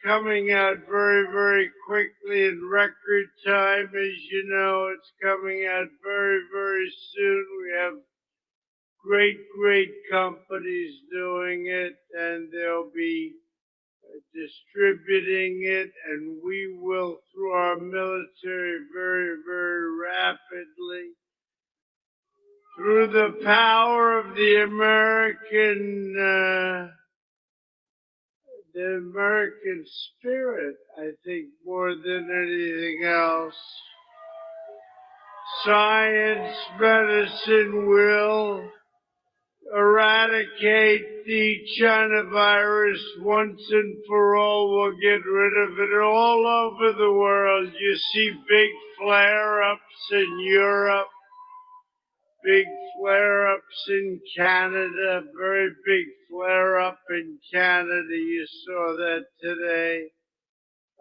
coming out very, very quickly in record time. As you know, it's coming out very, very soon. We have great companies doing it, and they'll be distributing it, and we will, through our military, very, very rapidly, through the power of the American spirit, I think, more than anything else. Science, medicine will eradicate the China virus once and for all. We'll get rid of it all over the world. You see big flare-ups in Europe, big flare-ups in Canada, very big flare-up in Canada. You saw that today.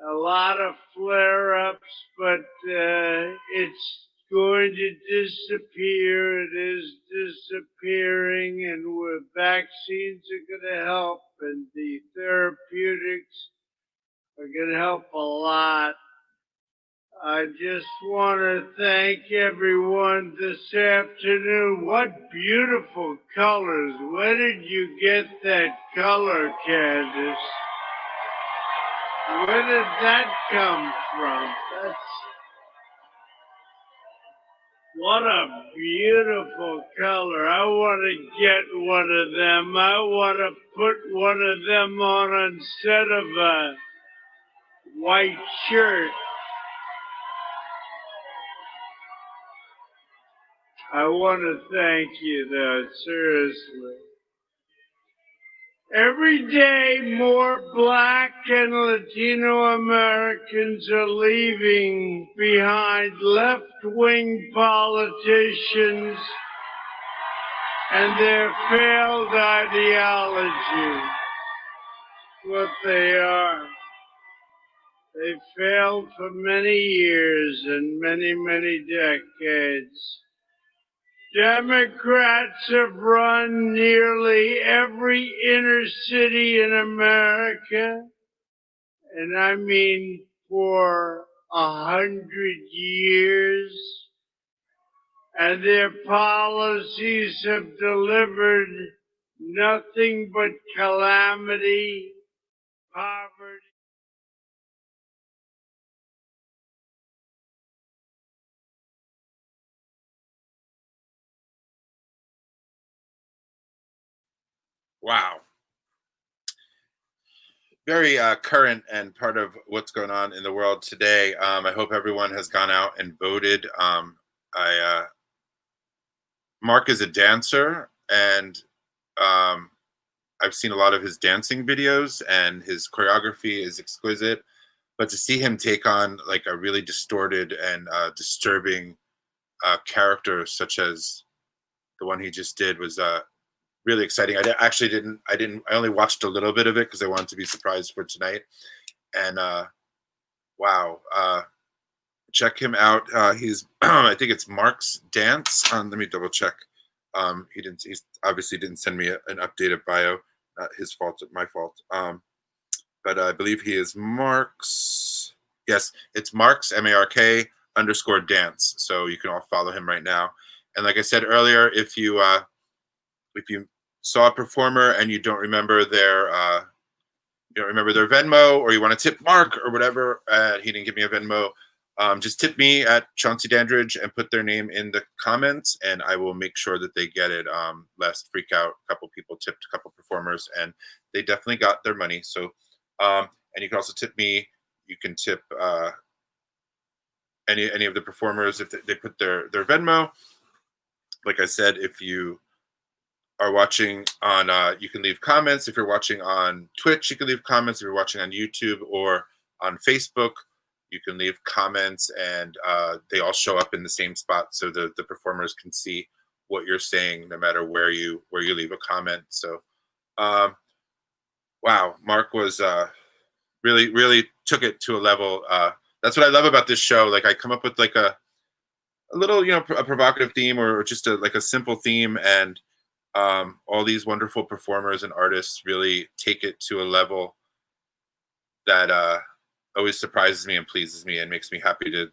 A lot of flare-ups, but it's going to disappear. It is disappearing, and vaccines are going to help, and the therapeutics are going to help a lot. I just want to thank everyone this afternoon. What beautiful colors. Where did you get that color, Candace? Where did that come from? What a beautiful color. I want to get one of them. I want to put one of them on instead of a white shirt. I want to thank you, though, seriously. Every day, more Black and Latino Americans are leaving behind left-wing politicians and their failed ideology. What they are. They failed for many years and many decades. Democrats have run nearly every inner city in America, and I mean for 100 years, and their policies have delivered nothing but calamity, poverty. Wow. Very current and part of what's going on in the world today. I hope everyone has gone out and voted. Mark is a dancer, and I've seen a lot of his dancing videos, and his choreography is exquisite. But to see him take on like a really distorted and disturbing character, such as the one he just did, was really exciting. I only watched a little bit of it because I wanted to be surprised for tonight. And wow, check him out. He's I think it's Mark's Dance. Let me double check. He obviously didn't send me an updated bio. Not his fault, my fault. But I believe he is Mark's. Yes, it's Mark's, MARK_dance. So you can all follow him right now. And like I said earlier, if you saw a performer and you don't remember their Venmo, or you want to tip Mark or whatever, he didn't give me a Venmo, just tip me at Chauncey Dandridge and put their name in the comments, and I will make sure that they get it. Last freak out, a couple people tipped a couple performers, and they definitely got their money. So, and you can also tip me. You can tip any of the performers if they put their Venmo. Like I said, if you are watching on, you can leave comments. If you're watching on Twitch, you can leave comments. If you're watching on YouTube or on Facebook, you can leave comments, and they all show up in the same spot, so the performers can see what you're saying, no matter where you leave a comment. So, wow, Mark was really took it to a level. That's what I love about this show. Like, I come up with like a little, a provocative theme, or just like a simple theme, and all these wonderful performers and artists really take it to a level that always surprises me and pleases me and makes me happy to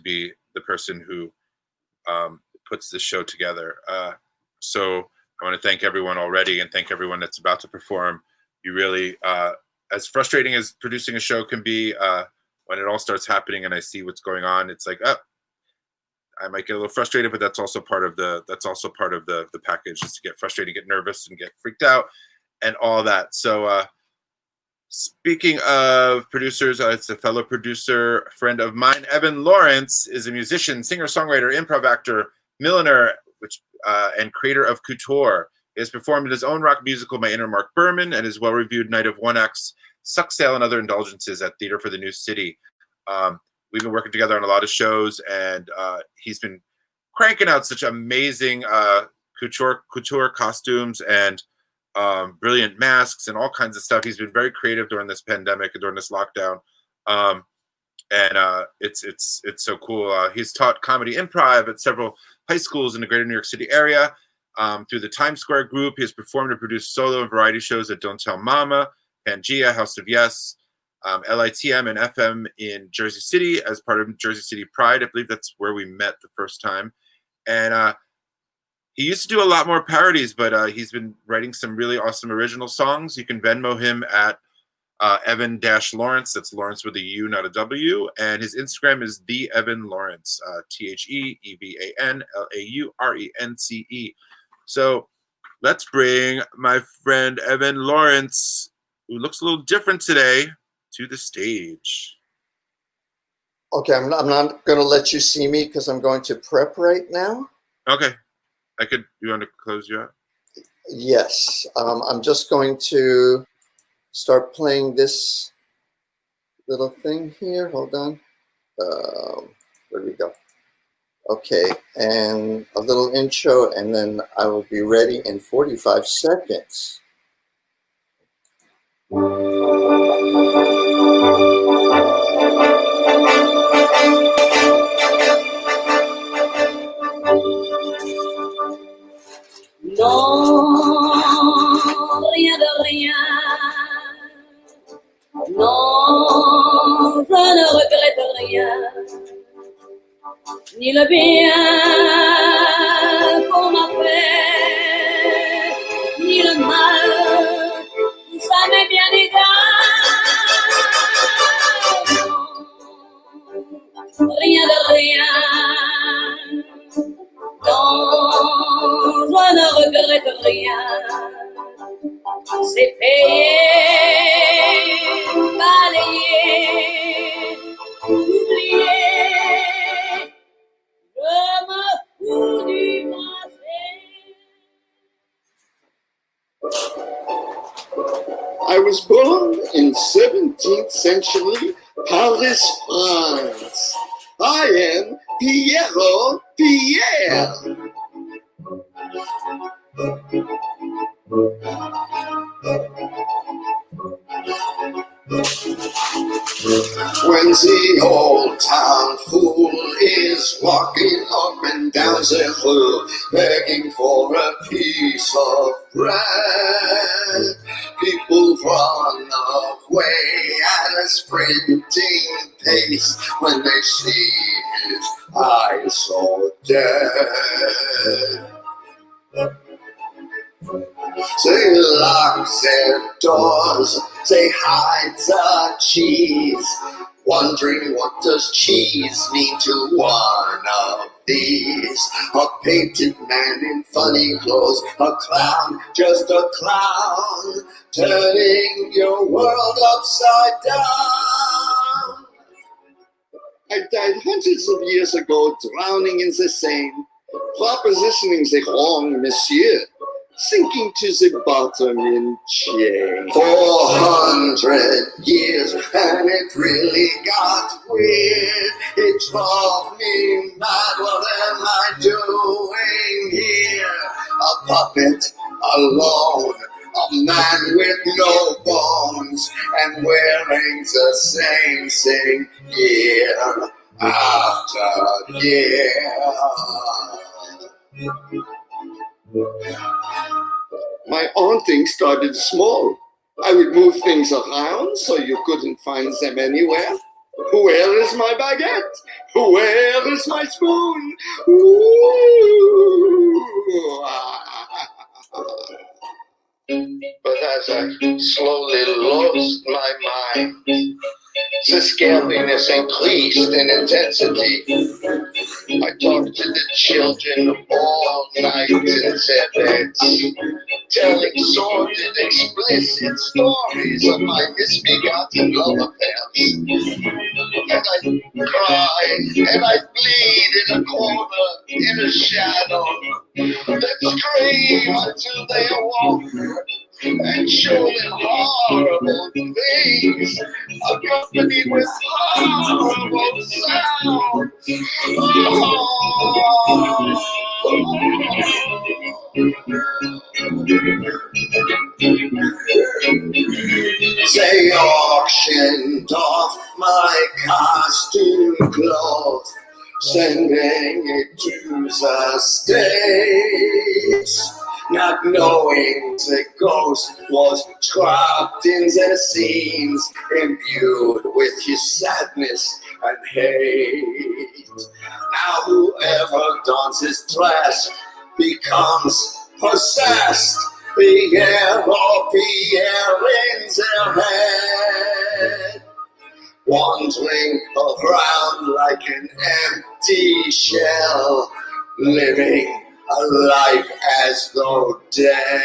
be the person who puts this show together. So I want to thank everyone already, and thank everyone that's about to perform. You really, as frustrating as producing a show can be, when it all starts happening and I see what's going on, it's like, oh, I might get a little frustrated, but that's also part of the package, is to get frustrated, get nervous, and get freaked out, and all that. So speaking of producers, it's a fellow producer, friend of mine. Evan Laurence is a musician, singer, songwriter, improv actor, milliner, and creator of Couture. He has performed in his own rock musical, My Inner Mark Berman, and his well-reviewed night of one acts, Suck Sale and Other Indulgences at Theater for the New City. We've been working together on a lot of shows, and he's been cranking out such amazing couture costumes and brilliant masks and all kinds of stuff. He's been very creative during this pandemic and during this lockdown, and it's so cool. He's taught comedy improv at several high schools in the greater New York City area. Through the Times Square group, he has performed and produced solo and variety shows at Don't Tell Mama, Pangea, House of Yes, LITM and FM in Jersey City as part of Jersey City Pride. I believe that's where we met the first time. And he used to do a lot more parodies, but he's been writing some really awesome original songs. You can Venmo him at Evan-Laurence. That's Lawrence with a U, not a W. And his Instagram is The Evan Laurence, TheEvanLaurence. So let's bring my friend Evan Laurence, who looks a little different today, to the stage. Okay, I'm not going to let you see me because I'm going to prep right now. Okay. You want to close you out? Yes. I'm just going to start playing this little thing here. Hold on. Where do we go? Okay, and a little intro, and then I will be ready in 45 seconds. Non, rien de rien. Non, je ne regrette rien. Ni le bien qu'on m'a fait, ni le mal, tout ça m'est bien égal. Non, rien de rien. Non, je ne regrette rien. C'est payé, balayé, oublié. Je me fous du passé. I was born in 17th century Paris, France. I am Pierrot Pierre. When the old town fool is walking up and down the road, begging for a piece of bread, people run away at a sprinting pace when they see his eyes so dead. They lock their doors, they hide the cheese, wondering what does cheese mean to one of these. A painted man in funny clothes, a clown, just a clown, turning your world upside down. I died hundreds of years ago, drowning in the Seine, propositioning the wrong monsieur, sinking to the bottom in chain. 400 years, and it really got weird. It drove me mad. What am I doing here? A puppet alone, a man with no bones, and wearing the same thing year after year. My haunting started small. I would move things around so you couldn't find them anywhere. Where is my baguette? Where is my spoon? Ooh. But as I slowly lost my mind, the scariness increased in intensity. I talked to the children all night in their beds, telling sordid, explicit stories of my misbegotten love affairs. And I cry, and I bleed in a corner, in a shadow, that scream until they awoke, and show them horrible things, accompanied with horrible sounds. They auctioned off my costume clothes, sending it to the States, not knowing the ghost was trapped in the scenes, imbued with his sadness and hate. Now whoever dons his dress becomes possessed, Pierre or Pierre in their head, wandering around like an empty shell, living a life as though dead.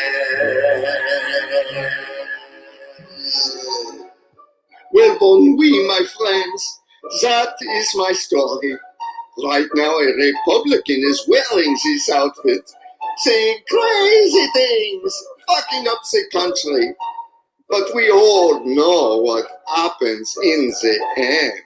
Well, bon oui, my friends, that is my story. Right now, a Republican is wearing this outfit, saying crazy things, fucking up the country. But we all know what happens in the end.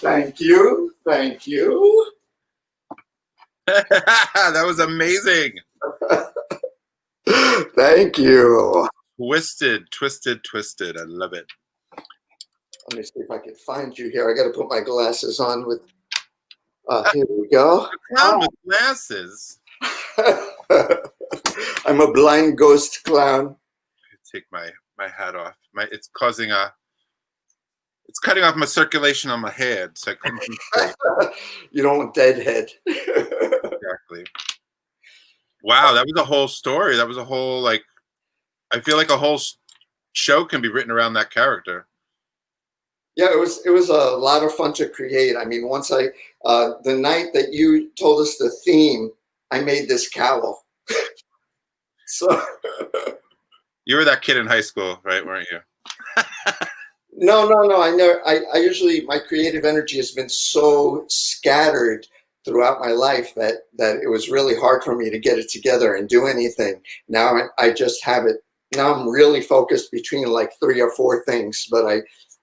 Thank you. Thank you. That was amazing. Thank you. Twisted, twisted, twisted. I love it. Let me see if I can find you here. I got to put my glasses on with. Here we go. Clown with glasses. I'm a blind ghost clown. Take my hat off. It's causing it's cutting off my circulation on my head, so I couldn't keep straight. You don't want dead head. Exactly. Wow, that was a whole story. That was a whole, like, I feel like a whole show can be written around that character. Yeah, it was a lot of fun to create. I mean, once the night that you told us the theme, I made this cowl. So you were that kid in high school, right? Weren't you? No. I usually, my creative energy has been so scattered throughout my life that it was really hard for me to get it together and do anything. Now I just have it. Now I'm really focused between like 3 or 4 things, but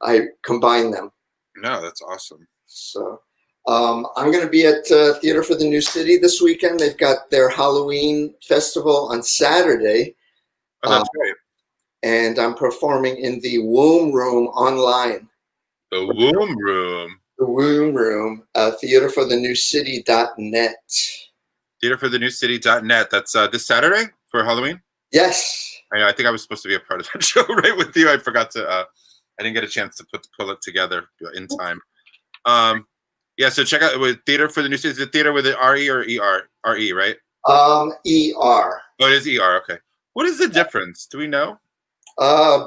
I combine them. No, that's awesome. So I'm going to be at Theater for the New City this weekend. They've got their Halloween festival on Saturday. Oh, that's great. And I'm performing in the Womb Room online. The Womb Room? The Womb Room, theaterforthenewcity.net. theaterforthenewcity.net. That's this Saturday for Halloween? Yes. I think I was supposed to be a part of that show right with you. I forgot to, I didn't get a chance to pull it together in time. Yeah, so check out with Theater for the New City. Is it theater with an R-E or E-R? R-E, right? E-R. Oh, it is E-R, okay. What is the difference? Do we know?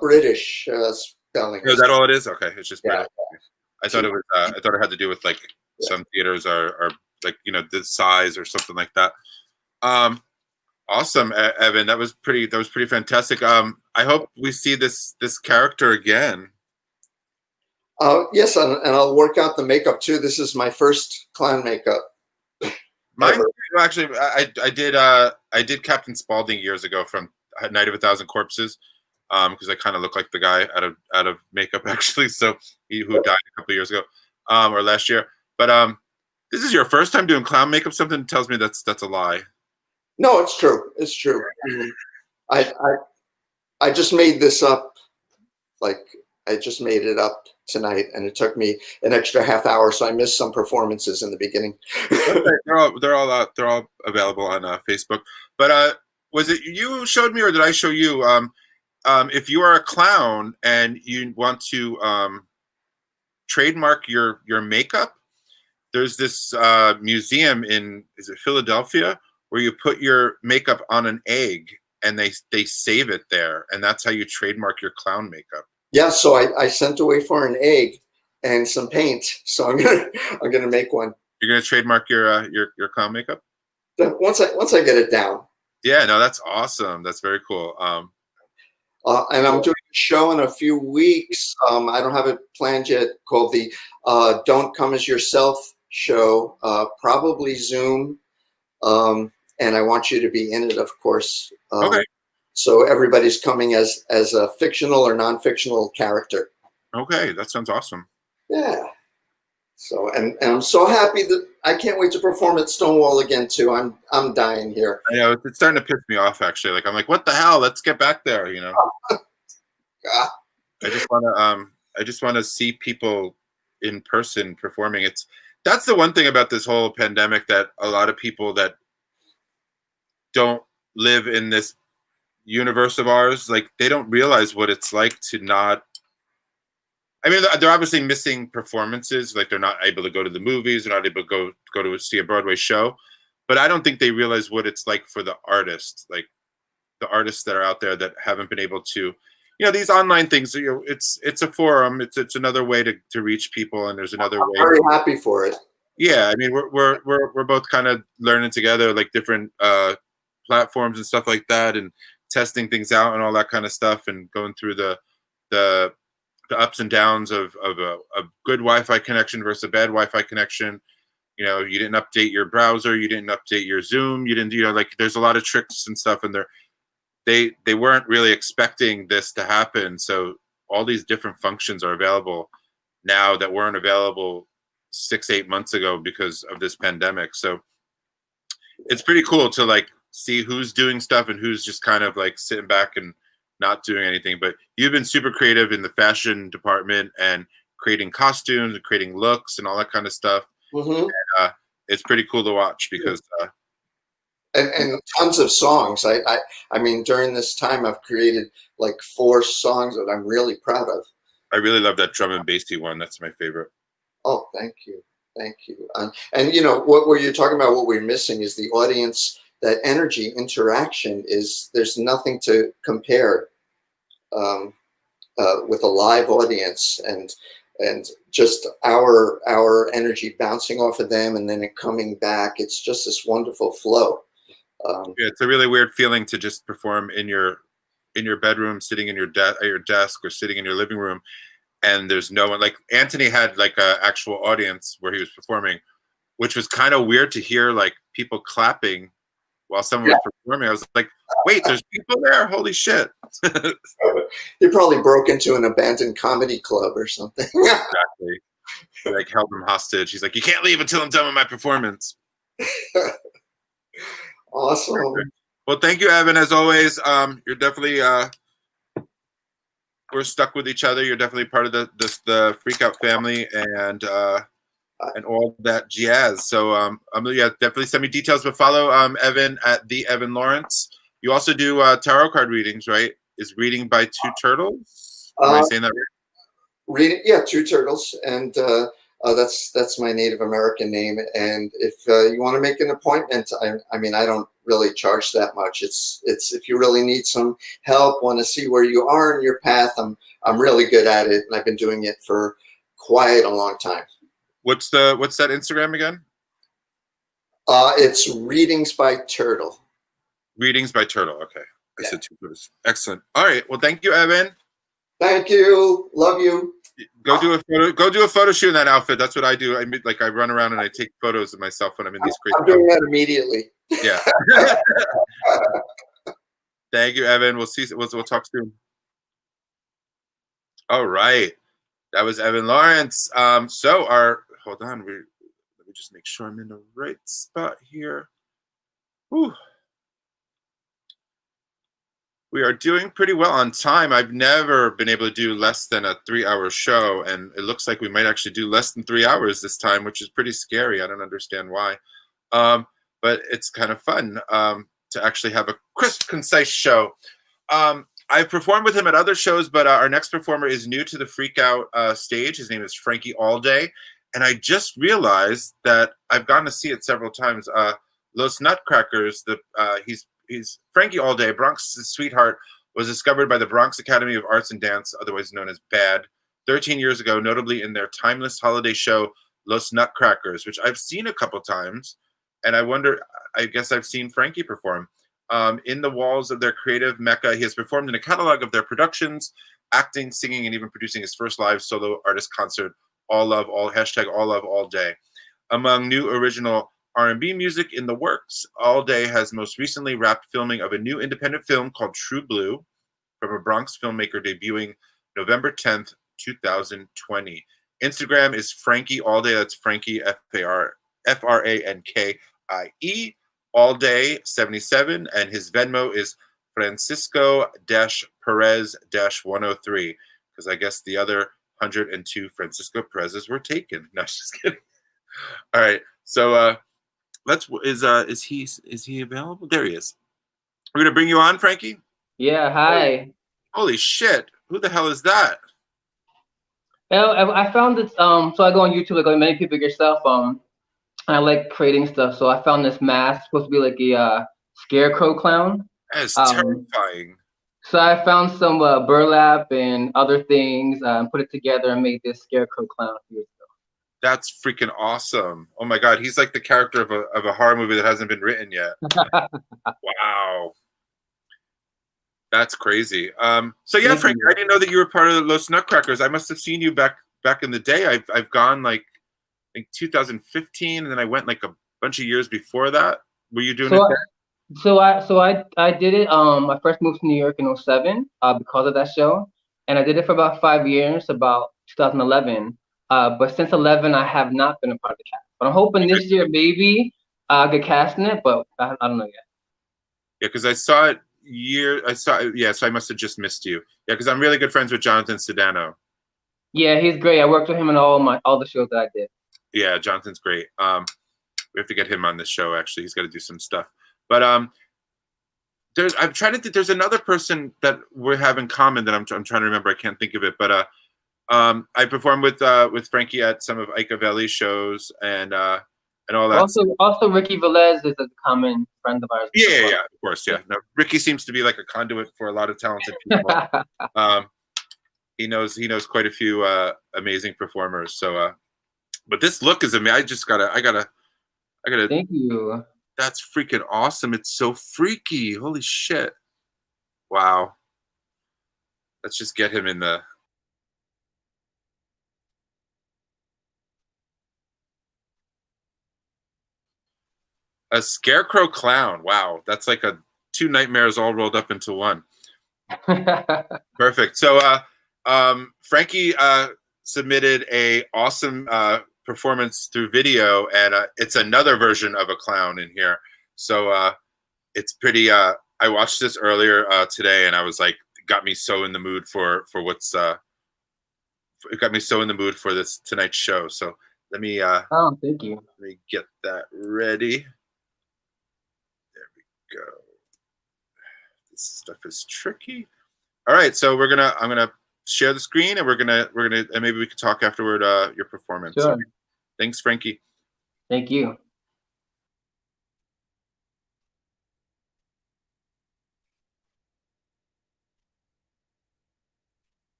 British spelling. Oh, is that all it is? Okay, it's just British. Yeah. I thought it was. I thought it had to do with like some theaters are like the size or something like that. Awesome, Evan. That was pretty fantastic. I hope we see this character again. Yes, and I'll work out the makeup too. This is my first clown makeup. Mine actually, I did Captain Spaulding years ago from Night of a Thousand Corpses, because I kind of look like the guy out of makeup actually. So who died a couple of years ago, or last year. But this is your first time doing clown makeup. Something tells me that's a lie. No, it's true. It's true. I just made this up. Like I just made it up tonight, and it took me an extra half hour, so I missed some performances in the beginning. They're all out. They're all available on Facebook. But was it you who showed me, or did I show you? If you are a clown and you want to trademark your makeup, there's this museum in Philadelphia where you put your makeup on an egg and they save it there, and that's how you trademark your clown makeup. Yeah, so I sent away for an egg and some paint. So I'm gonna make one. You're gonna trademark your clown makeup? Once I get it down. Yeah, no, that's awesome. That's very cool. And I'm doing a show in a few weeks. I don't have it planned yet, called the Don't Come As Yourself show, probably Zoom. And I want you to be in it, of course. Okay. So everybody's coming as a fictional or non-fictional character. Okay, that sounds awesome. Yeah. So and I'm so happy that I can't wait to perform at Stonewall again too. I'm dying here. I know it's starting to piss me off actually. Like I'm like, what the hell? Let's get back there, you know. I just want to see people in person performing. That's the one thing about this whole pandemic that a lot of people that don't live in this universe of ours, like they don't realize what it's like to not. I mean, they're obviously missing performances, like they're not able to go to the movies, they're not able to go to see a Broadway show, but I don't think they realize what it's like for the artists, like the artists that are out there that haven't been able to, these online things. It's a forum, it's another way to reach people, and there's another way. I'm very happy for it. Yeah, I mean, we're both kind of learning together, like different platforms and stuff like that, and testing things out and all that kind of stuff, and going through the ups and downs of a good Wi-Fi connection versus a bad Wi-Fi connection. You didn't update your browser, you didn't update your Zoom, you didn't, like there's a lot of tricks and stuff, and they weren't really expecting this to happen. So all these different functions are available now that weren't available 6-8 months ago because of this pandemic. So it's pretty cool to like see who's doing stuff and who's just kind of like sitting back and not doing anything. But you've been super creative in the fashion department and creating costumes and creating looks and all that kind of stuff. Mm-hmm. And, it's pretty cool to watch because and tons of songs. I mean, during this time I've created like 4 songs that I'm really proud of. I really love that drum and bassy one. That's my favorite. Oh, thank you. And what were you talking about? What we're missing is the audience. That energy interaction there's nothing to compare with a live audience, and just our energy bouncing off of them and then it coming back. It's just this wonderful flow. Yeah, it's a really weird feeling to just perform in your bedroom, sitting at your desk or sitting in your living room, and there's no one. Like Anthony had like an actual audience where he was performing, which was kind of weird to hear like people clapping while someone was performing. I was like, wait, there's people there? Holy shit. You probably broke into an abandoned comedy club or something. Exactly. Like held him hostage. He's like, you can't leave until I'm done with my performance. Awesome. Perfect. Well, thank you, Evan, as always. You're definitely, we're stuck with each other. You're definitely part of the Freak Out family. And and all that jazz. So yeah, definitely send me details, but follow Evan at the Evan Lawrence. You also do tarot card readings, right? Is reading by Two Turtles? Am I saying that right? Reading, yeah, Two Turtles, and that's my Native American name. And if you want to make an appointment, I mean, I don't really charge that much. It's if you really need some help, want to see where you are in your path, I'm really good at it, and I've been doing it for quite a long time. What's that Instagram again? It's Readings by Turtle. Readings by Turtle. Okay, I said Two Turtles. Excellent. All right. Well, thank you, Evan. Thank you. Love you. Go do a photo shoot in that outfit. That's what I do. I run around and I take photos of myself when I'm in these crazy. I'm doing that immediately. Yeah. Thank you, Evan. We'll see. We'll talk soon. All right. That was Evan Lawrence. So hold on. Let me just make sure I'm in the right spot here. Whew. We are doing pretty well on time. I've never been able to do less than a 3-hour show, and it looks like we might actually do less than 3 hours this time, which is pretty scary. I don't understand why. But it's kind of fun to actually have a crisp, concise show. I've performed with him at other shows, but our next performer is new to the Freak Out stage. His name is Frankie Allday, and I just realized that I've gotten to see it several times. Los Nutcrackers, he's Frankie Allday, Bronx's sweetheart, was discovered by the Bronx Academy of Arts and Dance, otherwise known as BAD, 13 years ago, notably in their timeless holiday show, Los Nutcrackers, which I've seen a couple times, and I guess I've seen Frankie perform. In the walls of their creative mecca, he has performed in a catalog of their productions, acting, singing, and even producing his first live solo artist concert, All Love, All Day. Among new original R&B music in the works, Allday has most recently wrapped filming of a new independent film called True Blue from a Bronx filmmaker debuting November 10th, 2020. Instagram is Frankie Allday. That's Frankie, Frankie, Allday77, and his Venmo is Francisco-Perez-103, because I guess the other 102 Francisco Perez's were taken. No, just kidding. All right, so is he available? There he is. We're gonna bring you on, Frankie. Yeah. Hi. Holy shit! Who the hell is that? Well, I found this. So I go on YouTube, like many people yourself. And I like creating stuff. So I found this mask, supposed to be like a scarecrow clown. That's terrifying. So I found some burlap and other things, and put it together and made this scarecrow clown a few years ago. That's freaking awesome. Oh my God. He's like the character of a horror movie that hasn't been written yet. Wow. That's crazy. So yeah, Frank, I didn't know that you were part of the Los Nutcrackers. I must have seen you back in the day. I've gone like, I think 2015, and then I went like a bunch of years before that. Were you doing it there? So I did it. I first moved to New York in 2007 because of that show, and I did it for about 5 years, about 2011. But since 2011, I have not been a part of the cast. But I'm hoping this year maybe I'll get cast in it, but I don't know yet. Yeah, because I saw it yeah, so I must have just missed you. Yeah, because I'm really good friends with Jonathan Sedano. Yeah, he's great. I worked with him in all the shows that I did. Yeah, Jonathan's great. We have to get him on this show. Actually, he's got to do some stuff. But I'm trying to think. There's another person that we have in common that I'm trying to remember. I can't think of it. But I performed with Frankie at some of Ike Valley's shows and all that. Also, Riqui VELEZ is a common friend of ours. Yeah, of course, yeah. No, Riqui seems to be like a conduit for a lot of talented people. He knows quite a few amazing performers. So, but this look is amazing. I gotta. Thank you. That's freaking awesome. It's so freaky. Holy shit. Wow. Let's just get him in the. A scarecrow clown. Wow. That's like two nightmares all rolled up into one. Perfect. So Frankie submitted a awesome performance through video, and it's another version of a clown in here. So it's pretty I watched this earlier today, and I was like, it got me so in the mood for what's it got me so in the mood for this tonight's show. So Let me oh, thank you. Let me get that ready. There we go. This stuff is tricky. All right, so I'm gonna share the screen, and and maybe we can talk afterward your performance. Sure. Thanks, Frankie. Thank you.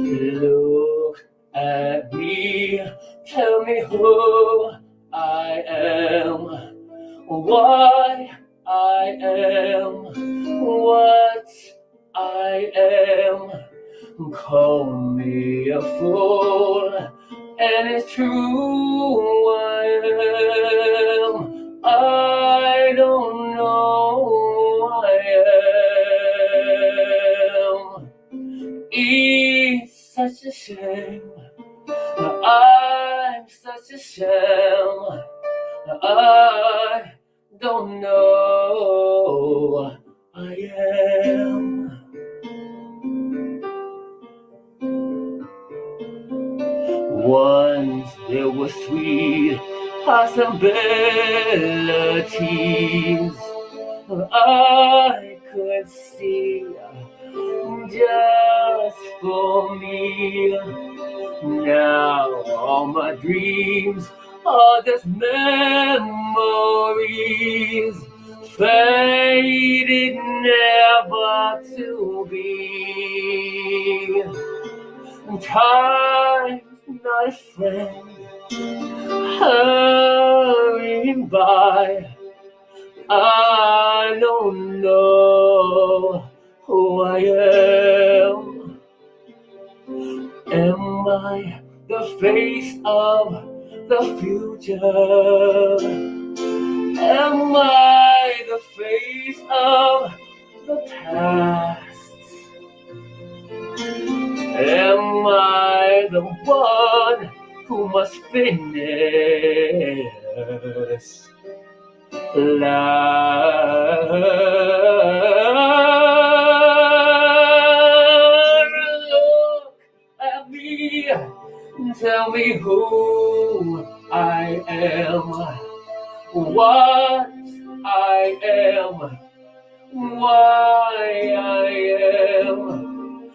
Look at me, tell me who I am, why I am, what I am. Call me a fool, and it's true I am. I don't know who I am. It's such a shame. I'm such a shame. I don't know I am. Once there were sweet possibilities I could see just for me. Now all my dreams are just memories, faded never to be. Time's not a friend, hurrying by. I don't know who I am. Am I the face of the future? Am I the face of the past? Am I the one who must finish last? Look at me, tell me who I am, what I am, why I am.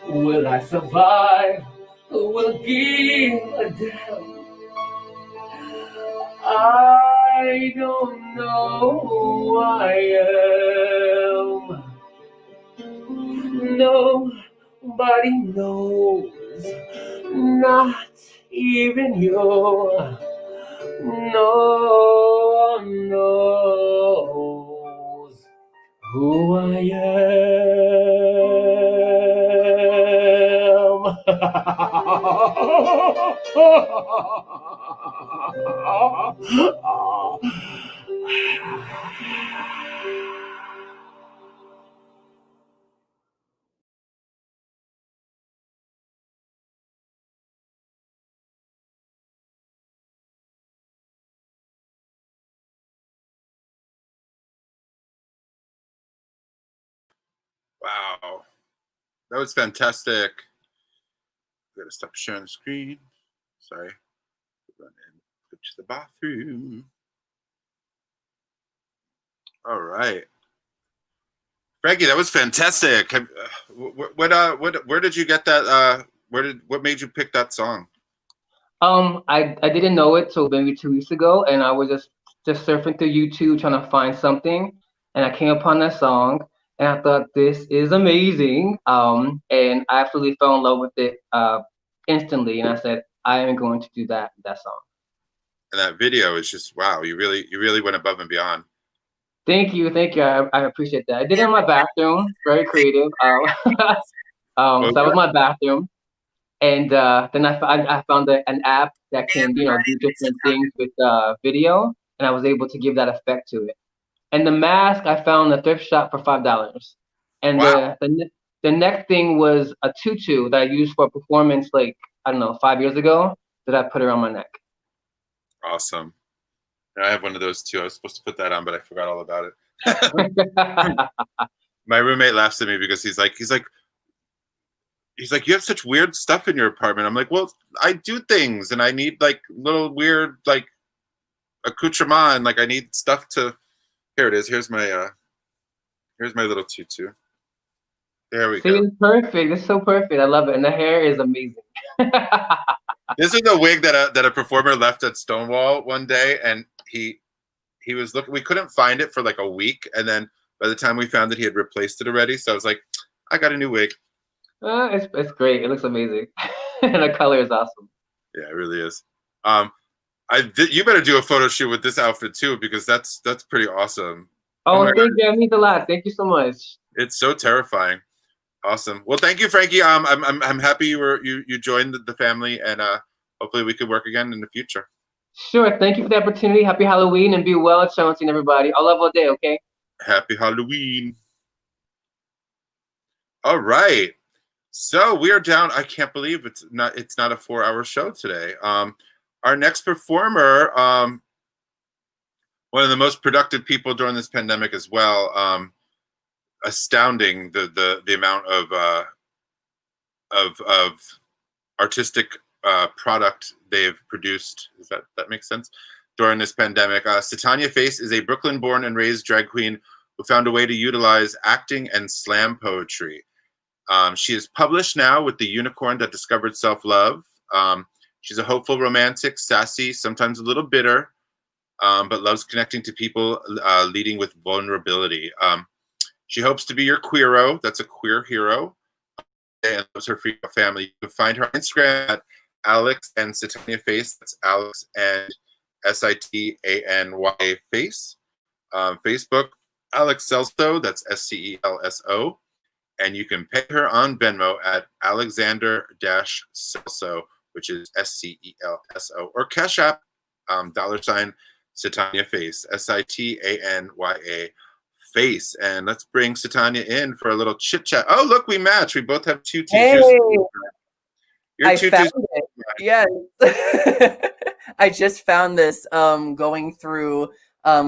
Will I survive? Who will give a damn? I don't know who I am. Nobody knows, not even you. No one knows who I Wow, that was fantastic. Gotta stop sharing the screen. Sorry. Run in, go to the bathroom. All right, Frankie, that was fantastic. Where did you get that? What made you pick that song? I didn't know it till maybe 2 weeks ago, and I was just surfing through YouTube trying to find something, and I came upon that song, and I thought this is amazing. And I absolutely fell in love with it instantly, and I said I am going to do that song. And that video is just wow. You really went above and beyond. Thank you. I appreciate that. I did it in my bathroom. Very creative. So that was my bathroom. And then I found an app that can, you know, do different things with video, and I was able to give that effect to it. And the mask I found in a thrift shop for $5. And the next thing was a tutu that I used for a performance like, I don't know, 5 years ago that I put around my neck. Awesome. I have one of those too. I was supposed to put that on, but I forgot all about it. My roommate laughs at me because he's like, you have such weird stuff in your apartment. I'm like, well, I do things and I need like little weird like accoutrement, and like I need stuff to. Here it is. Here's my little tutu. There we go. It's perfect. It's so perfect. I love it, and the hair is amazing. This is a wig that a performer left at Stonewall one day, and he was looking. We couldn't find it for like a week, and then by the time we found it, he had replaced it already. So I was like, I got a new wig. It's great. It looks amazing, and the color is awesome. Yeah, it really is. You better do a photo shoot with this outfit too, because that's pretty awesome. Oh, thank you. That means a lot. Thank you so much. It's so terrifying. Awesome. Well, thank you, Frankie. I'm happy you joined the family, and hopefully we could work again in the future. Sure. Thank you for the opportunity. Happy Halloween, and be well, Chauncey, and everybody. I'll love all day. Okay. Happy Halloween. All right. So we are down. I can't believe it's not a 4-hour show today. Our next performer, one of the most productive people during this pandemic as well. Astounding the amount of artistic product they've produced. Does that make sense? During this pandemic, SITANYA Face is a Brooklyn-born and raised drag queen who found a way to utilize acting and slam poetry. She is published now with The Unicorn That Discovered Self-Love. She's a hopeful, romantic, sassy, sometimes a little bitter, but loves connecting to people, leading with vulnerability. She hopes to be your queero. That's a queer hero. And loves her family. You can find her on Instagram at Alex and SITANYA Face. That's Alex and SITANYA Face. Facebook, Alex Celso. That's SCELSO. And you can pay her on Venmo at Alexander-Celso, which is SCELSO, or Cash App, $ SITANYA Face, SITANYA Face. And let's bring SITANYA in for a little chit chat. Oh, look, we match. We both have tutus. Hey, Your I tutus. found it. Yes. I just found this going through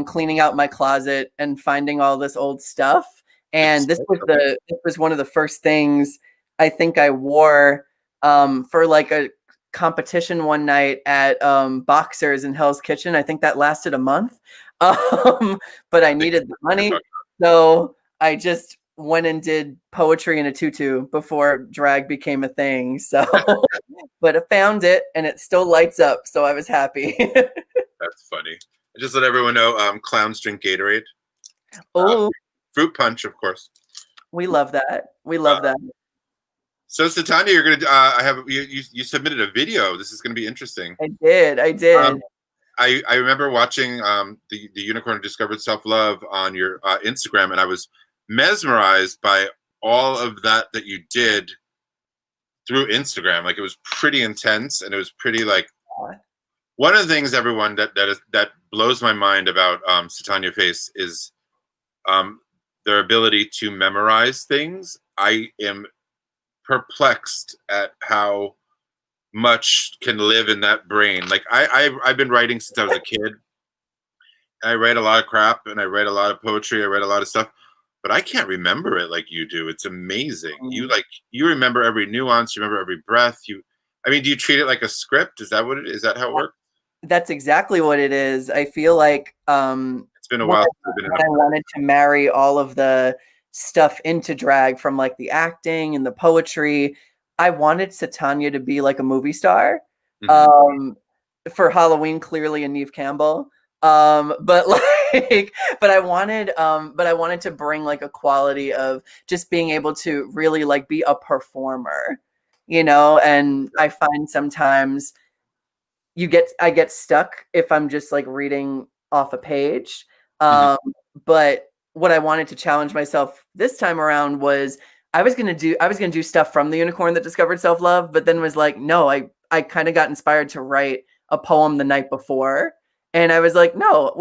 cleaning out my closet and finding all this old stuff. And this was one of the first things I think I wore for like a competition one night at Boxers in Hell's Kitchen. I think that lasted a month. But I needed the money. So I just went and did poetry in a tutu before drag became a thing. So, but I found it and it still lights up. So I was happy. That's funny. Just let everyone know, clowns drink Gatorade. Oh, fruit punch, of course. We love that. We love that. So SITANYA, you're gonna you submitted a video. This is gonna be interesting. I did. I remember watching the Unicorn That Discovered Self-Love on your Instagram, and I was mesmerized by all of that you did through Instagram. Like, it was pretty intense, and it was pretty like one of the things, everyone, that blows my mind about SITANYA Face is their ability to memorize things. I am perplexed at how much can live in that brain. Like, I've been writing since I was a kid. I write a lot of crap, and I write a lot of poetry. I write a lot of stuff, but I can't remember it like you do. It's amazing. You remember every nuance. You remember every breath. Do you treat it like a script? Is that what it is? Is that how it works? That's exactly what it is. I feel like it's been a while since I've been in I wanted to marry all of the stuff into drag, from like the acting and the poetry. I wanted SITANYA to be like a movie star. For Halloween, clearly, and Neve Campbell. But I wanted to bring like a quality of just being able to really like be a performer, and I find sometimes I get stuck if I'm just like reading off a page. But what I wanted to challenge myself this time around was I was gonna do stuff from The Unicorn That Discovered Self-Love, but then was like, no, I kind of got inspired to write a poem the night before. And I was like, no,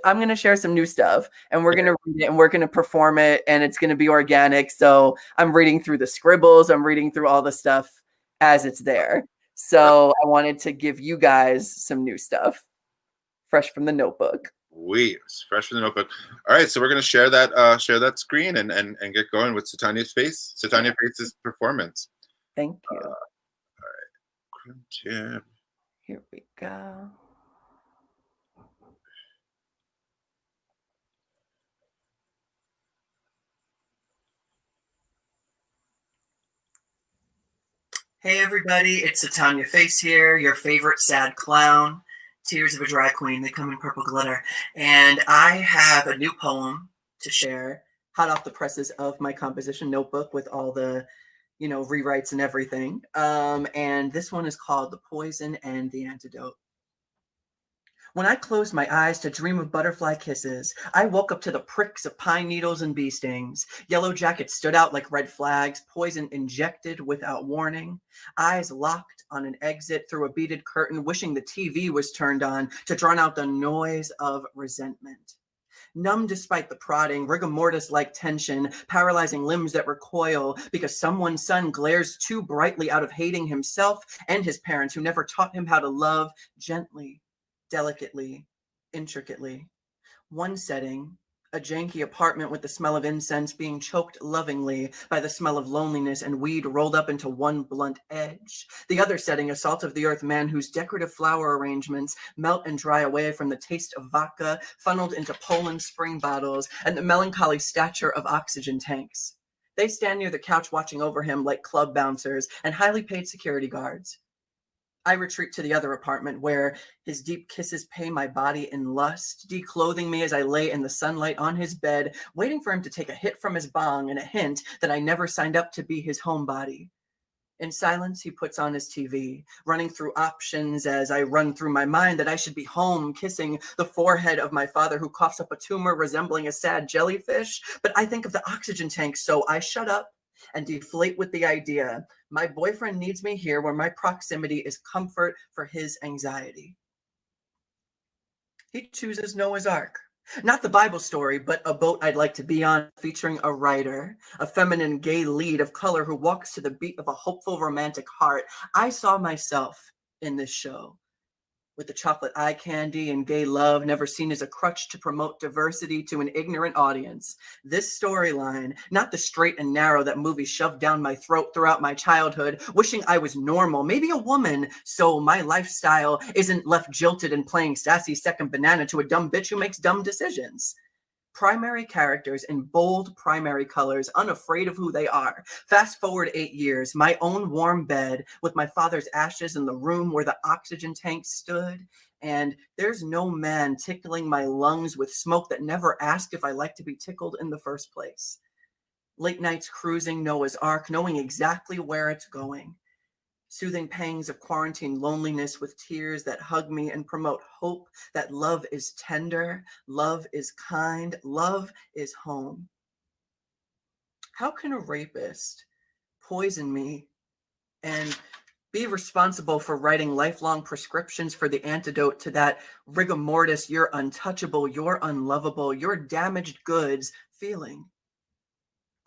I'm going to share some new stuff and we're going to read it and we're going to perform it and it's going to be organic. So I'm reading through the scribbles. I'm reading through all the stuff as it's there. So I wanted to give you guys some new stuff fresh from the notebook. Fresh from the notebook. All right. So we're going to share that screen and get going with SITANYA's Face's performance. Thank you. All right. Here we go. Hey everybody, it's SITANYA Face here, your favorite sad clown. Tears of a Dry Queen, they come in purple glitter. And I have a new poem to share, hot off the presses of my composition notebook with all the, rewrites and everything. And this one is called The Poison and the Antidote. When I closed my eyes to dream of butterfly kisses, I woke up to the pricks of pine needles and bee stings. Yellow jackets stood out like red flags, poison injected without warning. Eyes locked on an exit through a beaded curtain, wishing the TV was turned on to drown out the noise of resentment. Numb despite the prodding, rigor mortis-like tension, paralyzing limbs that recoil because someone's son glares too brightly out of hating himself and his parents who never taught him how to love gently, delicately, intricately. One setting, a janky apartment with the smell of incense being choked lovingly by the smell of loneliness and weed rolled up into one blunt edge. The other setting, a salt of the earth man whose decorative flower arrangements melt and dry away from the taste of vodka funneled into Poland spring bottles and the melancholy stature of oxygen tanks. They stand near the couch watching over him like club bouncers and highly paid security guards. I retreat to the other apartment where his deep kisses pay my body in lust, declothing me as I lay in the sunlight on his bed, waiting for him to take a hit from his bong and a hint that I never signed up to be his homebody. In silence, he puts on his TV, running through options as I run through my mind that I should be home, kissing the forehead of my father who coughs up a tumor resembling a sad jellyfish. But I think of the oxygen tank, so I shut up and deflate with the idea. My boyfriend needs me here where my proximity is comfort for his anxiety. He chooses Noah's Ark. Not the Bible story, but a boat I'd like to be on, featuring a writer, a feminine gay lead of color who walks to the beat of a hopeful romantic heart. I saw myself in this show. With the chocolate eye candy and gay love never seen as a crutch to promote diversity to an ignorant audience. This storyline, not the straight and narrow that movies shoved down my throat throughout my childhood, wishing I was normal, maybe a woman, so my lifestyle isn't left jilted and playing sassy second banana to a dumb bitch who makes dumb decisions. Primary characters in bold primary colors, unafraid of who they are. Fast forward 8 years, my own warm bed with my father's ashes in the room where the oxygen tank stood. And there's no man tickling my lungs with smoke that never asked if I like to be tickled in the first place. Late nights cruising Noah's Ark, knowing exactly where it's going. Soothing pangs of quarantine loneliness with tears that hug me and promote hope that love is tender, love is kind, love is home. How can a rapist poison me and be responsible for writing lifelong prescriptions for the antidote to that rigor mortis, you're untouchable, you're unlovable, you're damaged goods feeling?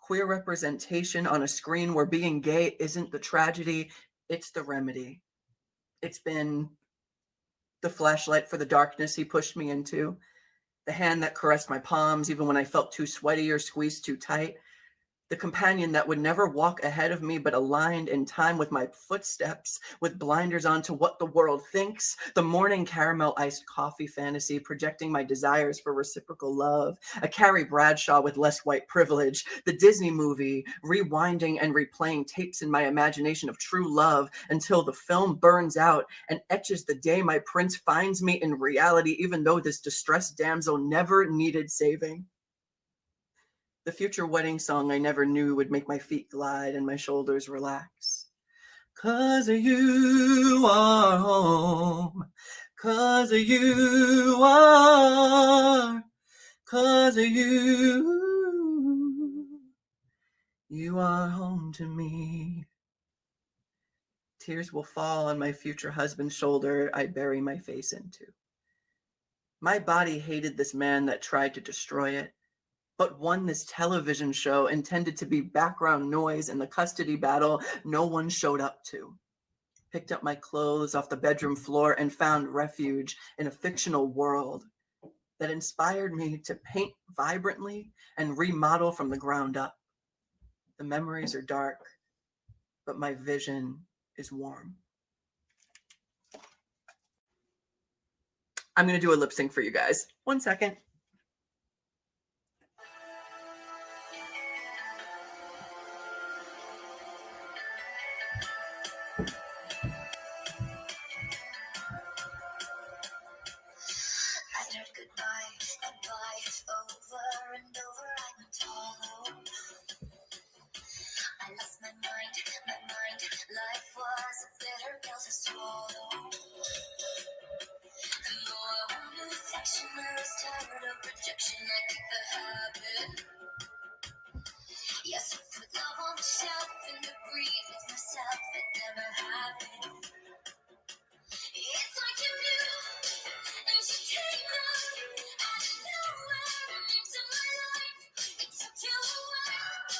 Queer representation on a screen where being gay isn't the tragedy, it's the remedy. It's been the flashlight for the darkness he pushed me into, the hand that caressed my palms even when I felt too sweaty or squeezed too tight, the companion that would never walk ahead of me but aligned in time with my footsteps, with blinders on to what the world thinks, the morning caramel iced coffee fantasy projecting my desires for reciprocal love, a Carrie Bradshaw with less white privilege, the Disney movie, rewinding and replaying tapes in my imagination of true love until the film burns out and etches the day my prince finds me in reality, even though this distressed damsel never needed saving. The future wedding song I never knew would make my feet glide and my shoulders relax. 'Cause you are home. 'Cause you are. 'Cause you are home to me. Tears will fall on my future husband's shoulder I bury my face into. My body hated this man that tried to destroy it, but won this television show intended to be background noise in the custody battle no one showed up to. Picked up my clothes off the bedroom floor and found refuge in a fictional world that inspired me to paint vibrantly and remodel from the ground up. The memories are dark, but my vision is warm. I'm going to do a lip sync for you guys. 1 second. Yes, I put love on the shelf and agreed with myself it never happened. It's like you knew, and you came out out of nowhere and into my life. It took you a while,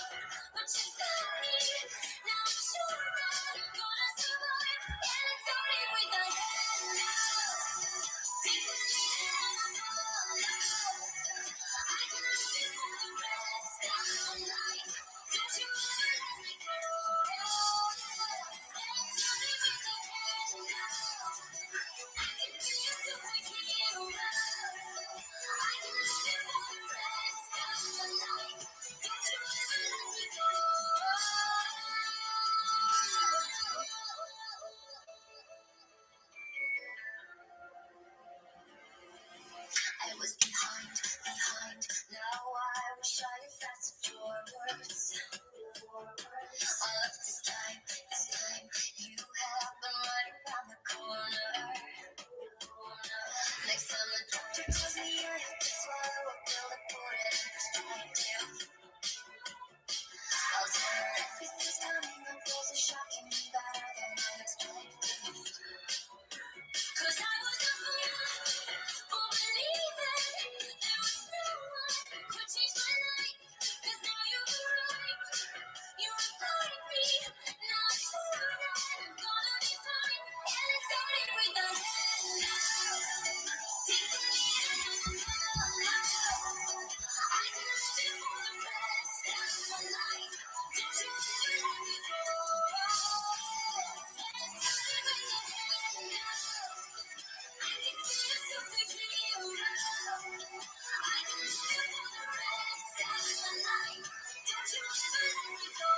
but you got me. Now I'm sure that I'm gonna survive. And it started with a hello. I can love you for the rest of my life. Don't you ever let me go. And it started with a hello. I can be a superhero. I can love you for the rest of my life. Don't you ever let me go. I was behind. Now I wish I had fast forwards. All of this time, you have been right around the corner. Next time the doctor tells me I have to swallow a pill to put it in perspective, I'll tell her everything's coming up. Those are shocking me better than I expected. 'Cause I was a fool for believing there was no one who could change my life. 'Cause now you've arrived, you invited me. Now I'm sure that I'm gonna be fine. And it started with a hello. Take me hello. I can love you for the rest of my life. Don't you ever let me go. And it started with a hello. I can be a superhero. I can love you for the rest of my life. Don't you ever let me go.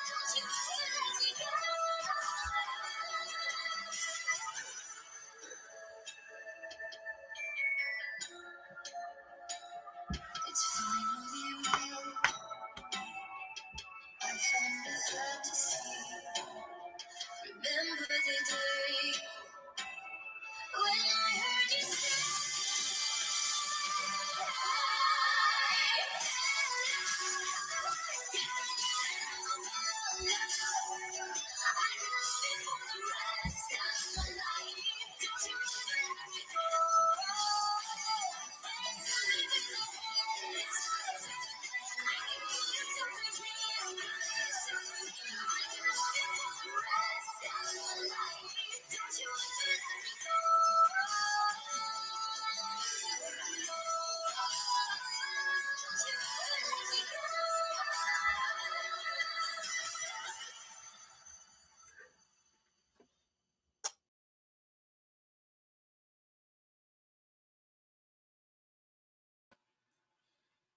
Don't you ever let me go. It's finally real. I found a fantasy. Remember the day when I heard you say, I can love you for the rest of my life. Don't you ever let me go.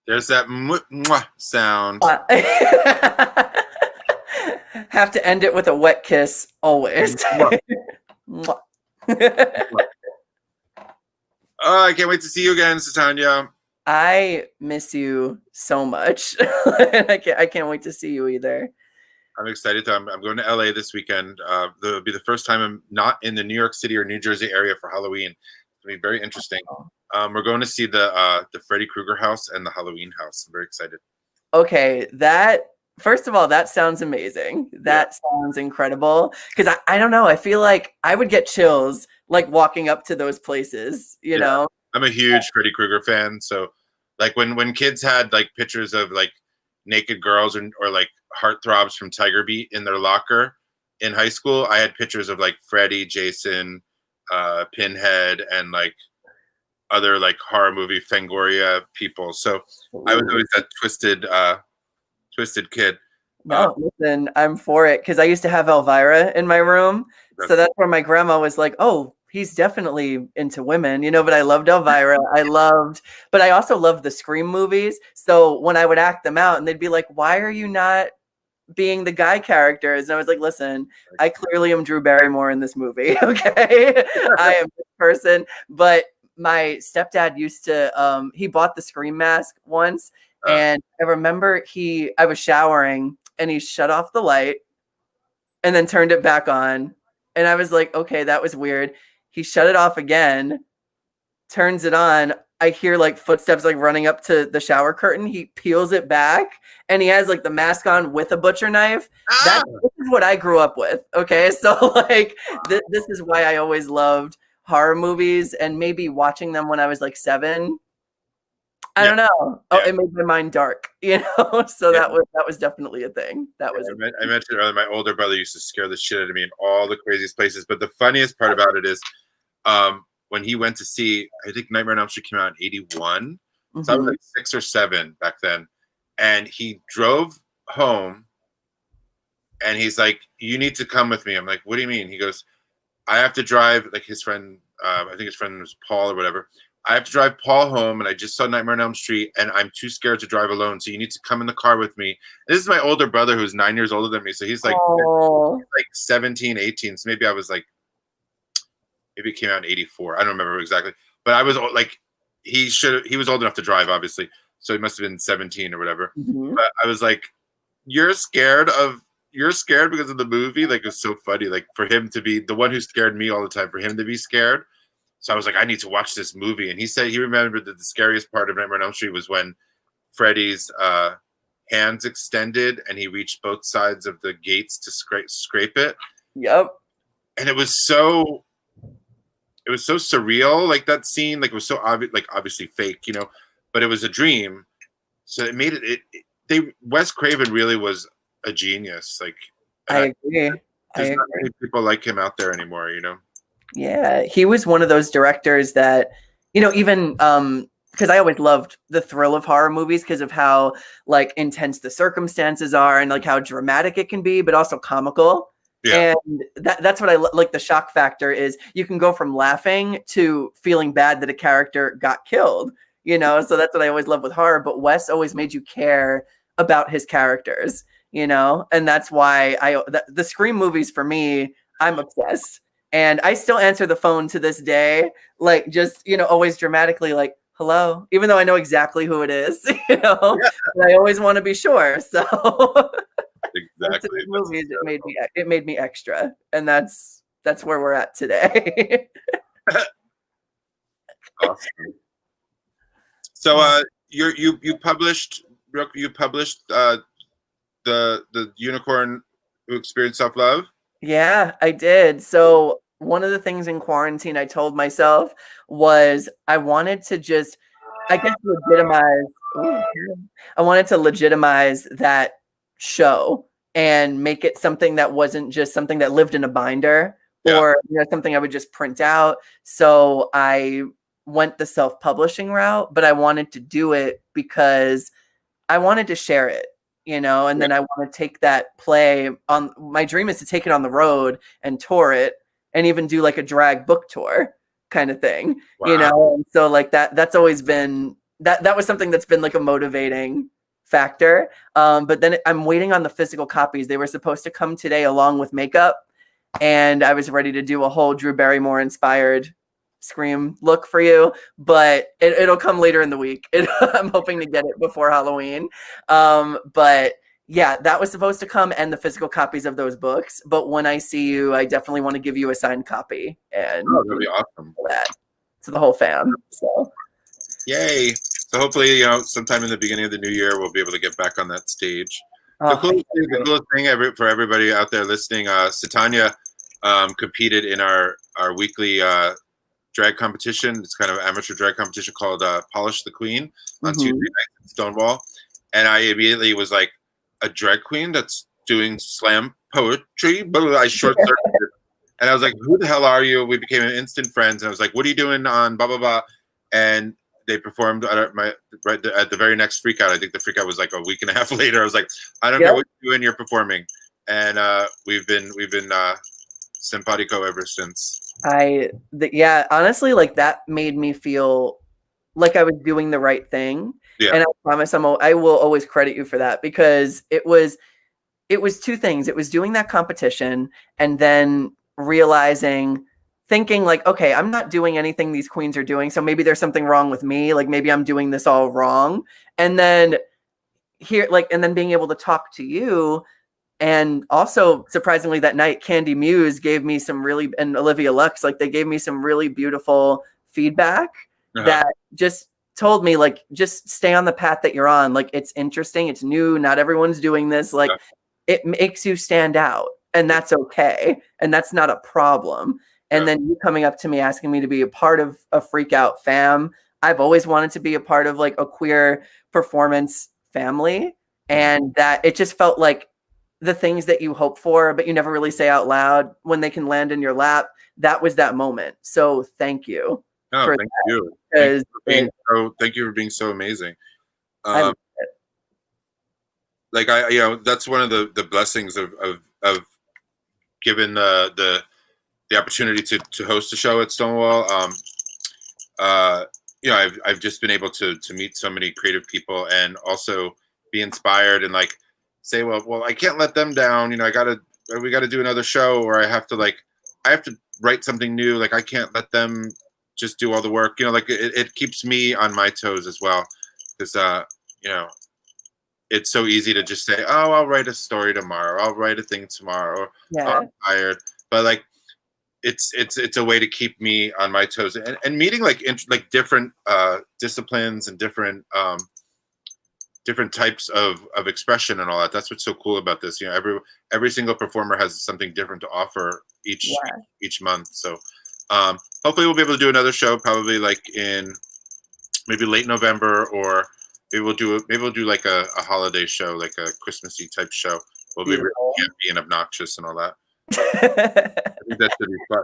There's that mwah sound. Have to end it with a wet kiss always. Oh, I can't wait to see you again, Sitanya. I miss you so much. I can't wait to see you either. I'm excited. I'm going to LA this weekend. It'll be the first time I'm not in the New York City or New Jersey area for Halloween. It'll be very interesting. We're going to see the Freddy Krueger house and the Halloween house. I'm very excited. Okay, first of all, that sounds amazing. That sounds incredible. Because I don't know, I feel like I would get chills like walking up to those places, you know? I'm a huge Freddy Krueger fan. So like when kids had like pictures of like naked girls or like heartthrobs from Tiger Beat in their locker in high school, I had pictures of like Freddy, Jason, Pinhead, and like other like horror movie Fangoria people. So I was always that twisted kid. No, listen, I'm for it because I used to have Elvira in my room. So that's where my grandma was like, oh, he's definitely into women, you know, but I loved Elvira. But I also loved the Scream movies. So when I would act them out and they'd be like, why are you not being the guy characters? And I was like, listen, I clearly am Drew Barrymore in this movie. Okay. I am this person. But my stepdad used to, he bought the Scream mask once. And I remember I was showering and he shut off the light and then turned it back on. And I was like, okay, that was weird. He shut it off again, turns it on. I hear like footsteps like running up to the shower curtain. He peels it back and he has like the mask on with a butcher knife. This is what I grew up with. Okay. So like this is why I always loved horror movies, and maybe watching them when I was like 7. I don't know. Oh, it made my mind dark, you know? So that was definitely a thing. That was I mentioned earlier, my older brother used to scare the shit out of me in all the craziest places. But the funniest part about it is when he went to see, I think Nightmare on Elm Street came out in 81. So I was like 6 or 7 back then. And he drove home and he's like, you need to come with me. I'm like, what do you mean? He goes, I have to drive, like his friend, I think his friend was Paul or whatever. I have to drive Paul home, and I just saw Nightmare on Elm Street, and I'm too scared to drive alone. So you need to come in the car with me. And this is my older brother, who's 9 years older than me. So he's like, 17, 18. So maybe I was like, maybe it came out in 84. I don't remember exactly. But I was like, he was old enough to drive, obviously. So he must have been 17 or whatever. But I was like, you're scared because of the movie? Like, it's so funny. Like, for him to be the one who scared me all the time, for him to be scared. So I was like, I need to watch this movie. And he said he remembered that the scariest part of Nightmare on Elm Street was when Freddy's hands extended and he reached both sides of the gates to scrape it. Yep. And it was so surreal, like that scene. Like, it was so obvious, like obviously fake, you know, but it was a dream. So it made Wes Craven really was a genius. Like, I agree. There's not many people like him out there anymore, you know? Yeah, he was one of those directors that, you know, even because I always loved the thrill of horror movies because of how like intense the circumstances are and like how dramatic it can be, but also comical. Yeah. And that's what I like. The shock factor is you can go from laughing to feeling bad that a character got killed, you know? So that's what I always love with horror. But Wes always made you care about his characters, you know? And that's why the Scream movies for me, I'm obsessed. And I still answer the phone to this day, like just, you know, always dramatically like, hello, even though I know exactly who it is, you know, but I always want to be sure. So exactly. Movies, it made me extra. And that's where we're at today. Awesome. So you published the Unicorn Who Experienced Self-Love? Yeah, I did. So one of the things in quarantine I told myself was I wanted to just, I guess, legitimize that show and make it something that wasn't just something that lived in a binder or, you know, something I would just print out. So I went the self-publishing route, but I wanted to do it because I wanted to share it. You know, and then I want to take that play on. My dream is to take it on the road and tour it, and even do like a drag book tour kind of thing. Wow. You know, and so like that's always been that was something that's been like a motivating factor. But then I'm waiting on the physical copies. They were supposed to come today along with makeup, and I was ready to do a whole Drew Barrymore inspired Scream look for you, but it'll come later in the week. I'm hoping to get it before Halloween. But yeah, that was supposed to come, and the physical copies of those books. But when I see you, I definitely want to give you a signed copy. And that'd be awesome. That to the whole fam. So yay. So hopefully, you know, sometime in the beginning of the new year, we'll be able to get back on that stage. Oh, The coolest thing for everybody out there listening, SITANYA competed in our weekly drag competition. It's kind of an amateur drag competition called Polish the Queen on Tuesday night in Stonewall. And I immediately was like, a drag queen that's doing slam poetry? But I short circuited. And I was like, who the hell are you? We became instant friends. And I was like, what are you doing on blah, blah, blah? And they performed at at the very next freak out. I think the freak out was like a week and a half later. I was like, I don't care what you're doing, you're performing. And we've been simpatico ever since. Yeah, honestly, like that made me feel like I was doing the right thing. Yeah. And I promise I will always credit you for that, because it was two things. It was doing that competition and then thinking like, okay, I'm not doing anything these queens are doing, so maybe there's something wrong with me. Like maybe I'm doing this all wrong. And then being able to talk to you. And also, surprisingly, that night, Candy Muse gave me and Olivia Lux, like they gave me some really beautiful feedback that just told me, like, just stay on the path that you're on. Like, it's interesting. It's new. Not everyone's doing this. Like, it makes you stand out, and that's okay. And that's not a problem. And then you coming up to me asking me to be a part of a Freak Out fam. I've always wanted to be a part of like a queer performance family. And that it just felt like the things that you hope for, but you never really say out loud, when they can land in your lap, that was that moment. So thank you. Oh, thank you. Thank you for being so amazing. Like that's one of the blessings of given the opportunity to host a show at Stonewall. I've just been able to meet so many creative people and also be inspired and like say, well, I can't let them down. We got to do another show, or I have to write something new. Like I can't let them just do all the work. It keeps me on my toes as well, because it's so easy to just say, oh, I'll write a story tomorrow. I'll write a thing tomorrow. Or I'm tired. But like, it's a way to keep me on my toes and meeting like different disciplines and different types of expression and all that. That's what's so cool about this. Every single performer has something different to offer each month. So hopefully we'll be able to do another show probably like in maybe late November, or maybe we'll do like a holiday show, like a Christmassy type show. We'll be really campy and obnoxious and all that. I think that's gonna be fun.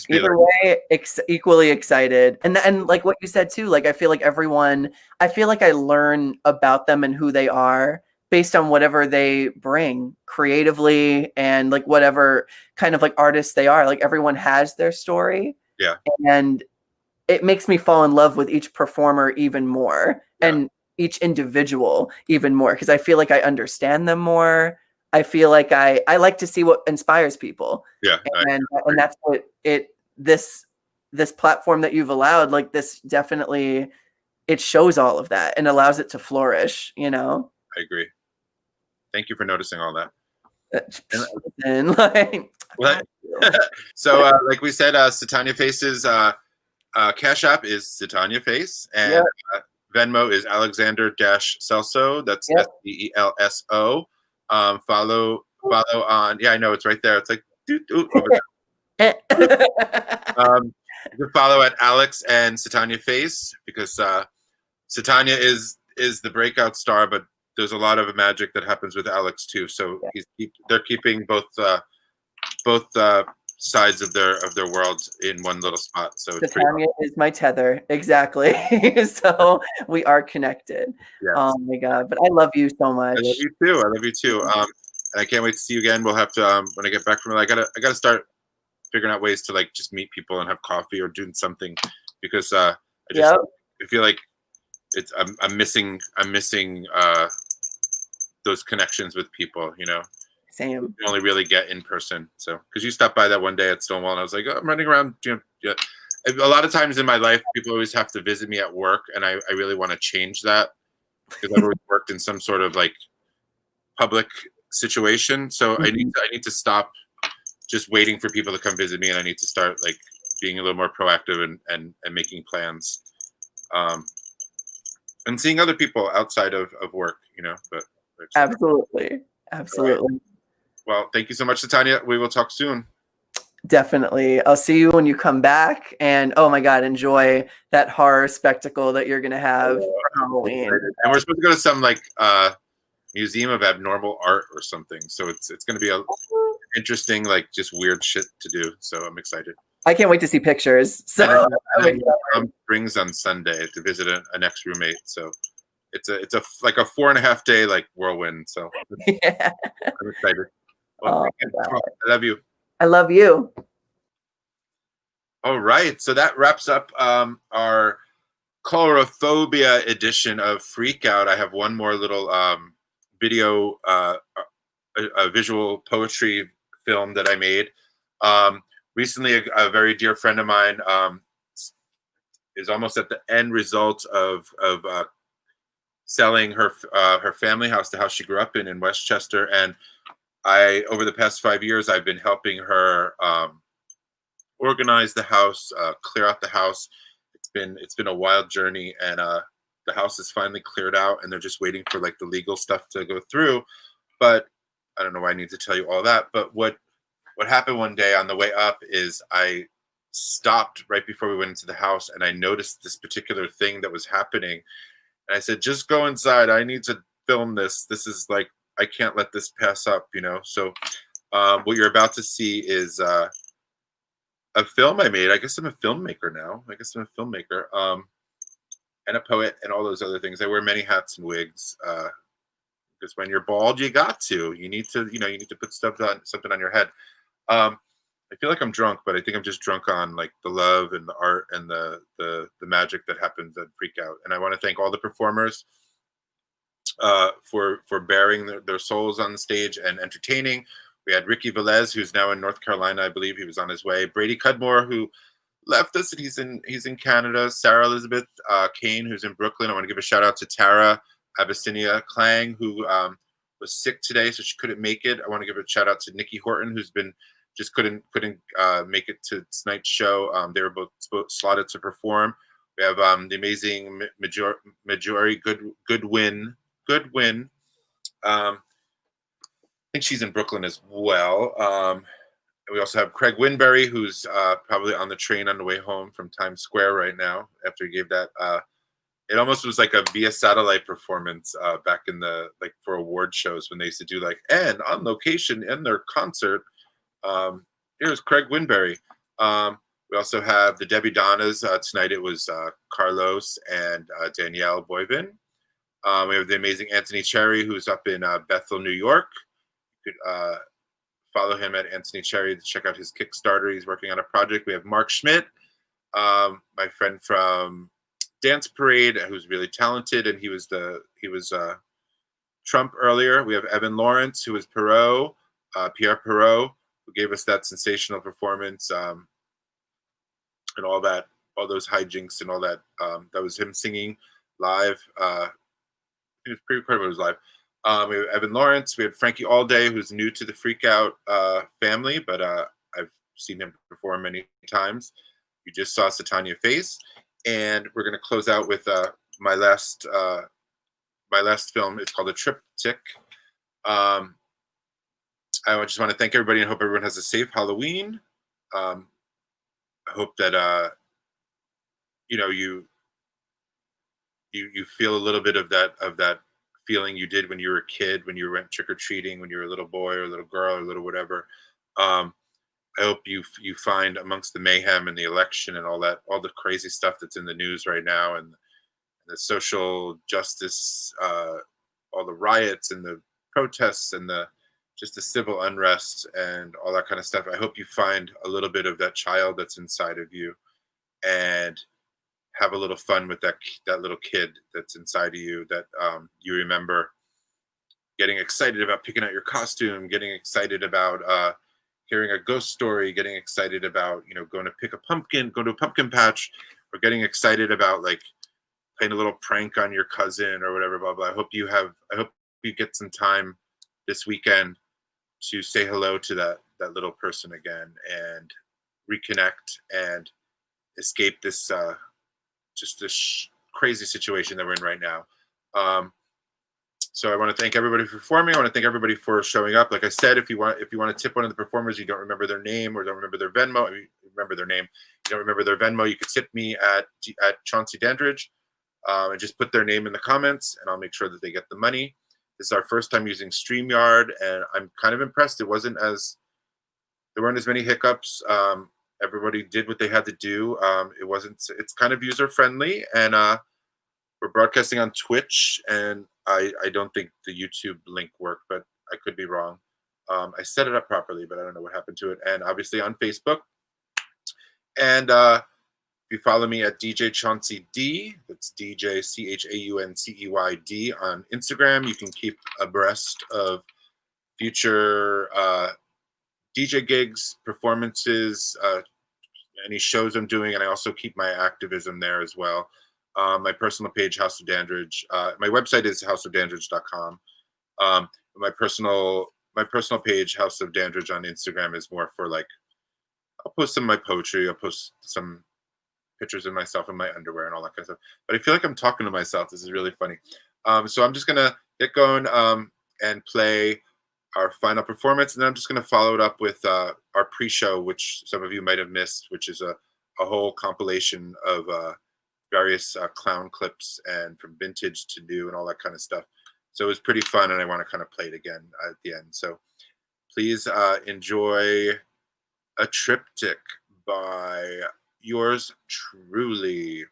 Either way, equally excited. And like what you said too, like I feel like I learn about them and who they are based on whatever they bring creatively and like whatever kind of like artists they are. Like everyone has their story. Yeah. And it makes me fall in love with each performer even more and each individual even more, because I feel like I understand them more. I feel like I like to see what inspires people. Yeah. And that's what this platform that you've allowed, like this definitely, it shows all of that and allows it to flourish, I agree. Thank you for noticing all that. So like we said, SITANYA Face's Cash App is SITANYA Face, and Venmo is Alexander-Celso. That's SELSO. Follow on. Yeah, I know it's right there. It's like over there. You can follow at Alex and SITANYA Face, because SITANYA is the breakout star, but there's a lot of magic that happens with Alex too. So they're keeping both sides of their world in one little spot. So SITANYA is my tether, exactly. So we are connected. Yes. Oh my god! But I love you so much. I love you too. And I can't wait to see you again. We'll have to when I get back from it. I gotta start figuring out ways to like just meet people and have coffee or doing something, because I feel like I'm missing those connections with people. Same. You can only really get in person. So, because you stopped by that one day at Stonewall, and I was like, I'm running around. A lot of times in my life, people always have to visit me at work, and I really want to change that, because I've always worked in some sort of like public situation. So I need to stop just waiting for people to come visit me, and I need to start like being a little more proactive and making plans. And and seeing other people outside of work, you know. But Absolutely. Absolutely. Right. Well, thank you so much, SITANYA. We will talk soon. Definitely. I'll see you when you come back. And oh my God, enjoy that horror spectacle that you're going to have for Halloween. And we're supposed to go to some like museum of abnormal art or something. So it's going to be a interesting, like just weird shit to do. So I'm excited. I can't wait to see pictures. So Springs on Sunday to visit an ex-roommate. So it's a like a 4.5 day like whirlwind. So yeah. I'm excited. Well, I love you. I love you. All right. So that wraps up our COULROPHOBIA edition of Freak Out. I have one more little video, a visual poetry film that I made. Recently, a very dear friend of mine is almost at the end result of selling her family house, the house she grew up in Westchester, and over the past 5 years, I've been helping her organize the house, clear out the house. It's been a wild journey, and the house is finally cleared out, and they're just waiting for like the legal stuff to go through. But I don't know why I need to tell you all that. But what happened one day on the way up is I stopped right before we went into the house, and I noticed this particular thing that was happening. And I said, just go inside. I need to film this. This is like, I can't let this pass up, you know? So what you're about to see is a film I made. I guess I'm a filmmaker now. I guess I'm a filmmaker and a poet and all those other things. I wear many hats and wigs because when you're bald, you need to put something on your head. I feel like I'm drunk, but I think I'm just drunk on like the love and the art and the magic that happens at Freak Out. And I want to thank all the performers for bearing their souls on the stage and entertaining. We had RIQI VELEZ, who's now in North Carolina, I believe he was on his way. BRADY CUDMORE, who left us, and he's in Canada. SARA Elizabeth CAIN, who's in Brooklyn. I want to give a shout out to Tara Abyssinia Klang, who was sick today, so she couldn't make it. I want to give a shout out to Nikki Horton, who's been just couldn't make it to tonight's show. They were both slotted to perform. We have the amazing MIJORI GOODWIN. I think she's in Brooklyn as well. And we also have Craig WINBERRY, who's probably on the train on the way home from Times Square right now after he gave that. It almost was like a via satellite performance back in for award shows when they used to do like, and on location in their concert. Here's Craig WINBERRY. We also have the DEBBIE-DONNAS. Tonight it was Carlos and Danielle Boivin. We have the amazing Anthony Cherry, who's up in Bethel, New York. You could follow him at Anthony Cherry to check out his Kickstarter. He's working on a project. We have Mark SCHMIDT, my friend from Dance Parade, who's really talented, and he was Trump earlier. We have Evan Laurence, who was Pierre Perot, who gave us that sensational performance and all those hijinks and all that. That was him singing live. It was pretty incredible. It was live. We have Evan Laurence. We had Frankie ALLDAY, who's new to the Freak Out family, but I've seen him perform many times. You just saw SITANYA face, and we're going to close out with my last film. It's called A Triptych. I just want to thank everybody and hope everyone has a safe Halloween. I hope that you feel a little bit of that feeling you did when you were a kid, when you went trick-or-treating, when you were a little boy or a little girl or a little whatever. I hope you find amongst the mayhem and the election and all the crazy stuff that's in the news right now, and the social justice, all the riots and the protests and just the civil unrest and all that kind of stuff. I hope you find a little bit of that child that's inside of you and have a little fun with that little kid that's inside of you that you remember getting excited about picking out your costume, getting excited about hearing a ghost story, getting excited about, going to pick a pumpkin, go to a pumpkin patch, or getting excited about like playing a little prank on your cousin or whatever, blah, blah. I hope you get some time this weekend to say hello to that little person again and reconnect and escape this crazy situation that we're in right now. So I want to thank everybody for performing. I want to thank everybody for showing up. Like I said, if you want to tip one of the performers, you don't remember their name or don't remember their Venmo. I mean, remember their name. You don't remember their Venmo. You could tip me at Chauncey Dandridge, and just put their name in the comments, and I'll make sure that they get the money. This is our first time using StreamYard, and I'm kind of impressed. There weren't as many hiccups. Everybody did what they had to do. It's kind of user friendly, and we're broadcasting on Twitch, and I don't think the YouTube link worked, but I could be wrong. I set it up properly, but I don't know what happened to it. And obviously on Facebook. And if you follow me at DJ Chauncey D, that's DJ CHAUNCEYD on Instagram, you can keep abreast of future DJ gigs, performances, any shows I'm doing, and I also keep my activism there as well. My personal page, House of Dandridge. My website is houseofdandridge.com. My personal page, House of Dandridge on Instagram, is more for like, I'll post some of my poetry. I'll post some pictures of myself in my underwear and all that kind of stuff. But I feel like I'm talking to myself. This is really funny. So I'm just gonna get going and play our final performance, and then I'm just gonna follow it up with our pre-show, which some of you might have missed, which is a whole compilation of various clown clips and from vintage to new and all that kind of stuff. So it was pretty fun, and I want to kind of play it again at the end. So please enjoy a triptych by yours truly.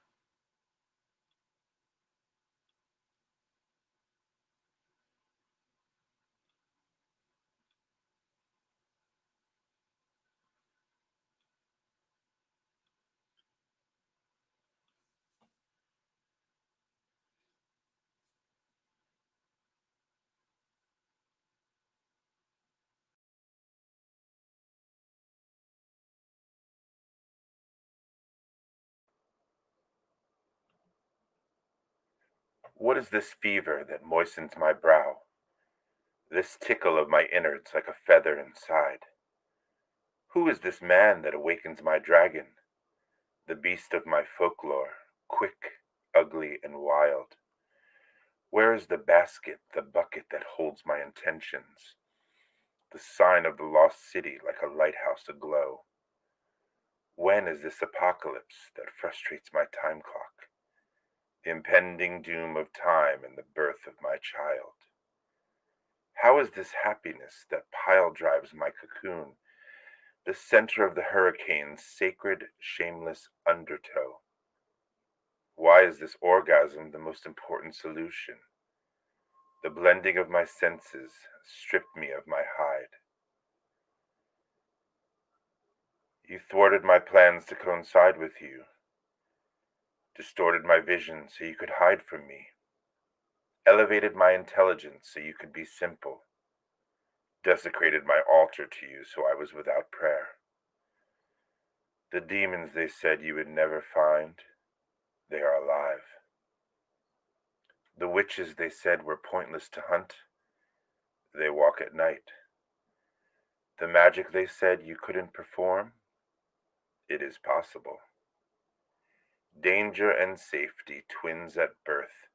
What is this fever that moistens my brow? This tickle of my innards like a feather inside? Who is this man that awakens my dragon? The beast of my folklore, quick, ugly, and wild. Where is the basket, the bucket that holds my intentions? The sign of the lost city like a lighthouse aglow. When is this apocalypse that frustrates my time clock? The impending doom of time and the birth of my child. How is this happiness that pile drives my cocoon, the center of the hurricane's sacred, shameless undertow? Why is this orgasm the most important solution? The blending of my senses stripped me of my hide. You thwarted my plans to coincide with you, distorted my vision so you could hide from me, elevated my intelligence so you could be simple, desecrated my altar to you so I was without prayer. The demons they said you would never find, they are alive. The witches they said were pointless to hunt, they walk at night. The magic they said you couldn't perform, it is possible. Danger and safety, twins at birth,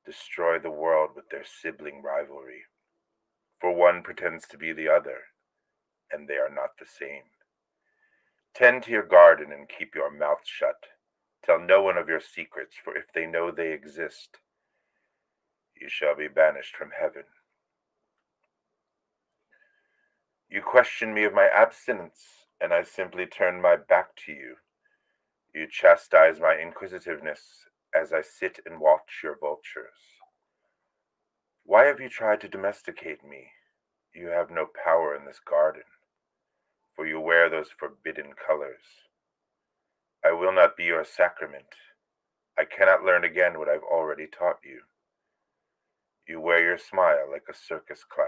destroy the world with their sibling rivalry. For one pretends to be the other, and they are not the same. Tend to your garden and keep your mouth shut. Tell no one of your secrets, for if they know they exist, you shall be banished from heaven. You question me of my abstinence, and I simply turn my back to you. You chastise my inquisitiveness as I sit and watch your vultures. Why have you tried to domesticate me? You have no power in this garden, for you wear those forbidden colors. I will not be your sacrament. I cannot learn again what I've already taught you. You wear your smile like a circus clown,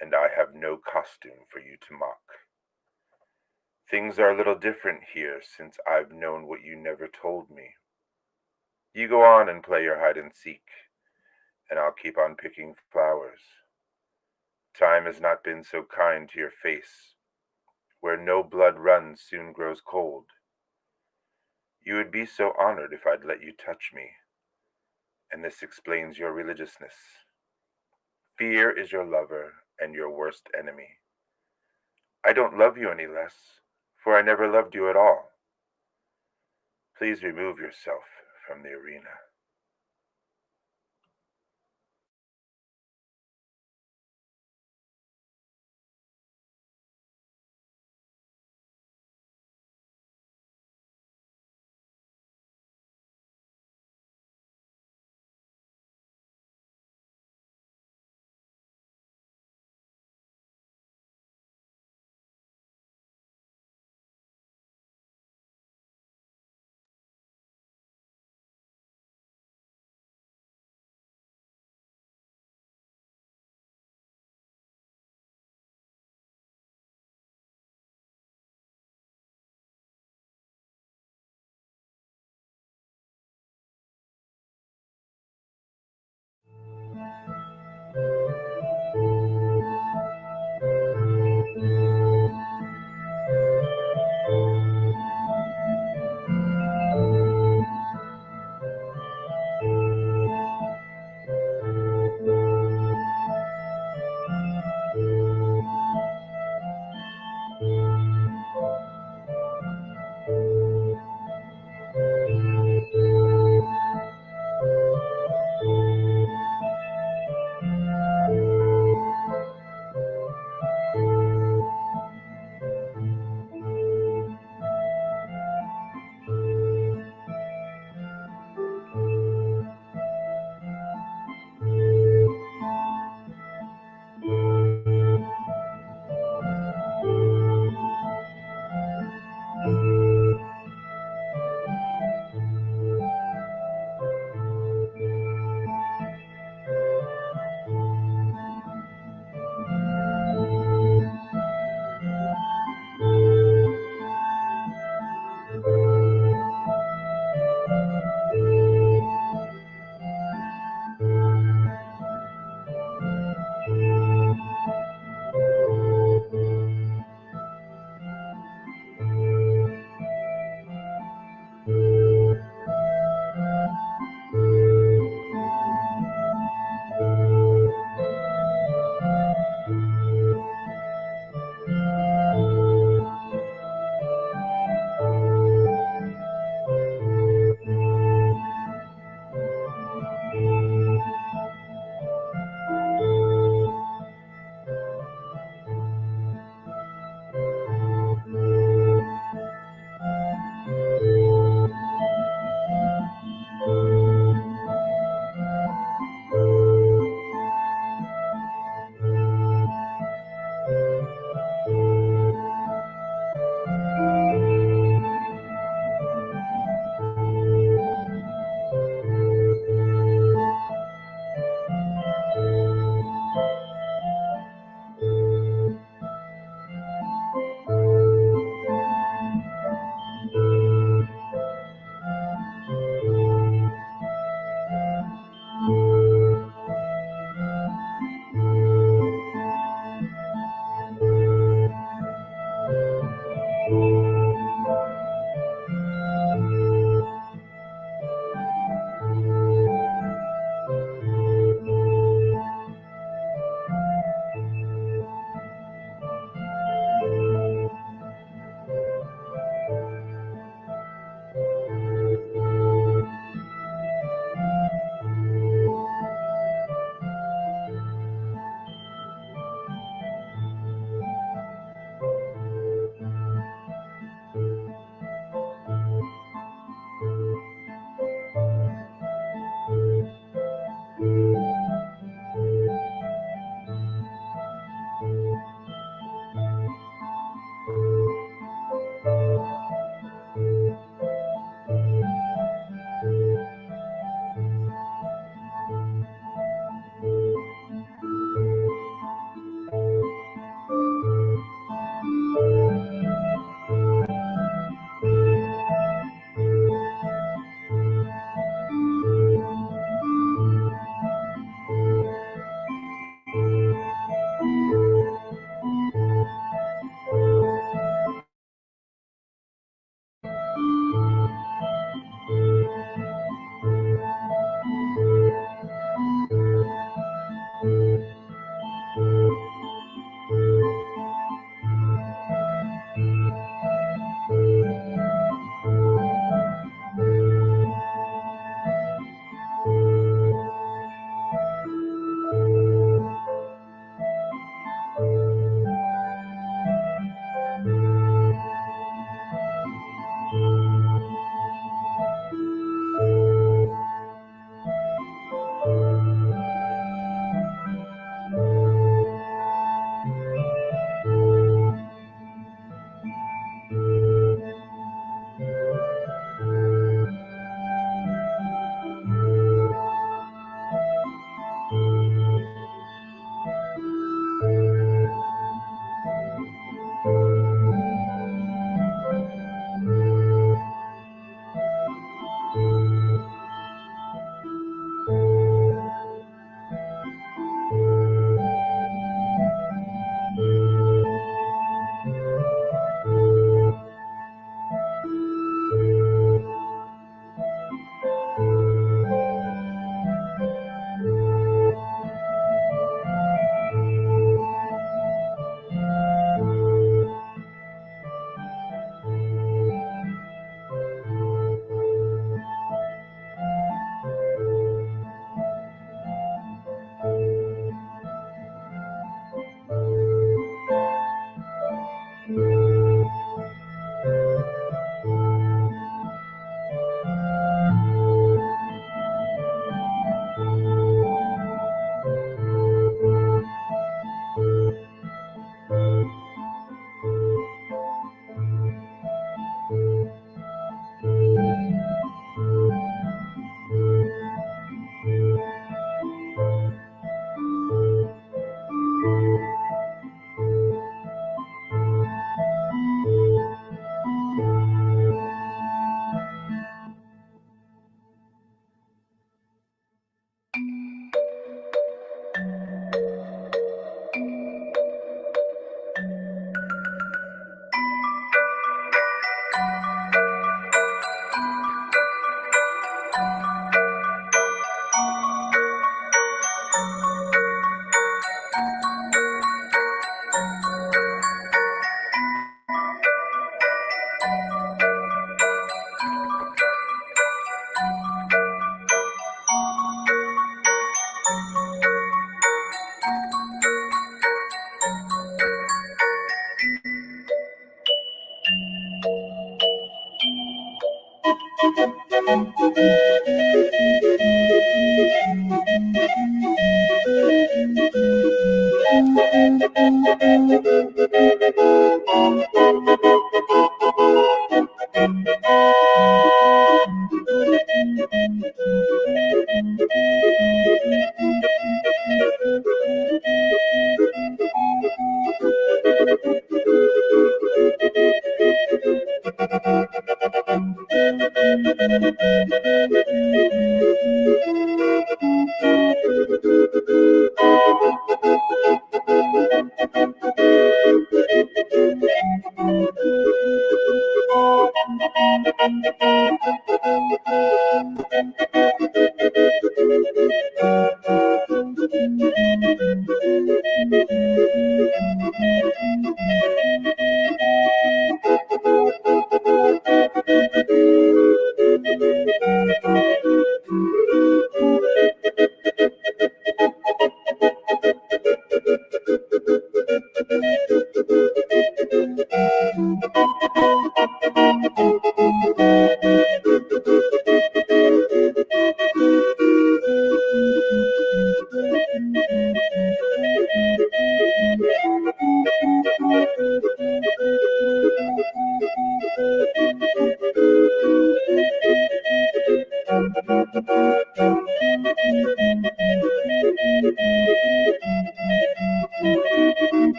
and I have no costume for you to mock. Things are a little different here since I've known what you never told me. You go on and play your hide and seek, and I'll keep on picking flowers. Time has not been so kind to your face. Where no blood runs soon grows cold. You would be so honored if I'd let you touch me, and this explains your religiousness. Fear is your lover and your worst enemy. I don't love you any less, for I never loved you at all. Please remove yourself from the arena.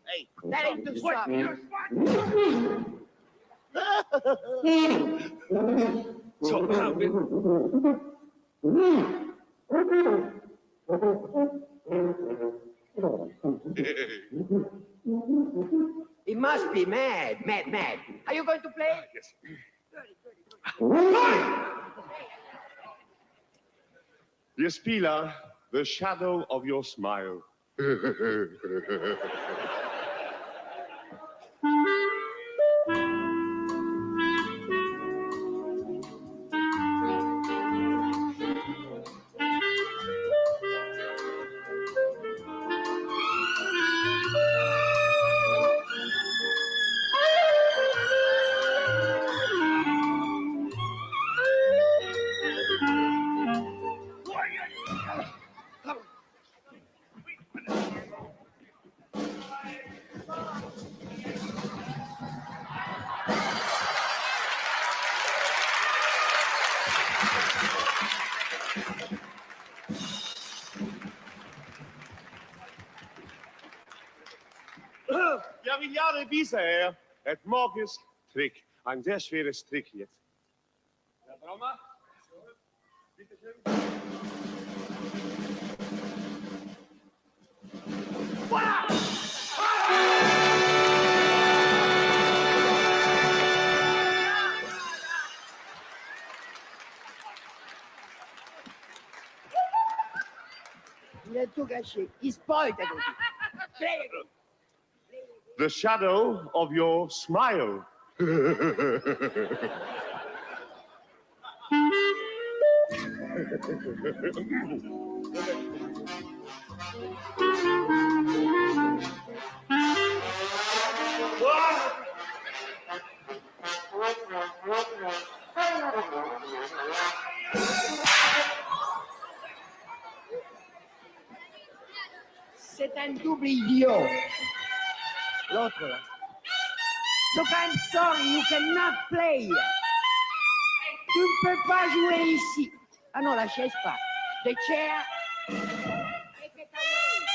Hey, that ain't the stuff. So how He must be mad. Are you going to play? Yes. You Spila, the shadow of your smile. Ja, wie jaren bisher, het morgens trick. Ein sehr schweres Trick jetzt. Ja, Brahma? Bitte schön. Il a tout gâché. Il spoil, t'as dit. Play again. The shadow of your smile. C'est un double idiot. L'autre, là. Look, I'm sorry, you cannot play. Tu ne peux pas jouer ici. Ah non, la chaise pas. The chair. Take it away.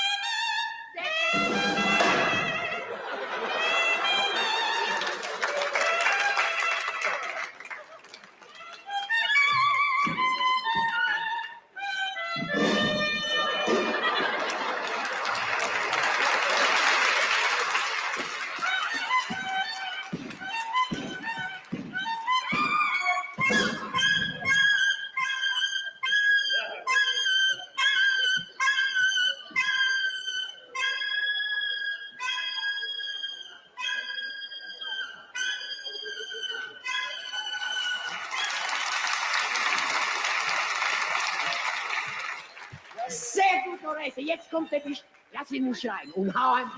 Take it away. Sehr gut, Lorenz. Jetzt kommt der Tisch. Lass ihn nicht schreien und hau an.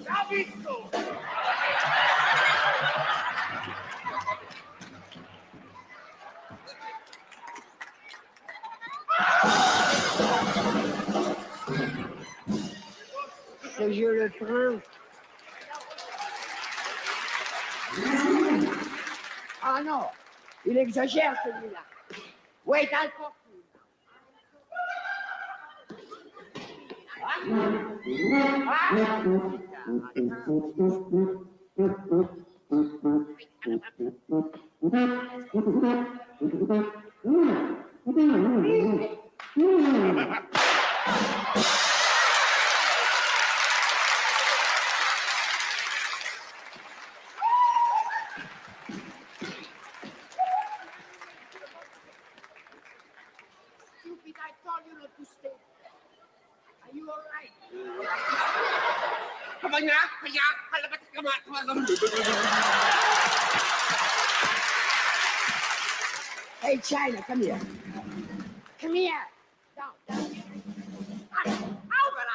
Da bist du! ce jeu le prend. Ah non, il exagère celui-là. Wait, I'll talk to you. Stupid, I told you not to stay. Are you all right? Hey, China, come here. Come here. Down. Over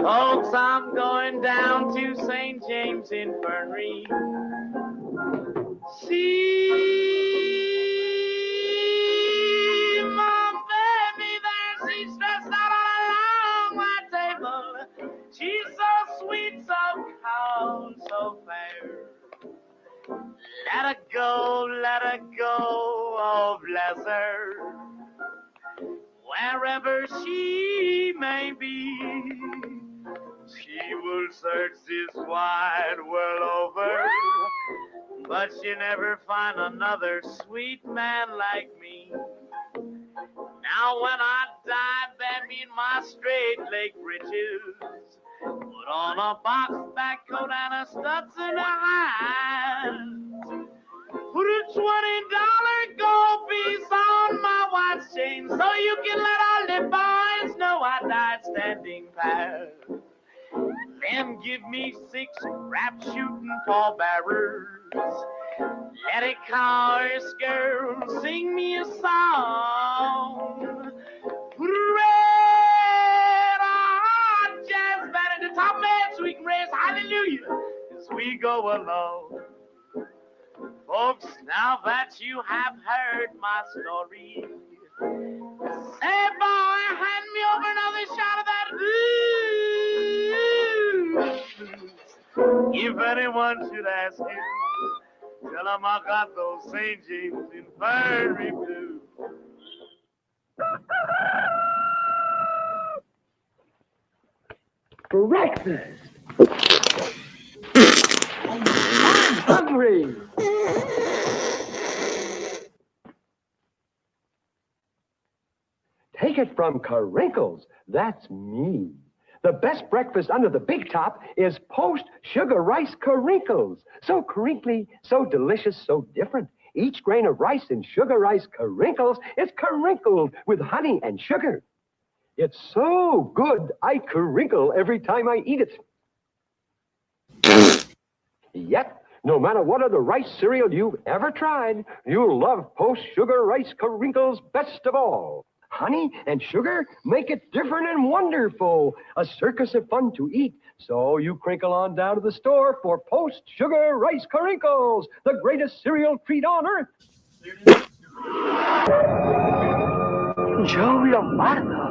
Folks, I'm going down to St. James Infirmary. See my baby there, she's stressed out all along my table. She's so sweet, so calm, so fair. Let her go, oh bless her. Wherever she may be, she will search this wide world over, but she never find another sweet man like me. Now when I die, bury me in my straight leg breeches, put on a box back coat and a studs in the hands. Put a $20 gold piece on my watch chain, so you can let all the boys know I died standing fast. Then give me 6 rap shooting pallbearers. Let a chorus girl sing me a song. Put a red hot jazz band at the top man so we can raise hallelujah as we go along. Folks, now that you have heard my story, say boy, hand me over another shot of that blues. If anyone should ask you, tell them I got those St. James Infirmary blues. breakfast. I'm hungry. Take it from Carinkles. That's me. The best breakfast under the big top is post-sugar rice Carinkles. So crinkly, so delicious, so different. Each grain of rice in sugar rice Carinkles is carinkled with honey and sugar. It's so good, I carinkle every time I eat it. Yep, no matter what other rice cereal you've ever tried, you'll love post-sugar rice Carinkles best of all. Honey and sugar make it different and wonderful. A circus of fun to eat. So you crinkle on down to the store for post-sugar rice Carinkles, the greatest cereal treat on earth. Joe Lombardo.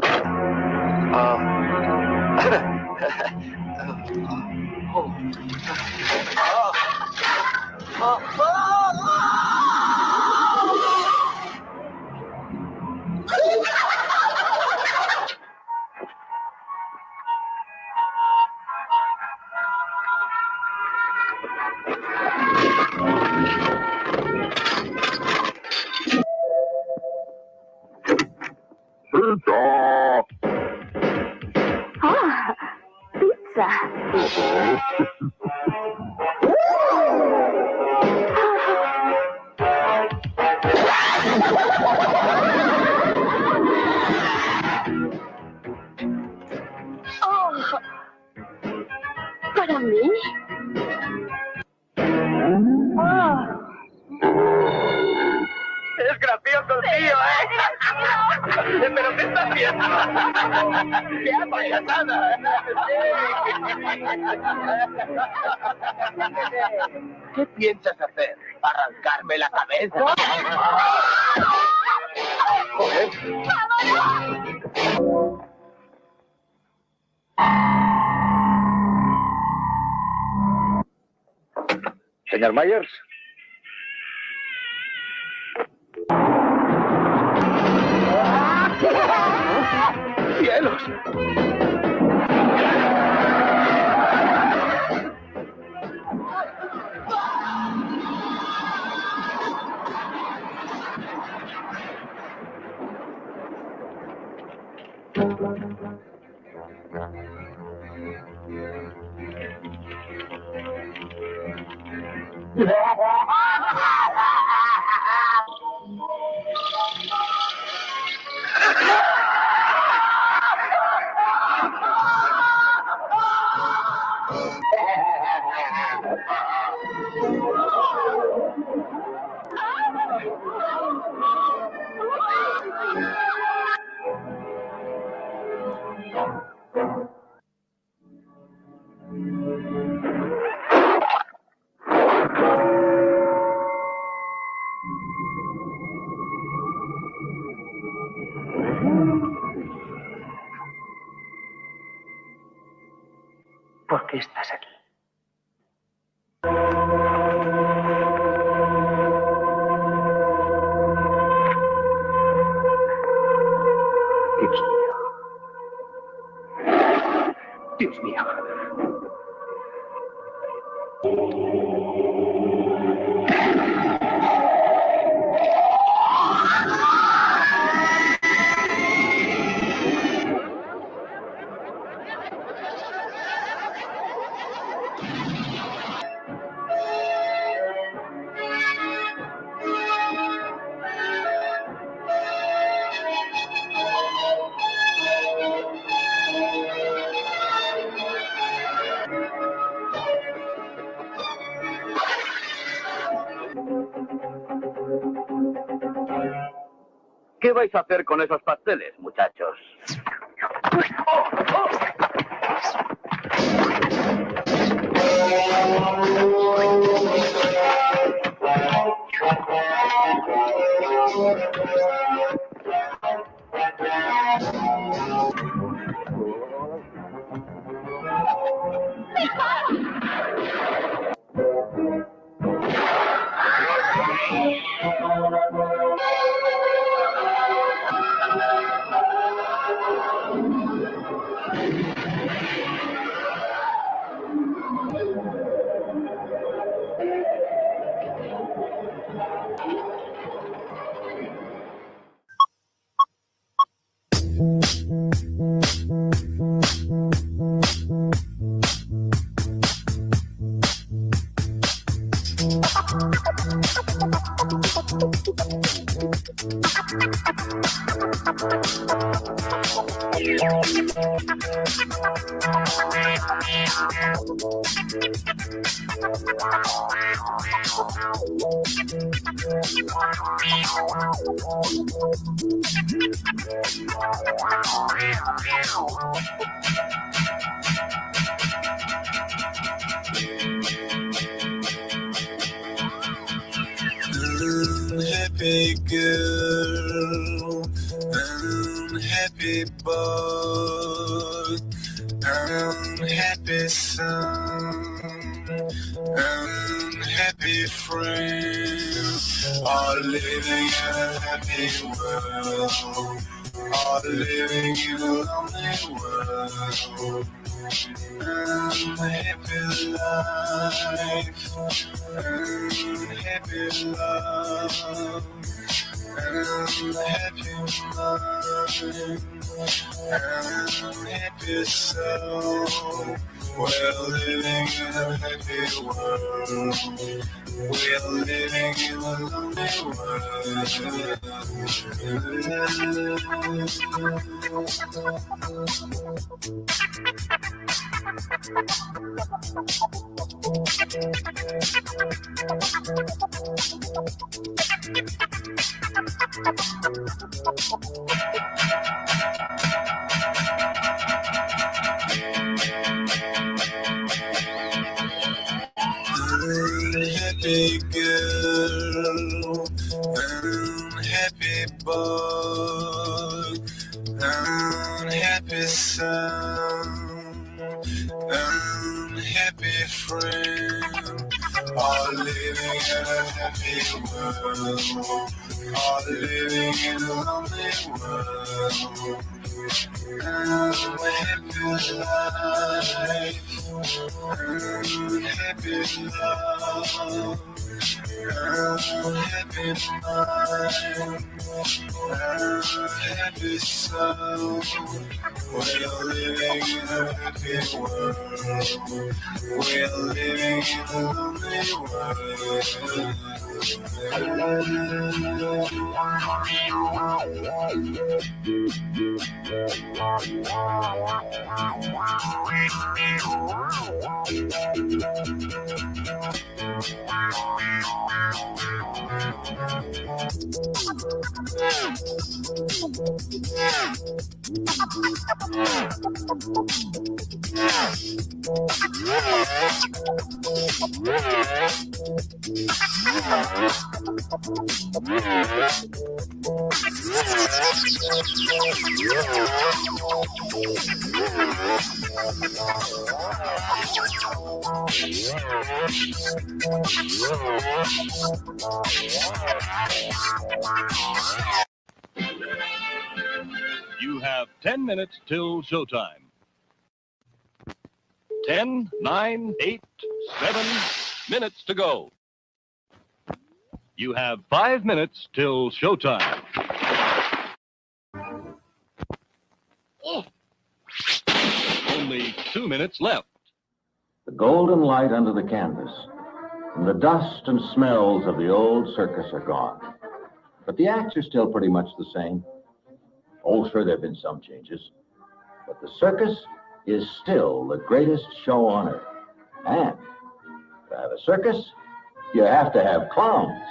Pizza. Oh, para mí. Oh. Es gracioso, tío, ¿eh? ¿Pero qué está haciendo? ¡Qué payasada! ¿Qué piensas hacer? ¿Arrancarme la cabeza? Joder. Señor Myers. ¡Cielos! ¿Por qué estás aquí? Dios mío. Dios mío. ¿Qué vais a hacer con esos pasteles, muchachos? Unhappy girl, unhappy boy, unhappy son, unhappy friend, all living in a happy world, all living in a lonely world. Unhappy life, unhappy love, unhappy mind, unhappy soul. We're living in a happy world. We're living in a lonely world. Unhappy girl, unhappy boy, unhappy son, unhappy friend, all living in a happy world, all living in a lonely world. Unhappy life, unhappy love, unhappy mind, unhappy soul. We're living in a happy world. We're living in a lonely You have 10 minutes till showtime. 10, 9, 8, 7 minutes to go. You have 5 minutes till showtime. Only 2 minutes left. The golden light under the canvas and the dust and smells of the old circus are gone. But the acts are still pretty much the same. Oh, sure, there have been some changes. But the circus is still the greatest show on earth. And to have a circus, you have to have clowns.